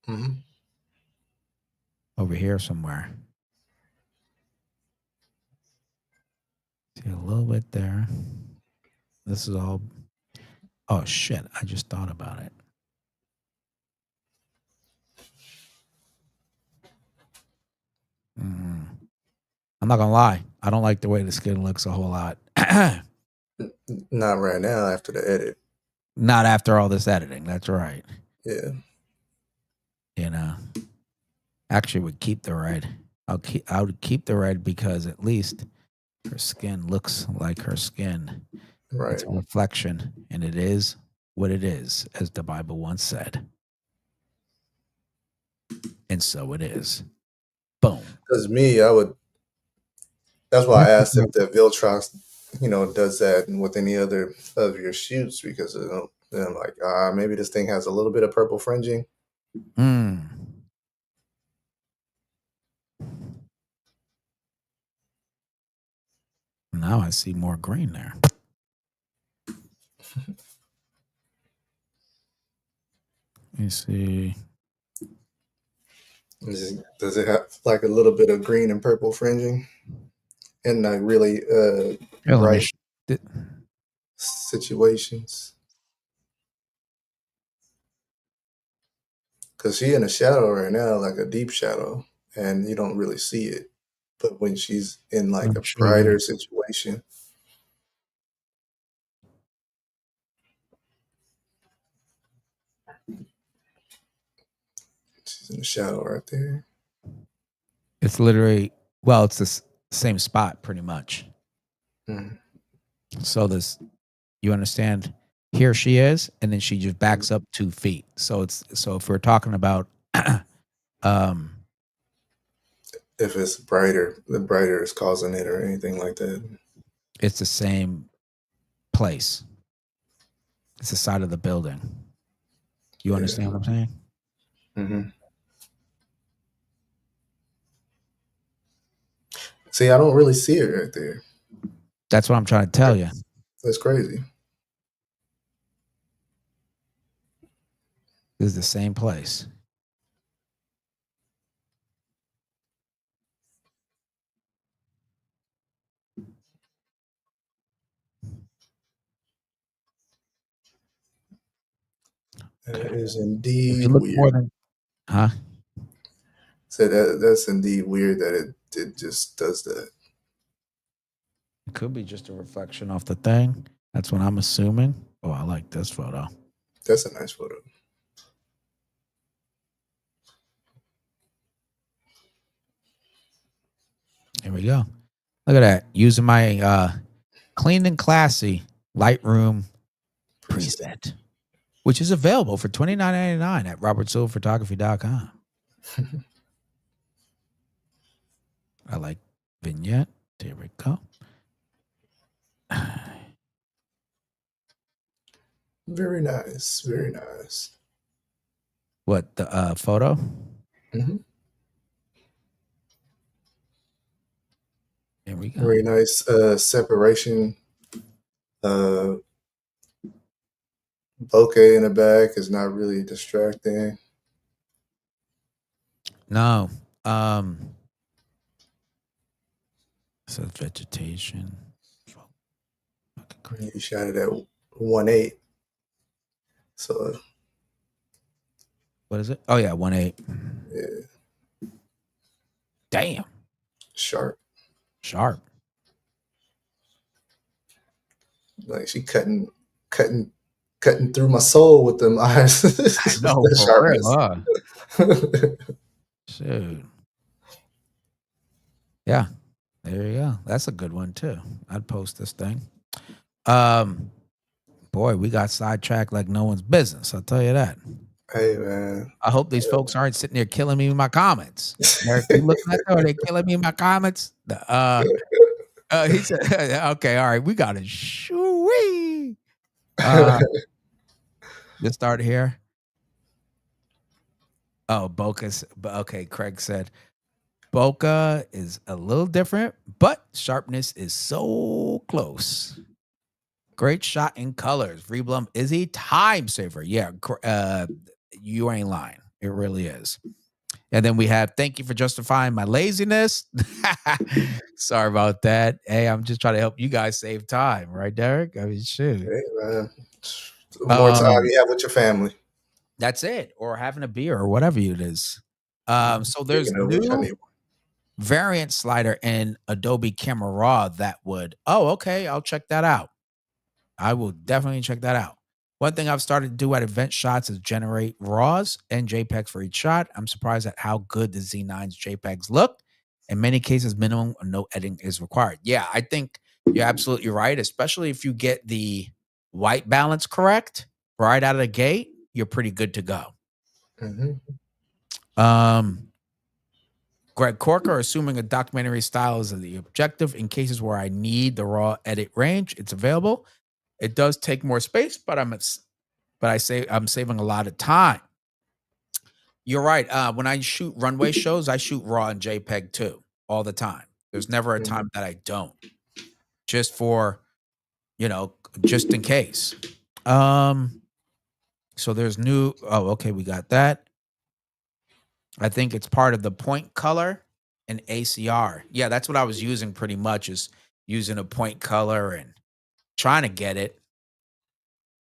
Hmm. Over here somewhere. See a little bit there. This is all. Oh shit! I just thought about it. Mm. I'm not gonna lie. I don't like the way the skin looks a whole lot. Not right now after the edit. Not after all this editing. That's right. Yeah. You know, actually, would keep the red. I would keep the red because at least her skin looks like her skin. It's Right. a reflection, and it is what it is, as the Bible once said. And so it is. Boom. Because me, I would. That's why I asked if the Viltrox, does that with any other of your shoots because then I'm like, maybe this thing has a little bit of purple fringing. Mm. Now I see more green there. Let me see. Does it have like a little bit of green and purple fringing in like really Here, let me. bright situations? Because she in a shadow right now, like a deep shadow, and you don't really see it. But when she's in like a show you. brighter situation, she's in the shadow right there. It's literally, well, it's the same spot pretty much. Mm. So this, you understand, here she is, and then she just backs up 2 feet. So if we're talking about If it's brighter, the brighter is causing it or anything like that. it's the same place. It's the side of the building. You understand what I'm saying? Mm-hmm. See, I don't really see it right there. That's what I'm trying to tell you. That's crazy. This is the same place. That is If indeed you look weird. more than, huh? So that's indeed weird that it just does that. It could be just a reflection off the thing. That's what I'm assuming. Oh, I like this photo. That's a nice photo. Here we go. Look at that. Using my clean and classy Lightroom preset, which is available for $29.99 at robertsilverphotography.com. I like vignette. There we go. Very nice. Very nice. What, the photo? Mm-hmm. There we go. Very nice separation. Bokeh in the back is not really distracting. No. So vegetation. You shot it at 1.8. So What is it? Oh yeah, 1.8. yeah. Damn. Sharp. Like she cutting through my soul with them eyes. I know, The for sharpness. real, huh? Shoot. Yeah. There you go. That's a good one too. I'd post this thing. Boy, we got sidetracked like no one's business. I'll tell you that. Hey man. I hope these folks aren't sitting there killing me with my comments. Derickk, you looking at that? Are they killing me in my comments? He said, okay, all right, we got it. Shoo-wee. Let's start here. Oh, Boca's okay. Craig said Bokeh is a little different, but sharpness is so close. Great shot in colors. Reblum is a time saver. Yeah, you ain't lying. It really is. And then we have thank you for justifying my laziness. Sorry about that. Hey, I'm just trying to help you guys save time, right, Derickk? I mean, shoot. Hey man. More time you have with your family. That's it, or having a beer or whatever it is. So there's Speaking of which, I new need one. variant slider in Adobe Camera Raw that would, oh, okay, I'll check that out. I will definitely check that out. One thing I've started to do at event shots is generate RAWs and JPEGs for each shot. I'm surprised at how good the Z9's JPEGs look. In many cases, minimum or no editing is required. Yeah, I think you're absolutely right, especially if you get the white balance correct right out of the gate, you're pretty good to go. Greg Corker, assuming a documentary style is the objective in cases where I need the raw edit range, it's available. It does take more space, but I'm saving a lot of time. You're right. When I shoot runway shows, I shoot raw and JPEG too, all the time. There's never a time that I don't. just for, just in case. So there's new. Oh, okay, we got that. I think it's part of the point color and ACR. Yeah, that's what I was using pretty much, is using a point color and trying to get it.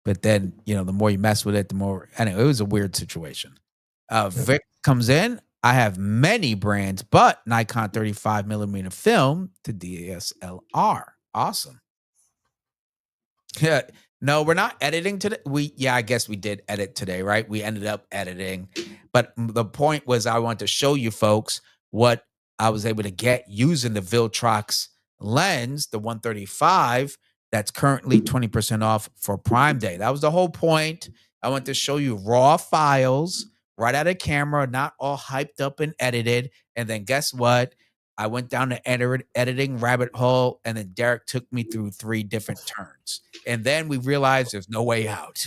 But then, the more you mess with it, the more. Anyway, it was a weird situation. Vic comes in. I have many brands, but Nikon 35 millimeter film to DSLR. Awesome. Yeah. No, we're not editing today. I guess we did edit today, right? We ended up editing. But the point was, I want to show you folks what I was able to get using the Viltrox lens, the 135, that's currently 20% off for Prime Day. That was the whole point. I want to show you raw files right out of camera, not all hyped up and edited. And then guess what? I went down the editing rabbit hole, and then Derickk took me through 3 different turns. And then we realized there's no way out.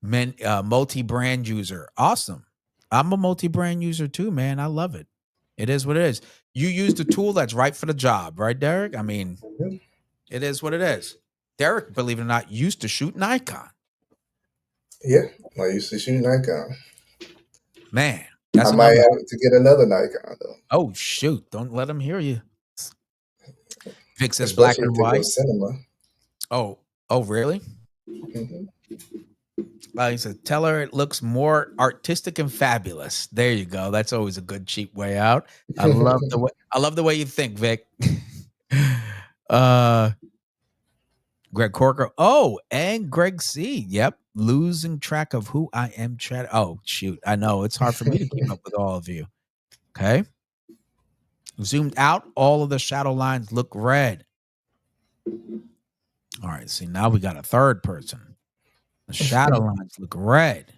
Multi-brand user. Awesome. I'm a multi-brand user too, man. I love it. It is what it is. You use the tool that's right for the job, right, Derickk? I mean, it is what it is. Derickk, believe it or not, used to shoot Nikon. Yeah, I used to shoot Nikon. Man, I might have to get another Nikon though. Oh shoot! Don't let them hear you. Vic says Especially black and if they go white. cinema. Oh, really? Mm-hmm. He said, tell her it looks more artistic and fabulous. There you go. That's always a good cheap way out. I love the way you think, Vic. Greg Corker. Oh, and Greg C. Yep. Losing track of who I am. Oh, shoot. I know. It's hard for me to keep up with all of you. Okay. Zoomed out. All of the shadow lines look red. All right. See, now we got a third person. The shadow lines look red.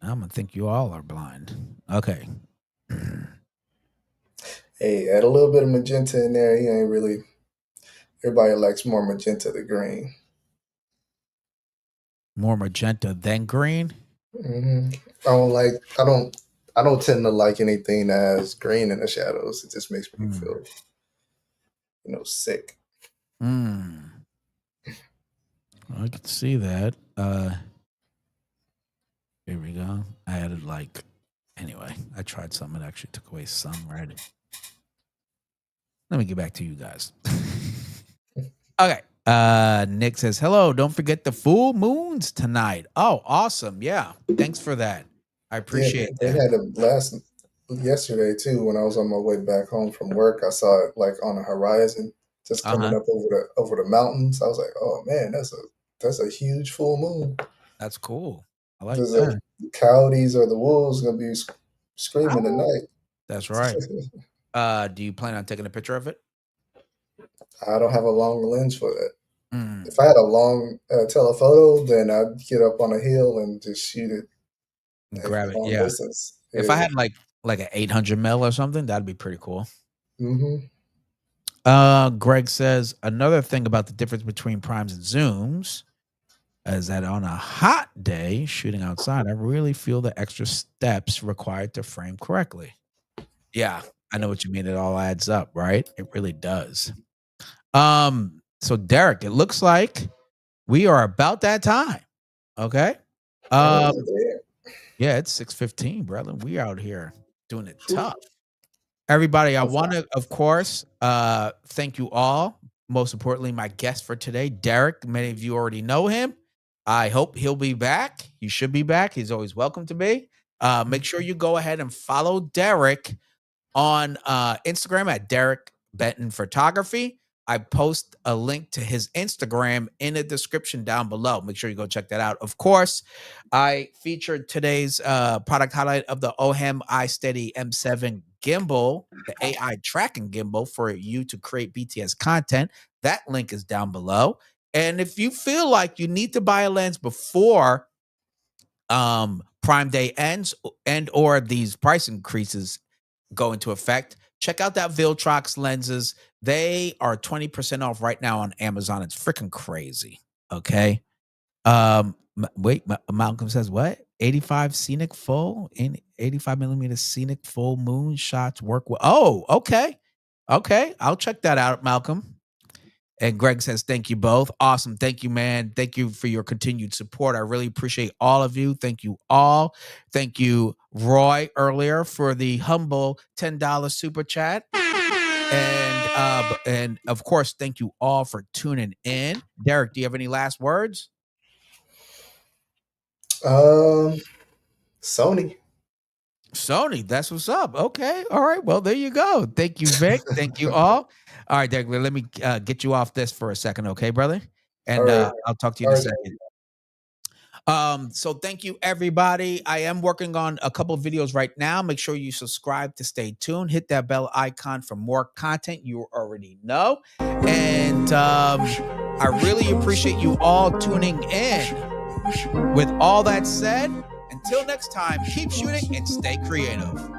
I'm going to think you all are blind. Okay. Hey, add a little bit of magenta in there. He ain't really. Everybody likes more magenta than green. More magenta than green? Mm-hmm. I don't tend to like anything that has green in the shadows. It just makes me feel, sick. I can see that. Here we go. I added anyway, I tried something that actually took away some red. Let me get back to you guys. Okay. Nick says, hello, don't forget the full moons tonight. Oh, awesome. Yeah. Thanks for that. I appreciate that. They had it yesterday too. When I was on my way back home from work, I saw it on the horizon, just coming up over the mountains. I was like, oh man, that's a huge full moon. That's cool. I like that. The coyotes or the wolves gonna be screaming tonight. That's right. Do you plan on taking a picture of it? I don't have a long lens for that. If I had a long telephoto, then I'd get up on a hill and just shoot it. Grab it, yeah. Distance. If I had like an 800 mil or something, that'd be pretty cool. Mm-hmm. Greg says, another thing about the difference between primes and zooms is that on a hot day shooting outside, I really feel the extra steps required to frame correctly. Yeah, I know what you mean. It all adds up, right? It really does. So Derickk, it looks like we are about that time. Okay. Yeah, it's 6:15, brother. We out here doing it tough. Everybody, I want to, of course, thank you all. Most importantly, my guest for today, Derickk. Many of you already know him. I hope he'll be back. He should be back. He's always welcome to be. Make sure you go ahead and follow Derickk on Instagram at Derickk Benton Photography. I post a link to his Instagram in the description down below. Make sure you go check that out. Of course, I featured today's product highlight of the OHEM iSteady M7 gimbal, the AI tracking gimbal for you to create BTS content. That link is down below. And if you feel like you need to buy a lens before Prime Day ends and or these price increases go into effect, check out that Viltrox lenses. They are 20% off right now on Amazon. It's freaking crazy. Okay. Wait, Malcolm says what? 85 scenic full in 85 millimeter scenic full moon shots work well. Oh, okay. Okay. I'll check that out, Malcolm. And Greg says, thank you both. Awesome. Thank you, man. Thank you for your continued support. I really appreciate all of you. Thank you all. Thank you, Roy, earlier for the humble $10 super chat. And of course, thank you all for tuning in. Derickk, do you have any last words? Sony. Sony, that's what's up. Okay. All right. Well, there you go. Thank you, Vic. Thank you all. All right, Derickk, let me get you off this for a second, okay, brother? And All right. I'll talk to you in a second. So thank you, everybody. I am working on a couple of videos right now. Make sure you subscribe to stay tuned. Hit that bell icon for more content you already know. And I really appreciate you all tuning in. With all that said, until next time, keep shooting and stay creative.